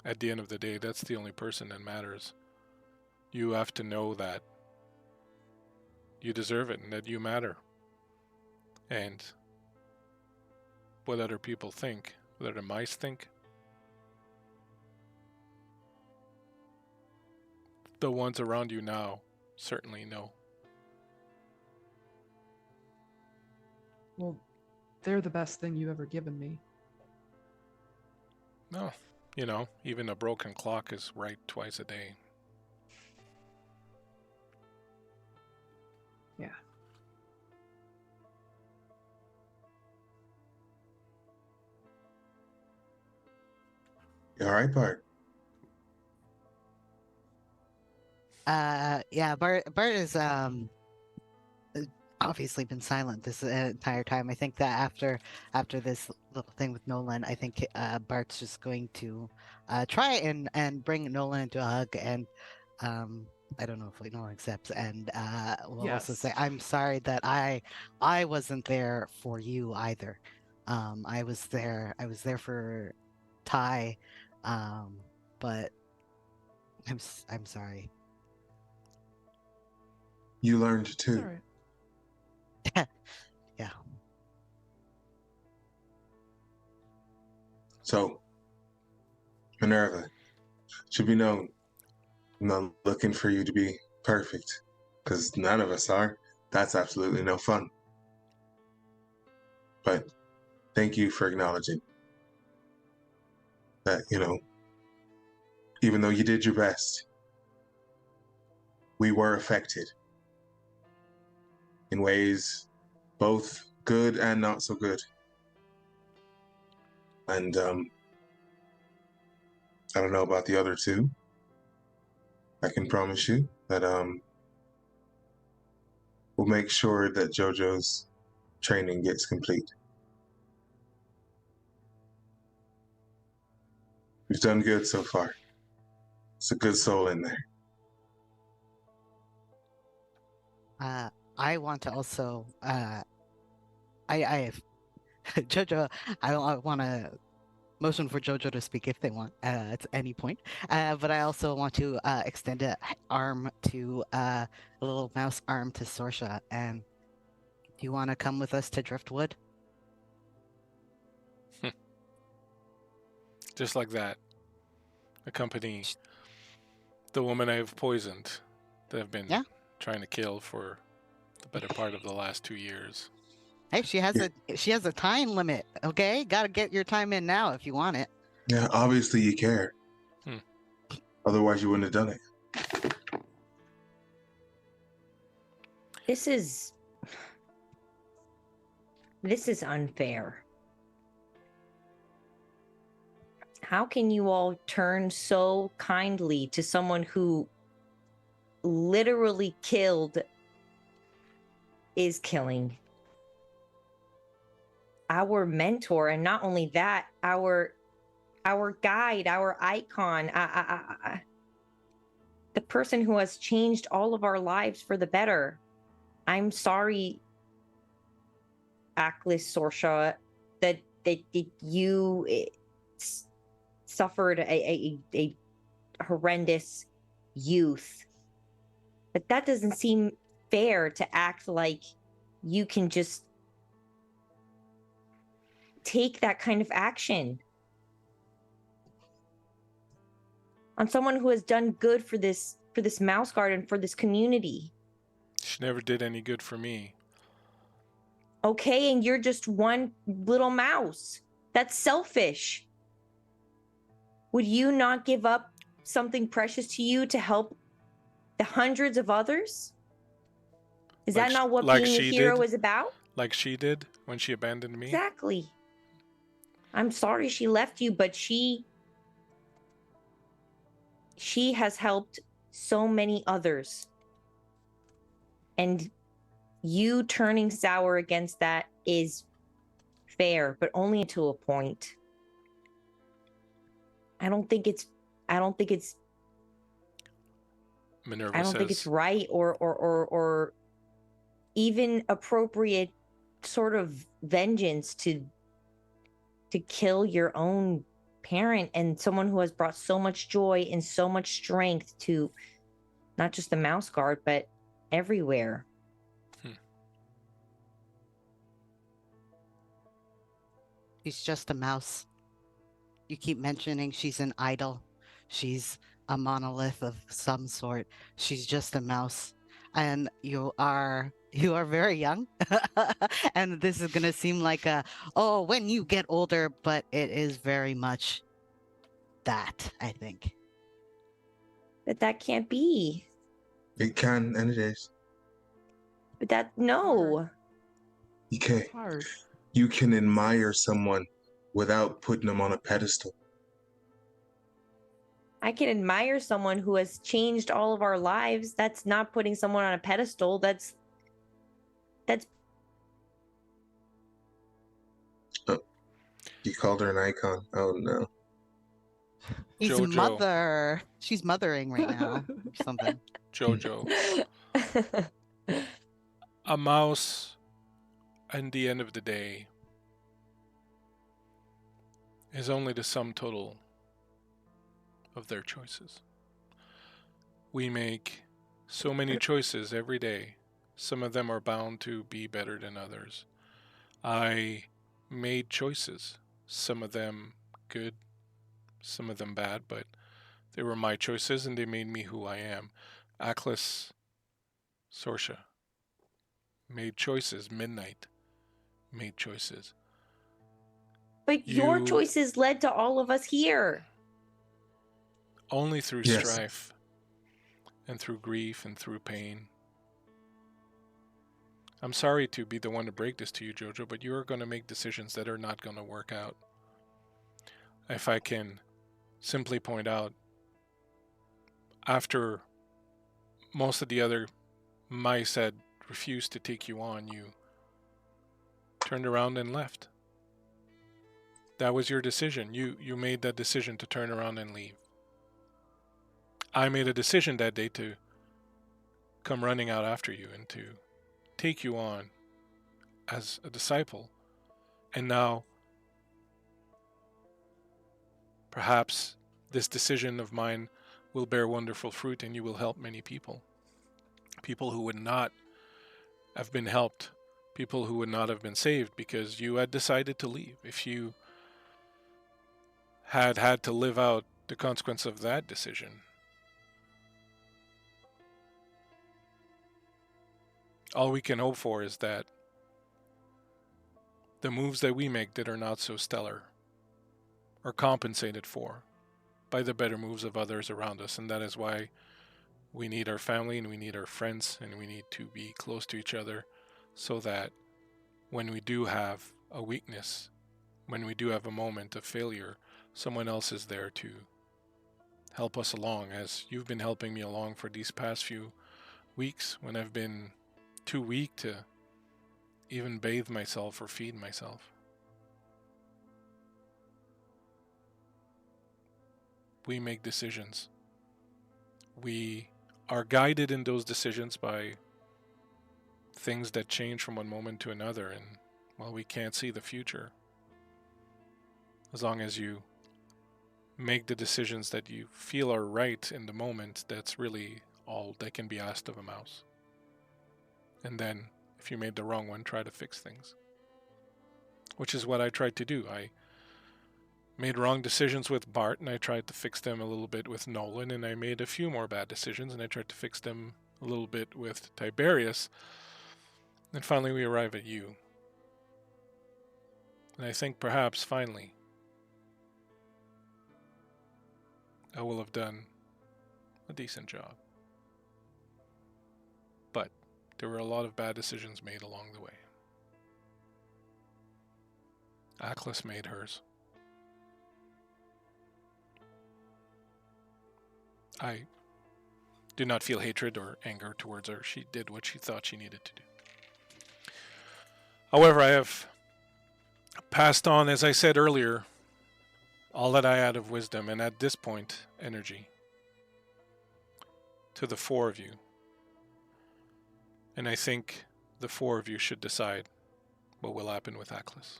at the end of the day, that's the only person that matters. You have to know that you deserve it and that you matter. And what other people think, what other mice think, the ones around you now certainly know. Well, they're the best thing you've ever given me. No, you know, even a broken clock is right twice a day. Yeah. You all right, Bart? Yeah, Bart is obviously been silent this entire time. I think that after this little thing with Nolan, I think Bart's just going to try and bring Nolan into a hug, and I don't know if Nolan accepts, and we'll also Yes. say I'm sorry that I wasn't there for you either. I was there for Ty, but I'm sorry. You learned It's too. all right. Yeah. So, Minerva, should be known, I'm not looking for you to be perfect, because none of us are. That's absolutely no fun. But thank you for acknowledging that, even though you did your best, we were affected in ways both good and not so good. And I don't know about the other two. I can promise you that we'll make sure that JoJo's training gets complete. We've done good so far. It's a good soul in there. I want to also I Jojo, I want to motion for Jojo to speak if they want at any point. But I also want to extend an arm to a little mouse arm to Sorsha. And do you want to come with us to Driftwood? Just like that. Accompany the woman I have poisoned that I've been trying to kill for the better part of the last 2 years. Hey, she has a time limit. Okay, gotta get your time in now if you want it. Yeah, obviously you care. Otherwise, you wouldn't have done it. This is unfair. How can you all turn so kindly to someone who literally is killing our mentor, and not only that, our guide, our icon, the person who has changed all of our lives for the better. I'm sorry, Aklis Sorsha, that you suffered a horrendous youth. But that doesn't seem fair to act like you can just take that kind of action on someone who has done good for this mouse guard and for this community. She never did any good for me. Okay, and you're just one little mouse. That's selfish. Would you not give up something precious to you to help the hundreds of others? Is that not what being a hero is about? Like she did when she abandoned me? Exactly. I'm sorry she left you, but she has helped so many others. And you turning sour against that is fair, but only to a point. I don't think it's Minerva I don't think says, it's right or even appropriate sort of vengeance to kill your own parent and someone who has brought so much joy and so much strength to not just the mouse guard, but everywhere. She's just a mouse. You keep mentioning she's an idol. She's a monolith of some sort. She's just a mouse. And you are very young. And this is gonna seem like when you get older, but it is very much that, I think. But that can't be. It can, and it is. But no. Okay. Hard. You can admire someone without putting them on a pedestal. I can admire someone who has changed all of our lives. That's not putting someone on a pedestal. That's You called her an icon. Oh no. He's Jojo. She's mothering right now or something. Jojo. A mouse, at the end of the day, is only the sum total of their choices. We make so many choices every day. Some of them are bound to be better than others. I made choices. Some of them good, some of them bad, but they were my choices and they made me who I am. Aklis Sorsha made choices. Midnight made choices. But your choices led to all of us here. Only through strife and through grief and through pain. I'm sorry to be the one to break this to you, Jojo, but you are going to make decisions that are not going to work out. If I can simply point out, after most of the other mice had refused to take you on, you turned around and left. That was your decision. You made that decision to turn around and leave. I made a decision that day to come running out after you and to take you on as a disciple. And now, perhaps this decision of mine will bear wonderful fruit and you will help many people. People who would not have been helped. People who would not have been saved because you had decided to leave. If you had to live out the consequence of that decision, all we can hope for is that the moves that we make that are not so stellar are compensated for by the better moves of others around us, and that is why we need our family and we need our friends and we need to be close to each other, so that when we do have a weakness, when we do have a moment of failure, someone else is there to help us along, as you've been helping me along for these past few weeks when I've been too weak to even bathe myself or feed myself. We make decisions. We are guided in those decisions by things that change from one moment to another, and well, we can't see the future. As long as you make the decisions that you feel are right in the moment, that's really all that can be asked of a mouse. And then, if you made the wrong one, try to fix things. Which is what I tried to do. I made wrong decisions with Bart, and I tried to fix them a little bit with Nolan, and I made a few more bad decisions, and I tried to fix them a little bit with Tiberius. And finally we arrive at you. And I think perhaps, finally, I will have done a decent job. But there were a lot of bad decisions made along the way. Aklis made hers. I do not feel hatred or anger towards her. She did what she thought she needed to do. However, I have passed on, as I said earlier, all that I had of wisdom, and at this point, energy, to the four of you. And I think the four of you should decide what will happen with Aklis.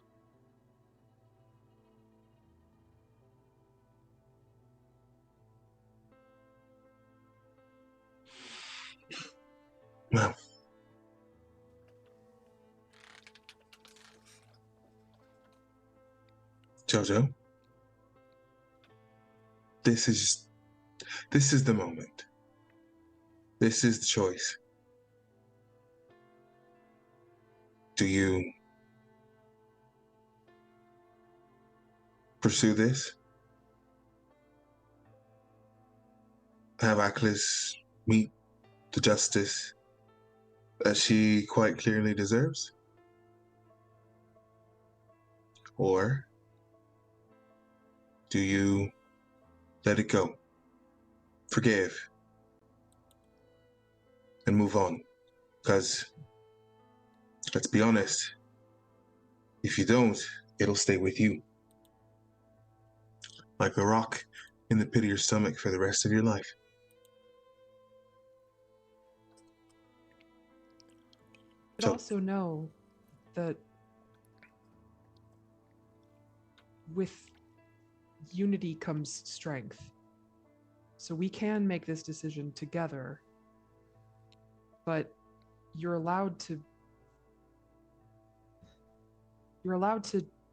Well, Jojo, this is the moment. This is the choice. Do you pursue this? Have Aklis meet the justice that she quite clearly deserves? Or do you let it go, forgive, and move on? Because, let's be honest, if you don't, it'll stay with you. Like a rock in the pit of your stomach for the rest of your life. But also know that with unity comes strength. So we can make this decision together, but you're allowed to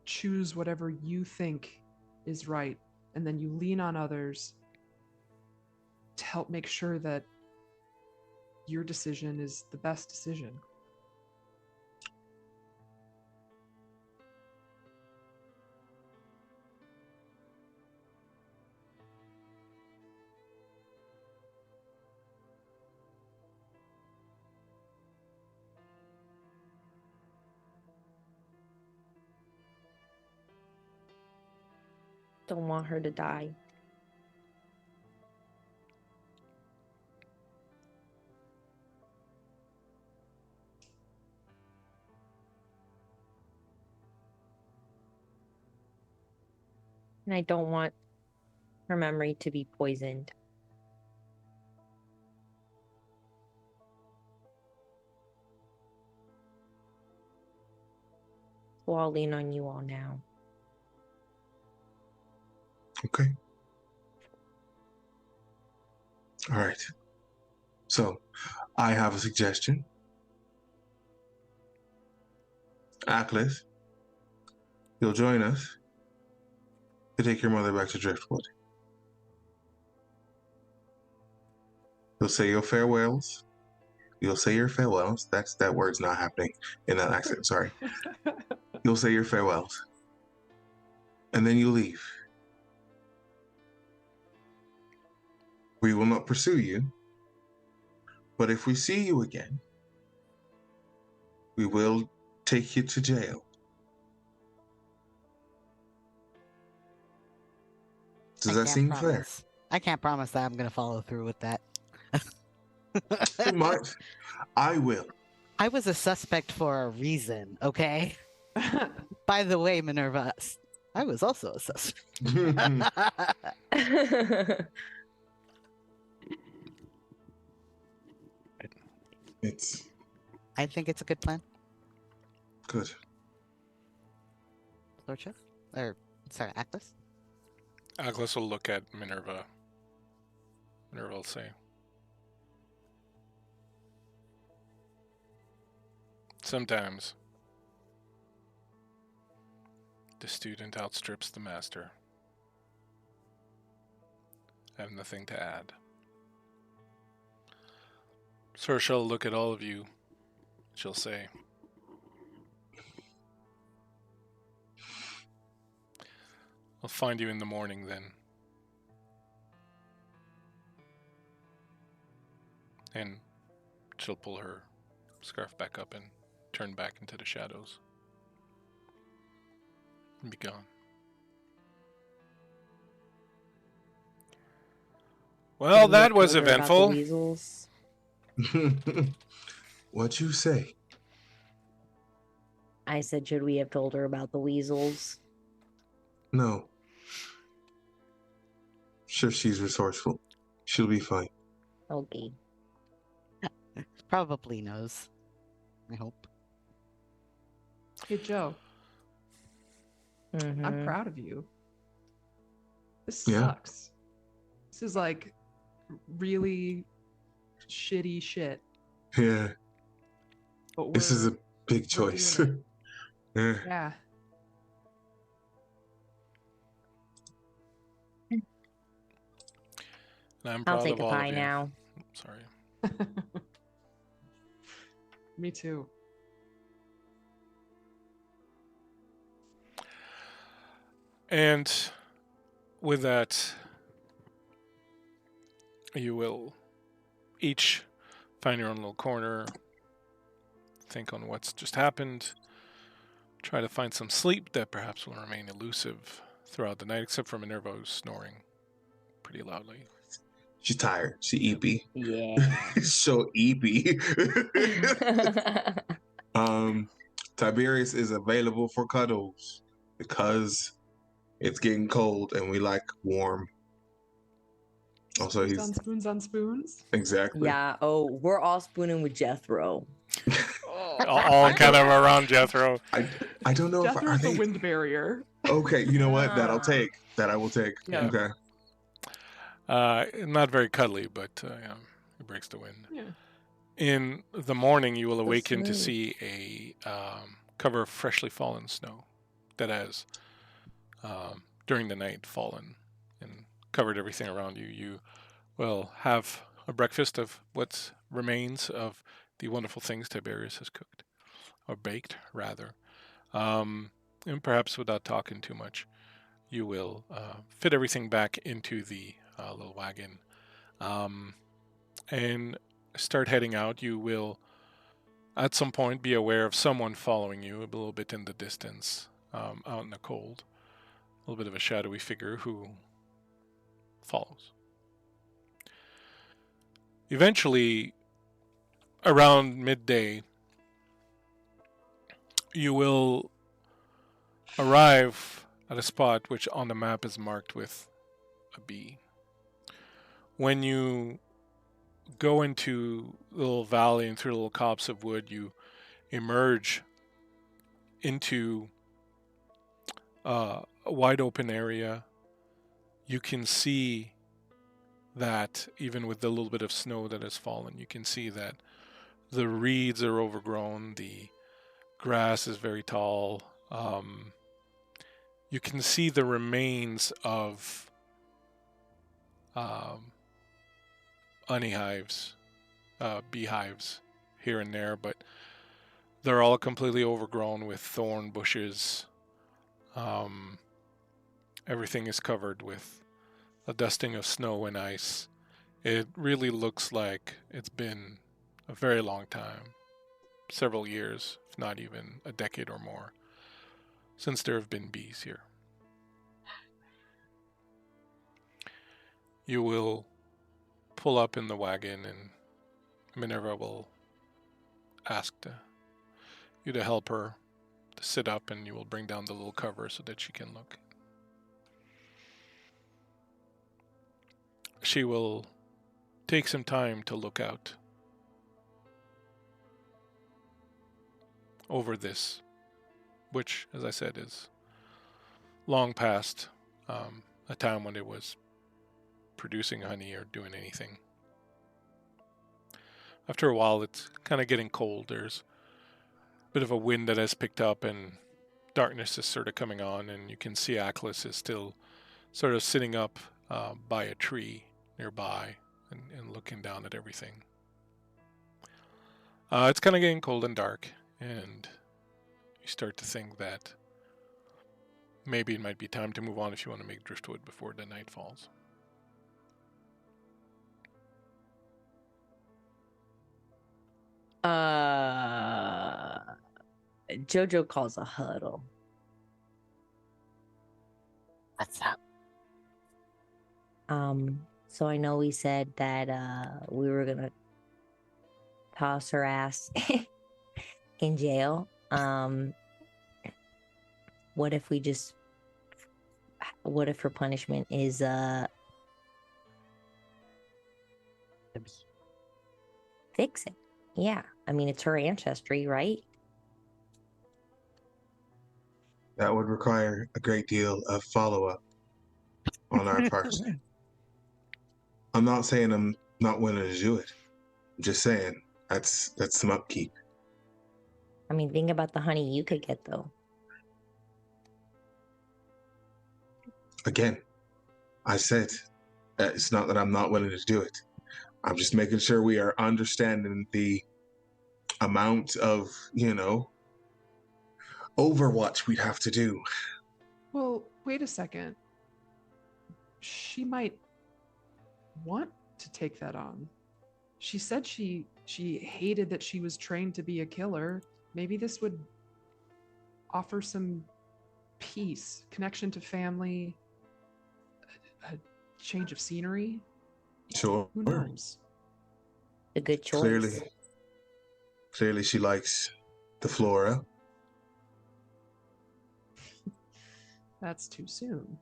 choose whatever you think is right, and then you lean on others to help make sure that your decision is the best decision. Don't want her to die. And I don't want her memory to be poisoned. So I'll lean on you all now. Okay. All right. So, I have a suggestion. Aklis, you'll join us to take your mother back to Driftwood. You'll say your farewells. You'll say your farewells. That word's not happening in that accent, sorry. You'll say your farewells. And then you leave. We will not pursue you, but if we see you again, we will take you to jail. Does that seem fair? I can't promise that I'm gonna follow through with that. You might. I will. I was a suspect for a reason, okay? By the way, Minerva, I was also a suspect. It's I think it's a good plan. good. Lord Chef? Or, sorry, Atlas? Agnes will look at Minerva. Minerva will say, sometimes the student outstrips the master. I have nothing to add. Sir shall look at all of you. She'll say, I'll find you in the morning then. And she'll pull her scarf back up and turn back into the shadows. And be gone. Well, Should we have that was told her about the eventful. weasels? What'd you say? I said, should we have told her about the weasels? No. Sure, she's resourceful. She'll be fine. Okay. Probably knows. I hope. Hey, Joe, I'm Mhm. proud of you. This Yeah. sucks. This is like really shitty shit. Yeah, But this is a big we're choice. doing Yeah. yeah. And I'm I'll proud take of a all pie of you. now. Sorry. Me too. And with that, you will each find your own little corner, think on what's just happened, try to find some sleep that perhaps will remain elusive throughout the night, except for Minerva, who's snoring pretty loudly. She's tired. She eepy. Yeah. So eepy. Tiberius is available for cuddles because it's getting cold and we like warm. Also, Spoons he's on spoons on spoons. exactly. Yeah. Oh, we're all spooning with Jethro. All kind of around Jethro. I don't know if are Jethro's the they wind barrier. okay. You know what? That I'll Ah. take. That I will take. Yeah. Okay. Not very cuddly, but yeah, it breaks the wind. Yeah. In the morning, you will So awaken to smooth. see a cover of freshly fallen snow that has, during the night, fallen and covered everything around you. You will have a breakfast of what remains of the wonderful things Tiberius has cooked, or baked, rather. And perhaps without talking too much, you will fit everything back into the little wagon and start heading out. You will, at some point, be aware of someone following you a little bit in the distance, out in the cold. A little bit of a shadowy figure who follows. Eventually, around midday, you will arrive at a spot which on the map is marked with a B. When you go into the little valley and through little copse of wood, you emerge into a wide open area. You can see that even with the little bit of snow that has fallen, you can see that the reeds are overgrown, the grass is very tall. You can see the remains of honey hives, beehives here and there, but they're all completely overgrown with thorn bushes. Everything is covered with a dusting of snow and ice. It really looks like it's been a very long time, several years, if not even a decade or more, since there have been bees here. You will pull up in the wagon, and Minerva will ask you to help her to sit up, and you will bring down the little cover so that she can look. She will take some time to look out over this, which, as I said, is long past a time when it was producing honey or doing anything. After a while, it's kind of getting cold. There's a bit of a wind that has picked up, and darkness is sort of coming on, and you can see Aklis is still sort of sitting up by a tree nearby and looking down at everything. It's kind of getting cold and dark, and you start to think that maybe it might be time to move on if you want to make Driftwood before the night falls. Jojo calls a huddle. What's up? So I know we said that we were gonna toss her ass in jail. What if her punishment is fixing? Yeah, I mean, it's her ancestry, right? That would require a great deal of follow-up on our part. I'm not saying I'm not willing to do it. I'm just saying that's some upkeep. I mean, think about the honey you could get, though. Again, I said it's not that I'm not willing to do it. I'm just making sure we are understanding the amount of, overwatch we'd have to do. Well, wait a second. She might want to take that on. She said she hated that she was trained to be a killer. Maybe this would offer some peace, connection to family, a change of scenery. Sure. Who knows? A good choice. Clearly she likes the flora. That's too soon.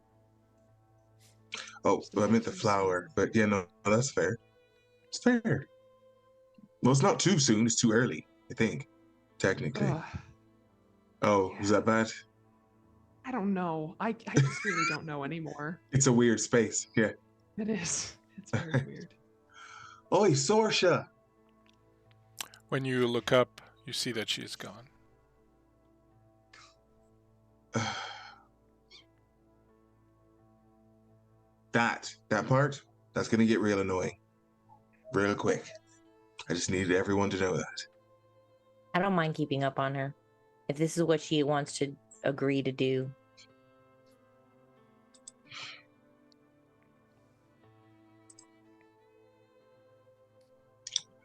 Oh, I meant the flower, but no, that's fair. It's fair. Well, it's not too soon, it's too early, I think, technically. Oh, yeah. is that bad? I don't know. I just really don't know anymore. It's a weird space, yeah. It is. It's very weird. Oi, Sorsha! When you look up, you see that she is gone. That part, that's gonna get real annoying. Real quick. I just needed everyone to know that. I don't mind keeping up on her. If this is what she wants to agree to do.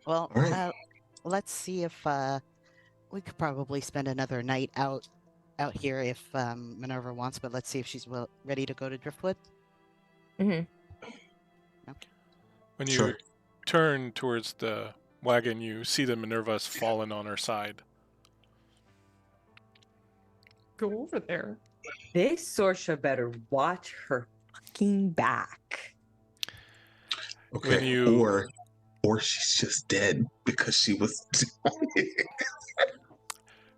Well, All right. let's see if we could probably spend another night out here if Minerva wants, but let's see if she's ready to go to Driftwood. Mm-hmm. When you Sure. turn towards the wagon, you see that Minerva's fallen on her side. Go over there. This Sorsha better watch her fucking back. Okay. When you- Or she's just dead because she was.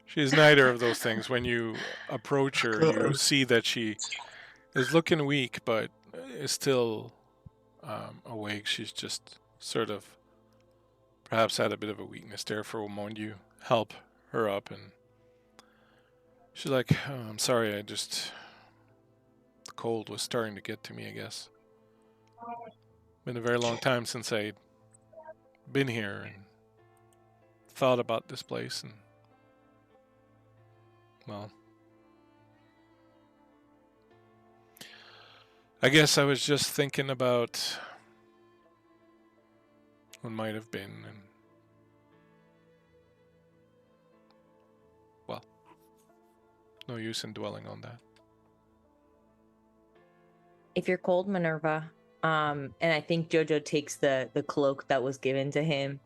She is neither of those things. When you approach her, you see that she is looking weak, but is still awake. She's just sort of perhaps had a bit of a weakness there for a moment. You help her up, and she's like, oh, I'm sorry, the cold was starting to get to me, I guess. Been a very long time since I'd been here and thought about this place, and well, I guess I was just thinking about what might have been, and well, no use in dwelling on that. If you're cold, Minerva, and I think Jojo takes the cloak that was given to him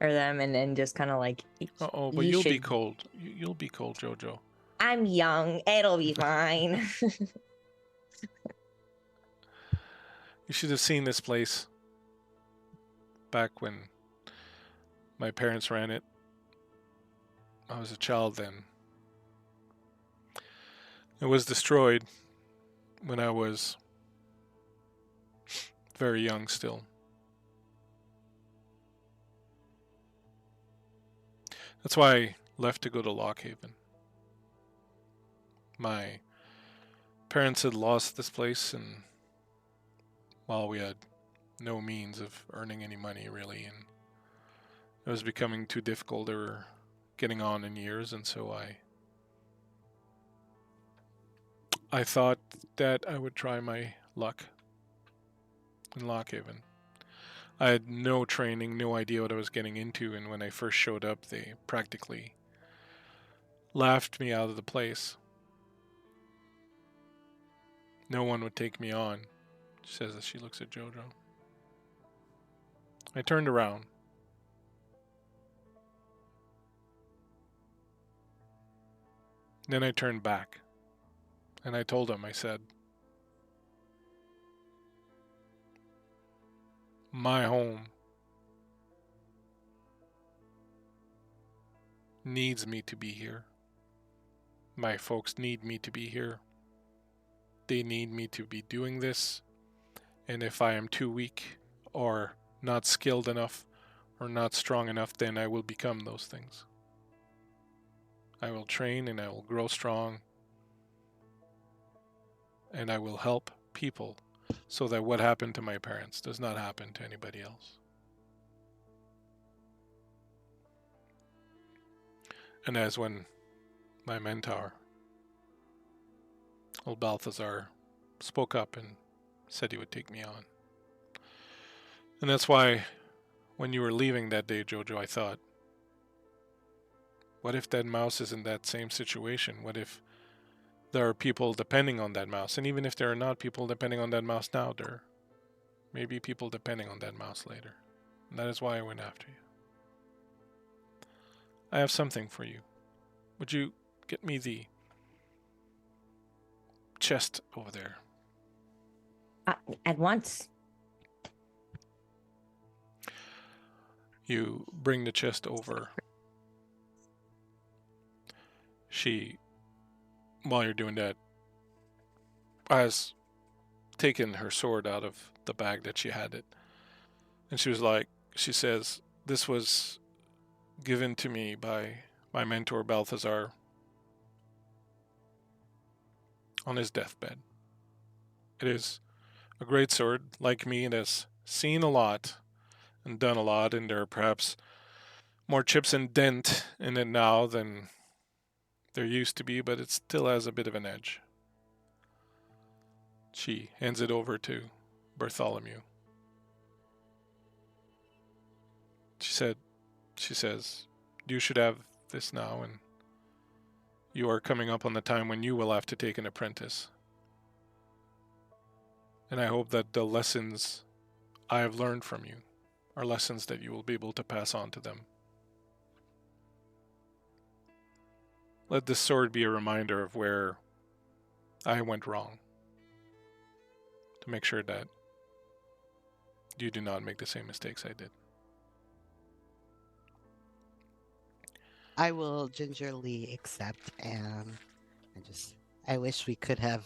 or them, and then just kind of like, Uh-oh, but you you'll be should- cold. You'll be cold, Jojo. I'm young. It'll be fine. You should have seen this place back when my parents ran it. I was a child then. It was destroyed when I was very young still. That's why I left to go to Lockhaven. My parents had lost this place, and while we had no means of earning any money really, and it was becoming too difficult. They were getting on in years, and so I thought that I would try my luck in Lockhaven. I had no training, no idea what I was getting into, and when I first showed up, they practically laughed me out of the place. No one would take me on, she says as she looks at Jojo. I turned around. Then I turned back, and I told him, I said, my home needs me to be here. My folks need me to be here. They need me to be doing this. And if I am too weak or not skilled enough or not strong enough, then I will become those things. I will train and I will grow strong. And I will help people so that what happened to my parents does not happen to anybody else. And as when my mentor, old Balthazar, spoke up and said he would take me on. And that's why when you were leaving that day, Jojo, I thought, what if that mouse is in that same situation? What if there are people depending on that mouse? And even if there are not people depending on that mouse now, there may be people depending on that mouse later. And that is why I went after you. I have something for you. Would you get me the chest over there? At once. You bring the chest over. She, while you're doing that, has taken her sword out of the bag that she had it. And she says, this was given to me by my mentor Balthazar on his deathbed. It is a great sword. Like me, it has seen a lot and done a lot, and there are perhaps more chips and dent in it now than there used to be, but it still has a bit of an edge. She hands it over to Bartholomew. She says, you should have this now, and you are coming up on the time when you will have to take an apprentice. And I hope that the lessons I have learned from you are lessons that you will be able to pass on to them. Let this sword be a reminder of where I went wrong, to make sure that you do not make the same mistakes I did. I will gingerly accept, and I wish we could have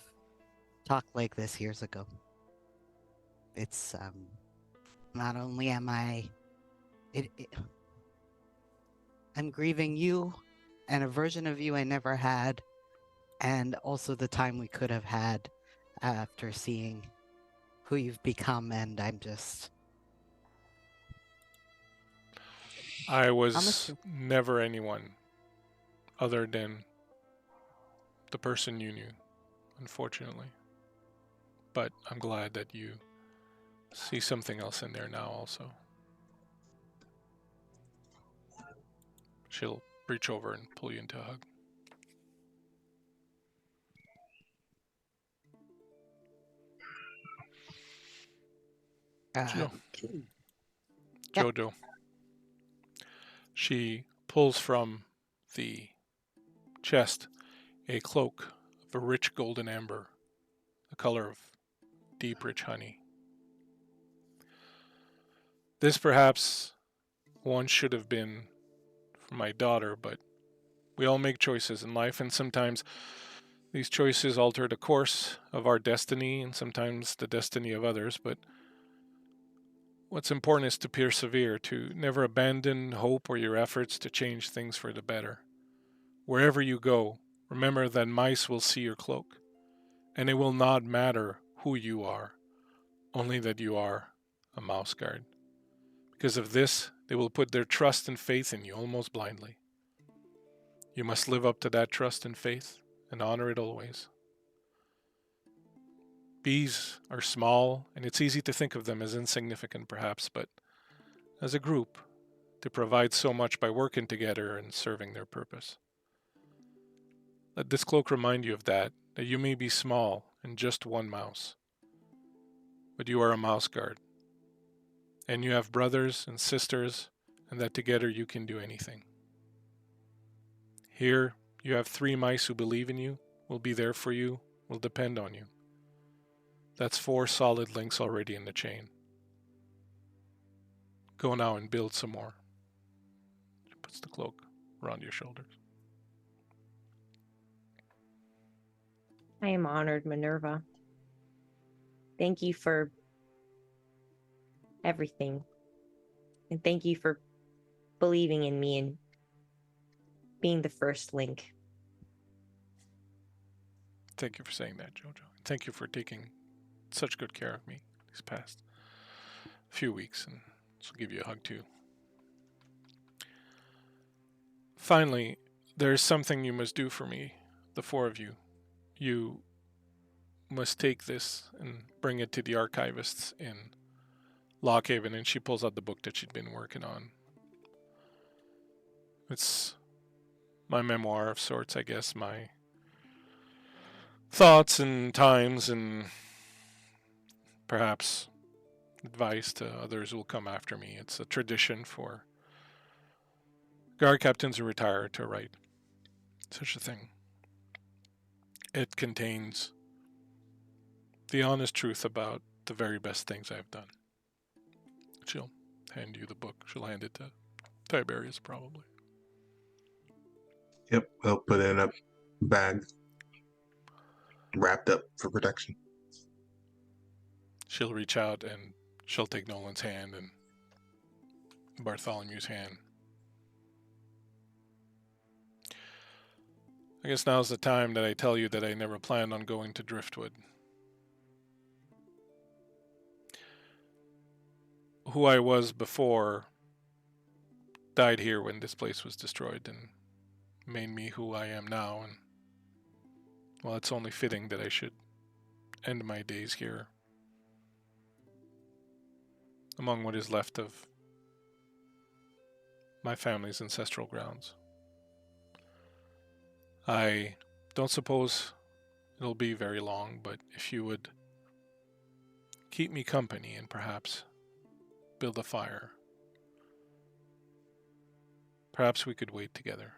talked like this years ago. It's not only am I'm grieving you and a version of you I never had, and also the time we could have had after seeing who you've become, and I was never anyone other than the person you knew, unfortunately. But I'm glad that you see something else in there now also. She'll reach over and pull you into a hug. Uh, yeah. Jojo. She pulls from the chest a cloak of a rich golden amber, the color of deep, rich honey. This perhaps once should have been for my daughter, but we all make choices in life, and sometimes these choices alter the course of our destiny and sometimes the destiny of others, but what's important is to persevere, to never abandon hope or your efforts to change things for the better. Wherever you go, remember that mice will see your cloak, and it will not matter who you are, only that you are a mouse guard. Because of this, they will put their trust and faith in you almost blindly. You must live up to that trust and faith and honor it always. Bees are small, and it's easy to think of them as insignificant perhaps, but as a group, they provide so much by working together and serving their purpose. Let this cloak remind you of that you may be small and just one mouse, but you are a mouse guard. And you have brothers and sisters, and that together you can do anything. Here, you have 3 mice who believe in you, will be there for you, will depend on you. That's 4 solid links already in the chain. Go now and build some more. She puts the cloak around your shoulders. I am honored, Minerva. Thank you for everything. And thank you for believing in me and being the first link. Thank you for saying that, Jojo. Thank you for taking such good care of me these past few weeks, and she'll give you a hug too. Finally, there's something you must do for me, the 4 of you. You must take this and bring it to the archivists in Lockhaven, and she pulls out the book that she'd been working on. It's my memoir of sorts, I guess, my thoughts and times and perhaps advice to others who will come after me. It's a tradition for guard captains who retire to write such a thing. It contains the honest truth about the very best things I've done. She'll hand you the book. She'll hand it to Tiberius, probably. Yep, I'll put it in a bag, wrapped up for protection. She'll reach out and she'll take Nolan's hand and Bartholomew's hand. I guess now's the time that I tell you that I never planned on going to Driftwood. Who I was before died here when this place was destroyed and made me who I am now, and well, it's only fitting that I should end my days here among what is left of my family's ancestral grounds. I don't suppose it'll be very long, but if you would keep me company and perhaps build a fire, perhaps we could wait together.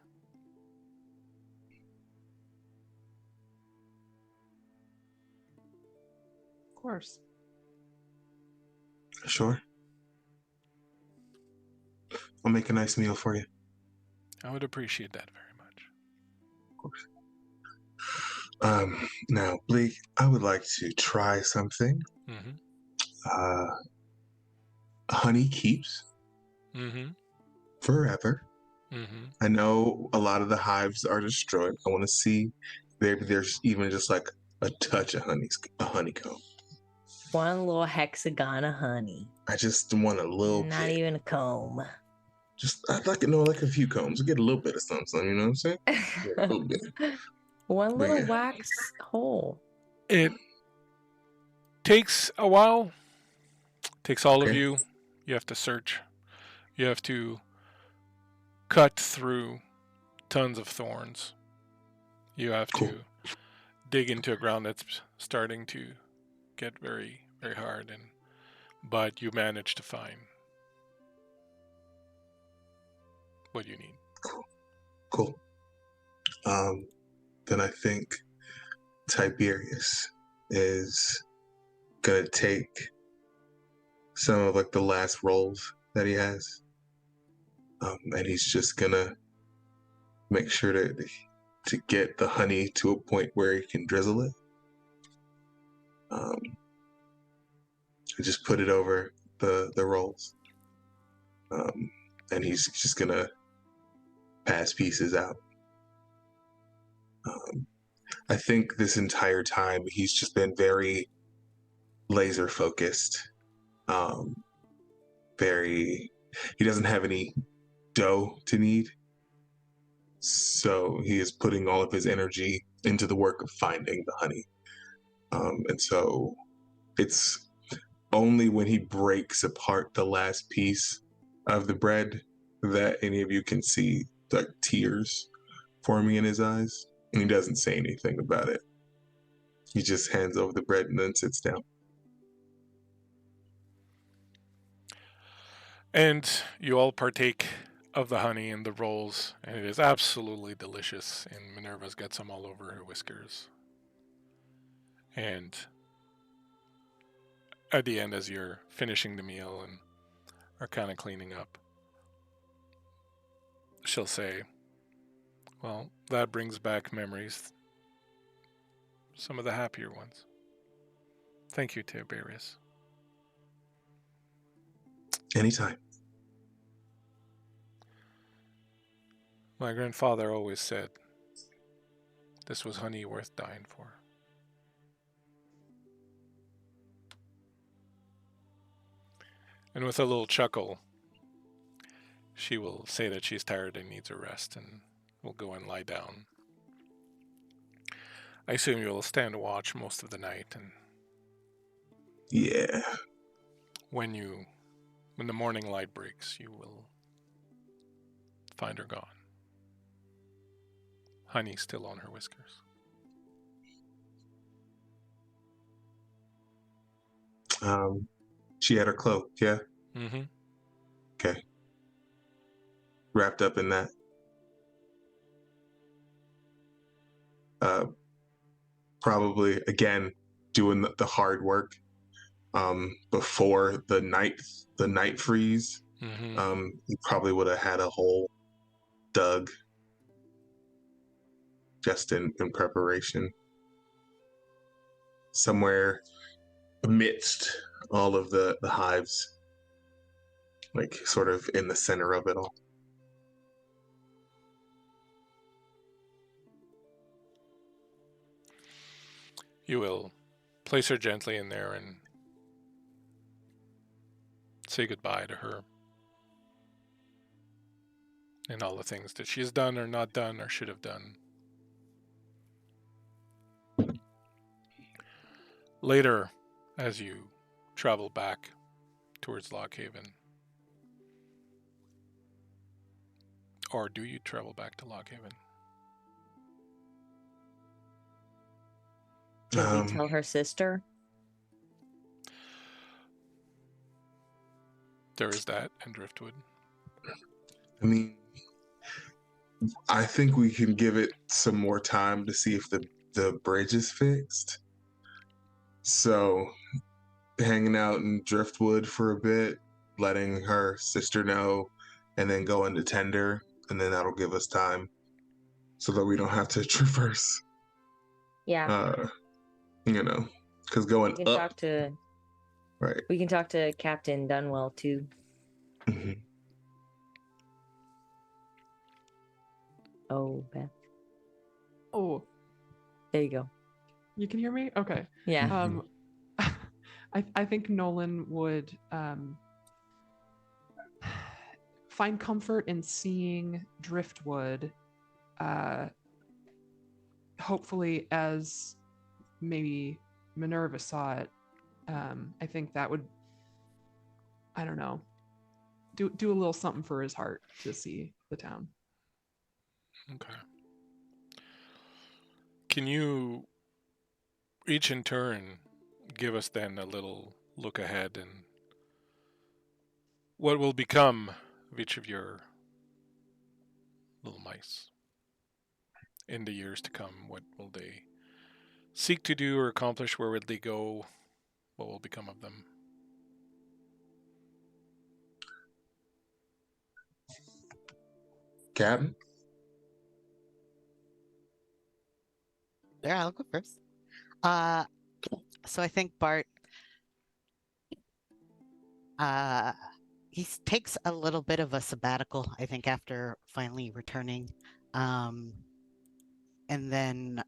Of course. Sure. I'll make a nice meal for you. I would appreciate that very much. Of course. Now, Bleak, I would like to try something. Mm-hmm. Honey keeps Mm-hmm. forever. Mm-hmm. I know a lot of the hives are destroyed. I want to see maybe there's even just like a touch of honeycomb. One little hexagon of honey. I just want a little Not bit. even a comb. I'd like to know like a few combs. Get a little bit of something, you know what I'm saying? Yeah, a little bit. One But little yeah. wax hole. It takes a while. Takes all of Okay. you. You have to search. You have to cut through tons of thorns. You have Cool. to dig into a ground that's starting to get very, very hard, but you manage to find what you need. Cool. Then I think Tiberius is gonna take some of like the last rolls that he has, and he's just gonna make sure to get the honey to a point where he can drizzle it. And just put it over the rolls, and he's just gonna pass pieces out. I think this entire time he's just been very laser focused. He doesn't have any dough to knead, so he is putting all of his energy into the work of finding the honey. And so it's only when he breaks apart the last piece of the bread that any of you can see like tears forming in his eyes, and he doesn't say anything about it. He just hands over the bread and then sits down. And you all partake of the honey and the rolls, and it is absolutely delicious. And Minerva's got some all over her whiskers. And at the end, as you're finishing the meal and are kind of cleaning up, she'll say, well, that brings back memories. Some of the happier ones. Thank you, Tiberius. Anytime. My grandfather always said this was honey worth dying for. And with a little chuckle, she will say that she's tired and needs a rest and will go and lie down. I assume you'll stand watch most of the night, and Yeah. when the morning light breaks, you will find her gone. Honey still on her whiskers. She had her cloak, yeah? Mm-hmm. Okay. Wrapped up in that. Probably, again, doing the hard work before the night freeze. Mm-hmm. He probably would have had a hole dug just in preparation. Somewhere amidst all of the hives, like sort of in the center of it all. You will place her gently in there and say goodbye to her and all the things that she has done or not done or should have done. Later, as you travel back towards Lockhaven, or do you travel back to Lockhaven? Did we tell her sister? There is that, and Driftwood. I mean, I think we can give it some more time to see if the bridge is fixed. So, hanging out in Driftwood for a bit, letting her sister know, and then going to Tender, and then that'll give us time so that we don't have to traverse. Yeah. Because going We can up, talk to right? we can talk to Captain Dunwell too. Mm-hmm. Oh, Beth. Oh, There you go. you can hear me? Okay. Yeah. I think Nolan would find comfort in seeing Driftwood, hopefully as maybe Minerva saw it. I think that would, I don't know, do a little something for his heart to see the town. Okay. Can you each in turn give us then a little look ahead and what will become of each of your little mice in the years to come? What will they seek to do or accomplish? Where would they go? What will become of them? Captain? Yeah, I'll go first. Uh, so I think Bart, uh, takes a little bit of a sabbatical, I think, after finally returning. Um, and then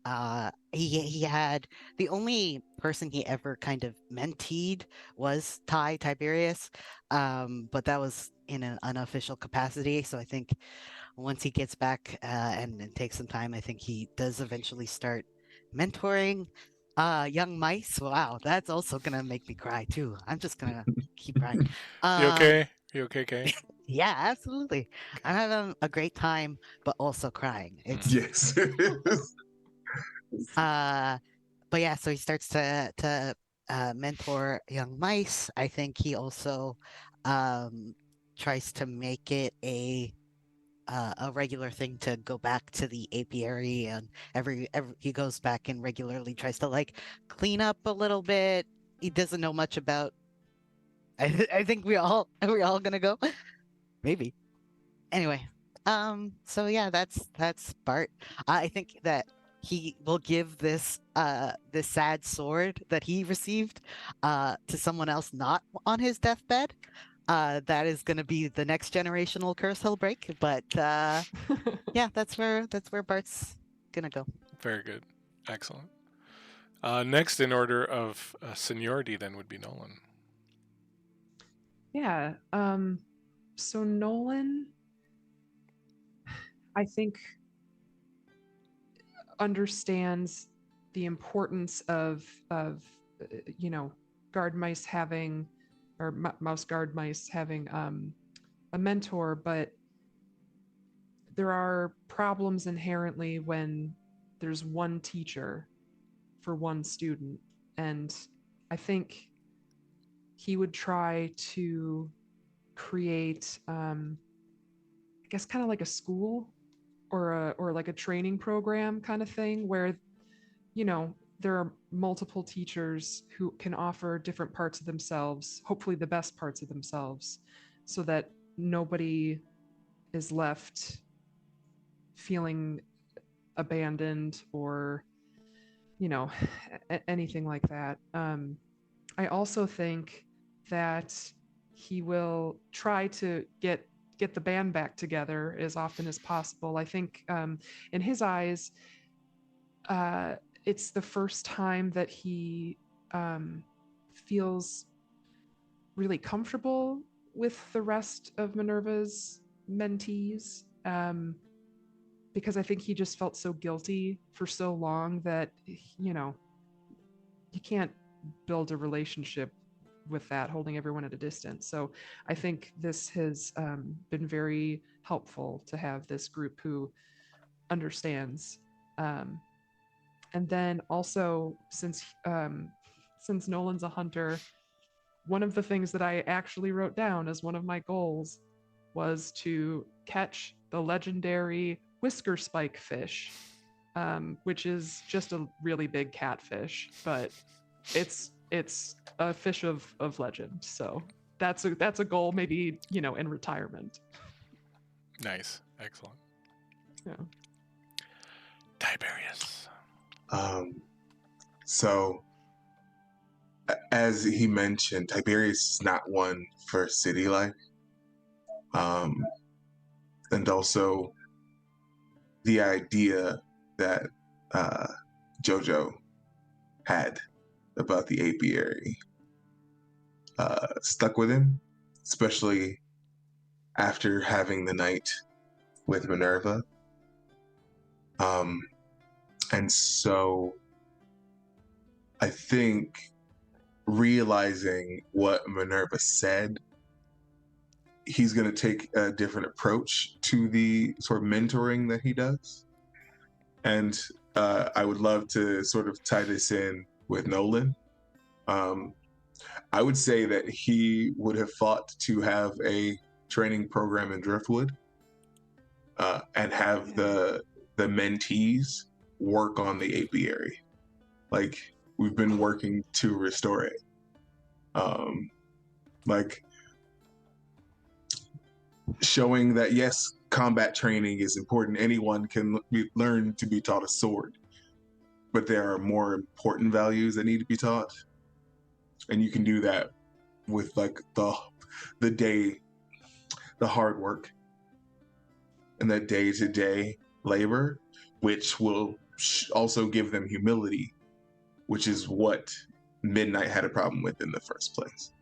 he had the only person he ever kind of menteed was Tiberius, but that was in an unofficial capacity. So I think once he gets back and takes some time, I think he does eventually start mentoring young mice. Wow, that's also gonna make me cry too. I'm just gonna keep crying. You Um, okay? You okay, Kay? yeah, absolutely. I'm having a great time, but also crying. It's Yes. uh but yeah, so he starts to mentor young mice. I think he also um tries to make it a regular thing to go back to the apiary, and every he goes back and regularly tries to like clean up a little bit. He doesn't know much about. I think we're all gonna go, maybe. Anyway, so yeah, that's Bart. I think that he will give this sad sword that he received to someone else not on his deathbed. That is going to be the next generational curse he'll break. But yeah, that's where Bart's gonna go. Very good. Excellent. Next in order of seniority then would be Nolan. Yeah. So Nolan, I think, understands the importance of guard mice having, or mouse guard mice having a mentor, but there are problems inherently when there's one teacher for one student, and I think he would try to create I guess kind of like a school or like a training program kind of thing where there are multiple teachers who can offer different parts of themselves, hopefully the best parts of themselves, so that nobody is left feeling abandoned or you know anything like that. I also think that he will try to get the band back together as often as possible. I think in his eyes, it's the first time that he feels really comfortable with the rest of Minerva's mentees, because I think he just felt so guilty for so long that you can't build a relationship with that, holding everyone at a distance. So I think this has been very helpful to have this group who understands. And then also, since Nolan's a hunter, one of the things that I actually wrote down as one of my goals was to catch the legendary whisker spike fish, which is just a really big catfish, but it's a fish of legend. So that's a goal, maybe in retirement. Nice. Excellent. Yeah. Tiberius. So, as he mentioned, Tiberius is not one for city life. And also the idea that Jojo had about the apiary stuck with him, especially after having the night with Minerva. And so I think realizing what Minerva said, he's going to take a different approach to the sort of mentoring that he does. And I would love to sort of tie this in with Nolan. I would say that he would have fought to have a training program in Driftwood and have the mentees work on the apiary. Like, we've been working to restore it. Like, showing that, yes, combat training is important. Anyone can learn to be taught a sword, but there are more important values that need to be taught. And you can do that with like the hard work and that day-to-day labor, which will also give them humility, which is what Midnight had a problem with in the first place.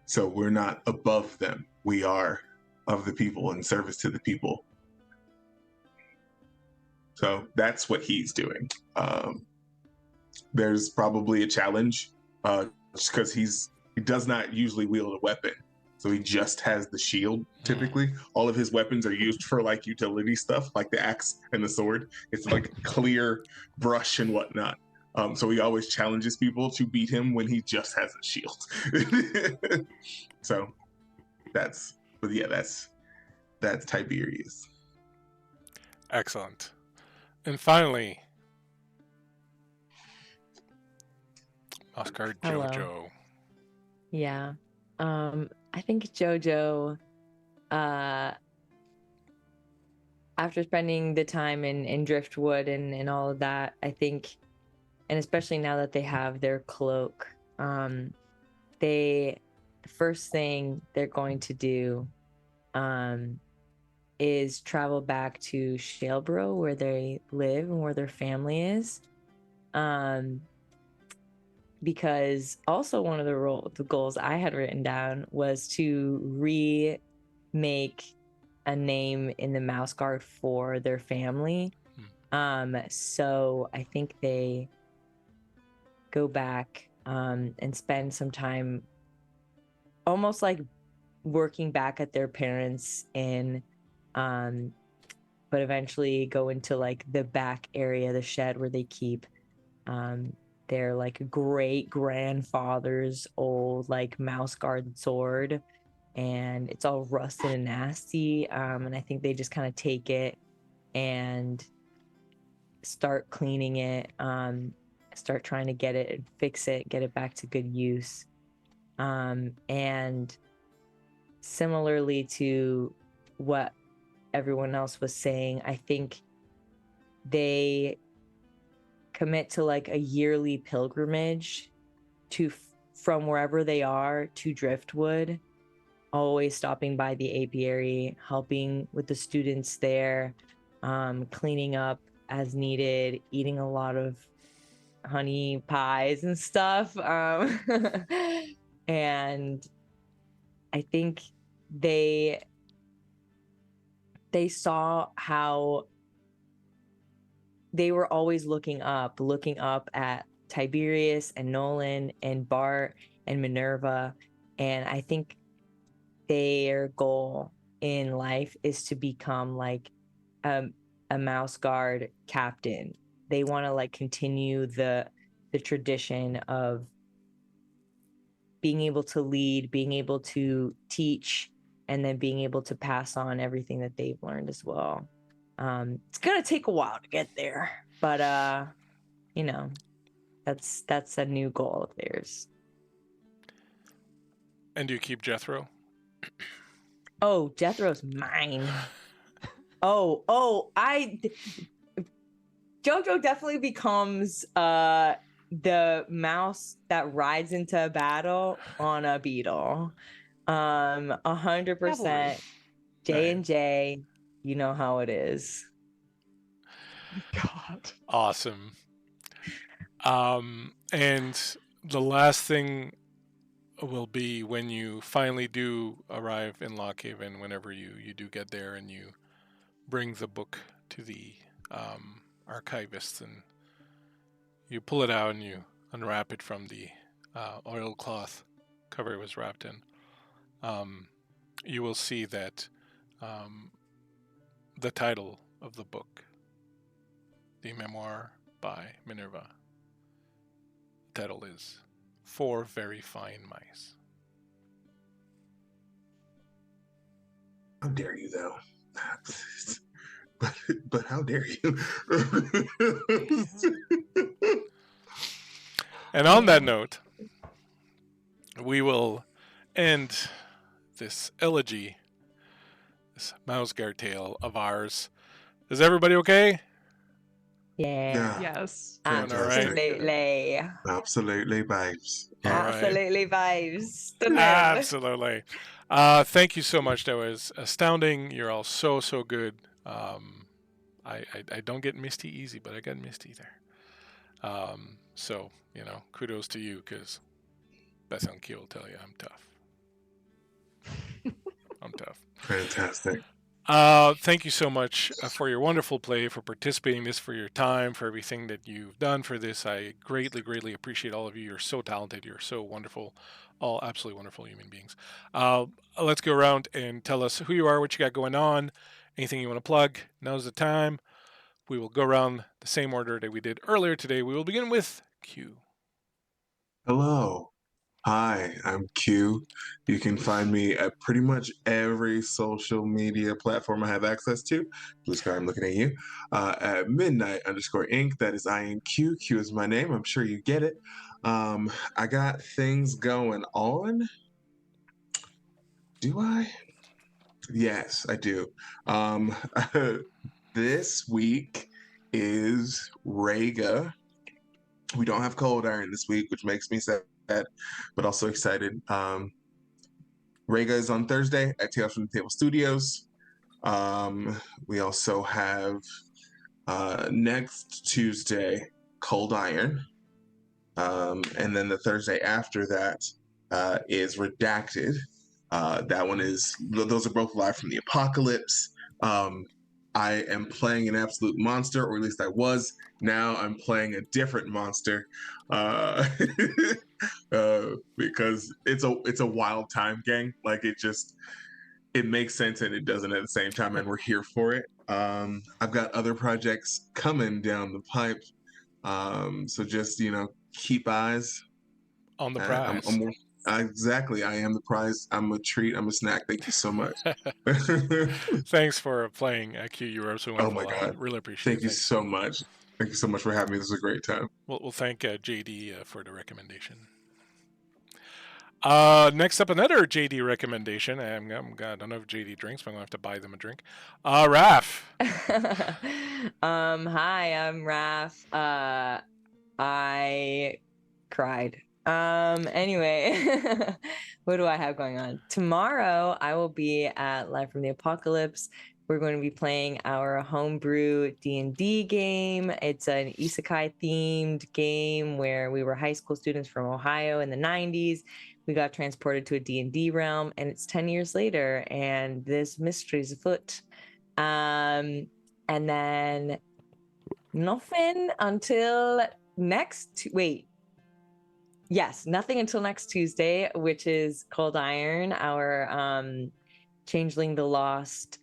So we're not above them. We are of the people in service to the people. So that's what he's doing. There's probably a challenge just because he does not usually wield a weapon. So he just has the shield, typically. All of his weapons are used for like utility stuff, like the axe and the sword. It's like clear brush and whatnot. So he always challenges people to beat him when he just has a shield. So that's Tiberius. Excellent. And finally, Oscar Hello. Jojo. Yeah. I think Jojo, after spending the time in Driftwood and all of that, I think, and especially now that they have their cloak, the first thing they're going to do is travel back to Shalebro, where they live and where their family is. Because also one of the goals I had written down was to remake a name in the Mouse Guard for their family. So I think they go back and spend some time almost like working back at their parents in but eventually go into like the back area, the shed where they keep their like great grandfather's old like mouse guard sword, and it's all rusted and nasty, and I think they just kind of take it and start cleaning it, start trying to get it and fix it, get it back to good use. And similarly to what everyone else was saying, I think they commit to like a yearly pilgrimage from wherever they are to Driftwood, always stopping by the apiary, helping with the students there, cleaning up as needed, eating a lot of honey pies and stuff. And I think they saw how they were always looking up at Tiberius and Nolan and Bart and Minerva. And I think their goal in life is to become like a mouse guard captain. They want to like continue the tradition of being able to lead, being able to teach, and then being able to pass on everything that they've learned as well. It's gonna take a while to get there, but you know, that's a new goal of theirs. And do you keep Jethro? Oh, Jethro's mine. Jojo definitely becomes the mouse that rides into a battle on a beetle. 100%. J&J, you know how it is. God. Awesome. And the last thing will be when you finally do arrive in Lockhaven, whenever you do get there and you bring the book to the archivists and you pull it out and you unwrap it from the oilcloth cover it was wrapped in. you will see that the title of the book, the memoir by Minerva, the title is Four Very Fine Mice. How dare you, though? but how dare you? And on that note, we will end this elegy, this mouse guard tale of ours. Is everybody okay? Yeah. Yes. Doing all right? Absolutely. Absolutely, babes. All right. Absolutely vibes. To live. Absolutely. Thank you so much. That was astounding. You're all so good. I don't get misty easy, but I got misty there. So, kudos to you, because Besanki will tell you I'm tough. I'm tough. Fantastic. Thank you so much for your wonderful play, for participating in this, for your time, for everything that you've done for this. I greatly appreciate all of you. You're so talented. You're so wonderful. All absolutely wonderful human beings. Let's go around and tell us who you are, what you got going on, anything you want to plug. Now's the time. We will go around the same order that we did earlier today. We will begin with Q. Hello. Hi, I'm Q. You can find me at pretty much every social media platform I have access to. Blue Sky, I'm looking at you. At midnight_Inc. That is INQ. Q is my name. I'm sure you get it. I got things going on. Do I? Yes, I do. This week is Rega. We don't have Cold Iron this week, which makes me sad, but also excited. Rega is on Thursday at Tales from the Table Studios. We also have next Tuesday Cold Iron. And then the Thursday after that is Redacted. That one is, those are both live from the apocalypse. I am playing an absolute monster, or at least I was. Now I'm playing a different monster because it's a wild time, gang. Like it makes sense and it doesn't at the same time, and we're here for it. I've got other projects coming down the pipe, so just keep eyes On the prize. Exactly. I am the prize. I'm a treat. I'm a snack. Thank you so much. Thanks for playing, Q. You were absolutely wonderful. Oh my God. Really appreciate it. Thank you so much. Thank you so much for having me. This was a great time. We'll thank JD for the recommendation. Next up, another JD recommendation. I don't know if JD drinks, but I'm going to have to buy them a drink. Raph. Hi, I'm Raph. I cried. Anyway, what do I have going on? Tomorrow, I will be at Live from the Apocalypse. We're going to be playing our homebrew D&D game. It's an isekai-themed game where we were high school students from Ohio in the 90s. We got transported to a D&D realm, and it's 10 years later, and this mystery's afoot. And then nothing until nothing until next Tuesday, which is Cold Iron, our Changeling the Lost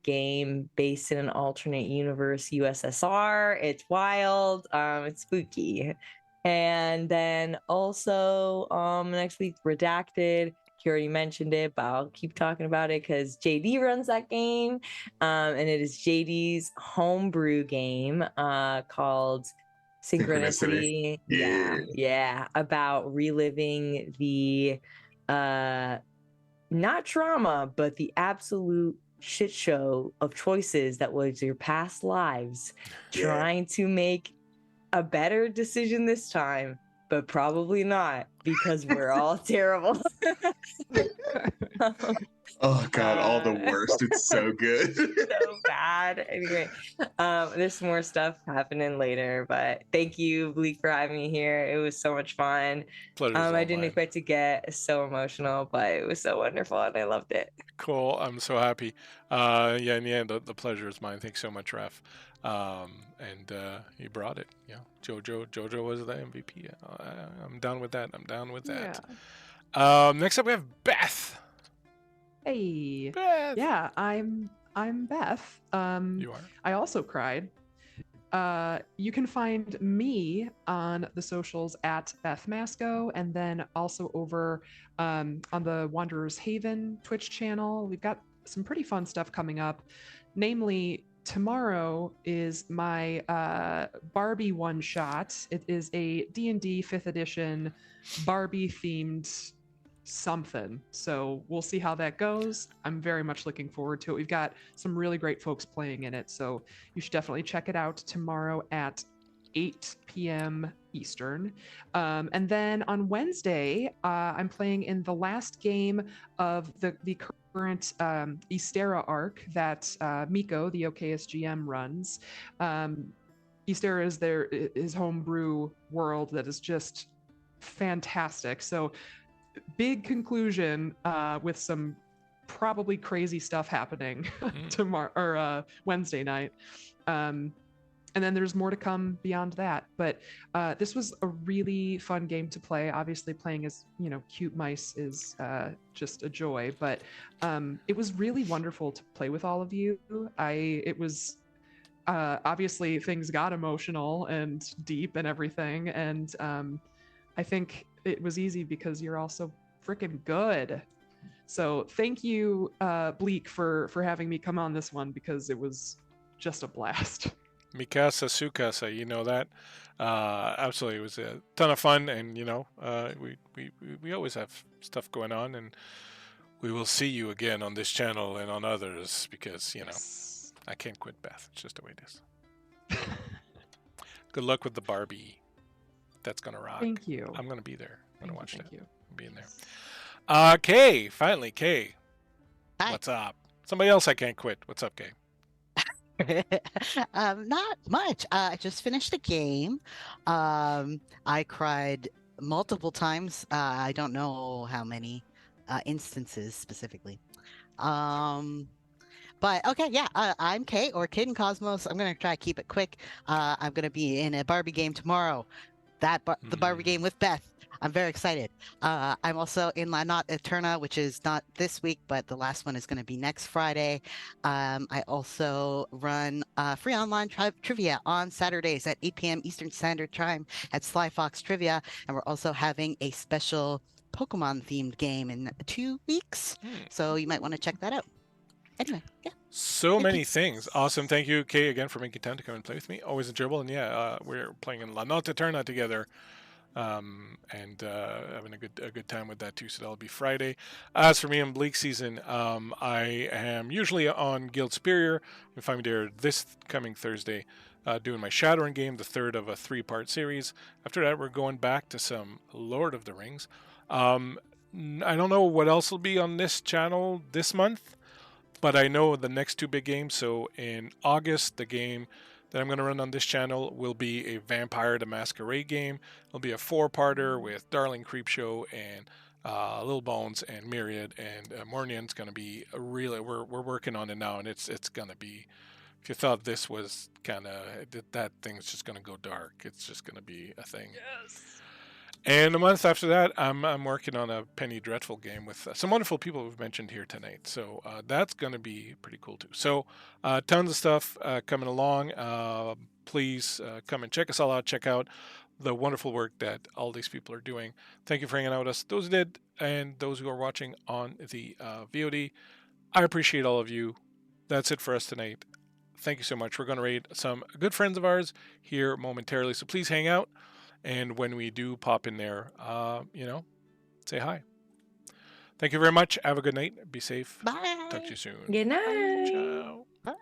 game based in an alternate universe USSR. It's wild. It's spooky. And then also next week, Redacted. You already mentioned it, but I'll keep talking about it because JD runs that game. And it is JD's homebrew game called Synchronicity. Yeah. About reliving the not trauma, but the absolute shit show of choices that was your past lives, trying to make a better decision this time, but probably not because we're all terrible. Oh God, all the worst. It's so good. So bad. Anyway, there's some more stuff happening later, but thank you, Bleak, for having me here. It was so much fun. I didn't expect to get so emotional, but it was so wonderful and I loved it. Cool. I'm so happy. In the end, the pleasure is mine. Thanks so much, Raph. And you brought it. Jojo was the MVP. I'm down with that. Yeah. Next up, we have Beth. Hey. Beth. Yeah, I'm Beth. You are. I also cried. You can find me on the socials at Beth Masco, and then also over on the Wanderer's Haven Twitch channel. We've got some pretty fun stuff coming up. Namely, tomorrow is my Barbie one shot. It is a D&D 5th edition Barbie themed something. So we'll see how that goes. I'm very much looking forward to it. We've got some really great folks playing in it, so you should definitely check it out tomorrow at 8 p.m. Eastern. And then on Wednesday, I'm playing in the last game of the current Ystera arc that Miko, the OKSGM, runs. Ystera is his homebrew world that is just fantastic. So big conclusion with some probably crazy stuff happening tomorrow or Wednesday night. And then there's more to come beyond that. But this was a really fun game to play. Obviously, playing as cute mice is just a joy. But it was really wonderful to play with all of you. It was obviously things got emotional and deep and everything, and I think it was easy because you're also freaking good. So thank you, Bleak, for having me come on this one because it was just a blast. Mikasa Sukasa, you know that. Absolutely, it was a ton of fun, and we always have stuff going on, and we will see you again on this channel and on others because I can't quit Beth. It's just the way it is. Good luck with the Barbie. That's gonna rock. Thank you. I'm gonna be there. I'm gonna watch that. Thank you. I'm being there. Kay, finally, Kay. Hi. What's up? Somebody else I can't quit. What's up, Kay? Not much. I just finished a game. I cried multiple times. I don't know how many instances specifically. But okay, yeah, I'm Kate or Kid in Cosmos. I'm gonna try to keep it quick. I'm gonna be in a Barbie game tomorrow. The Barbie game with Beth. I'm very excited. I'm also in La Not Eterna, which is not this week, but the last one is going to be next Friday. I also run free online trivia on Saturdays at 8 p.m. Eastern Standard Time at Sly Fox Trivia. And we're also having a special Pokemon-themed game in 2 weeks. So you might want to check that out. Anyway, yeah. So many things. Awesome. Thank you, Kay, again for making time to come and play with me. Always enjoyable. And yeah, we're playing in La Not Eterna together. And having a good time with that too. So that'll be Friday. As for me in Bleakseason, I am usually on Guild Superior. You can find me there this coming Thursday, doing my Shadowrun game, the third of a 3-part series. After that, we're going back to some Lord of the Rings. I don't know what else will be on this channel this month, but I know the next 2 big games. So in August, the game that I'm going to run on this channel will be a Vampire the Masquerade game. It'll be a 4-parter with Darling Creepshow and Little Bones and Myriad, and Mornian's going to be really, we're working on it now, and it's going to be, if you thought this was kind of, that thing's just going to go dark. It's just going to be a thing. Yes. And a month after that, I'm working on a Penny Dreadful game with some wonderful people we've mentioned here tonight. So that's going to be pretty cool too. So tons of stuff coming along. Please come and check us all out. Check out the wonderful work that all these people are doing. Thank you for hanging out with us. Those who did and those who are watching on the VOD. I appreciate all of you. That's it for us tonight. Thank you so much. We're going to raid some good friends of ours here momentarily. So please hang out. And when we do pop in there, say hi. Thank you very much. Have a good night. Be safe. Bye. Talk to you soon. Good night. Ciao. Bye.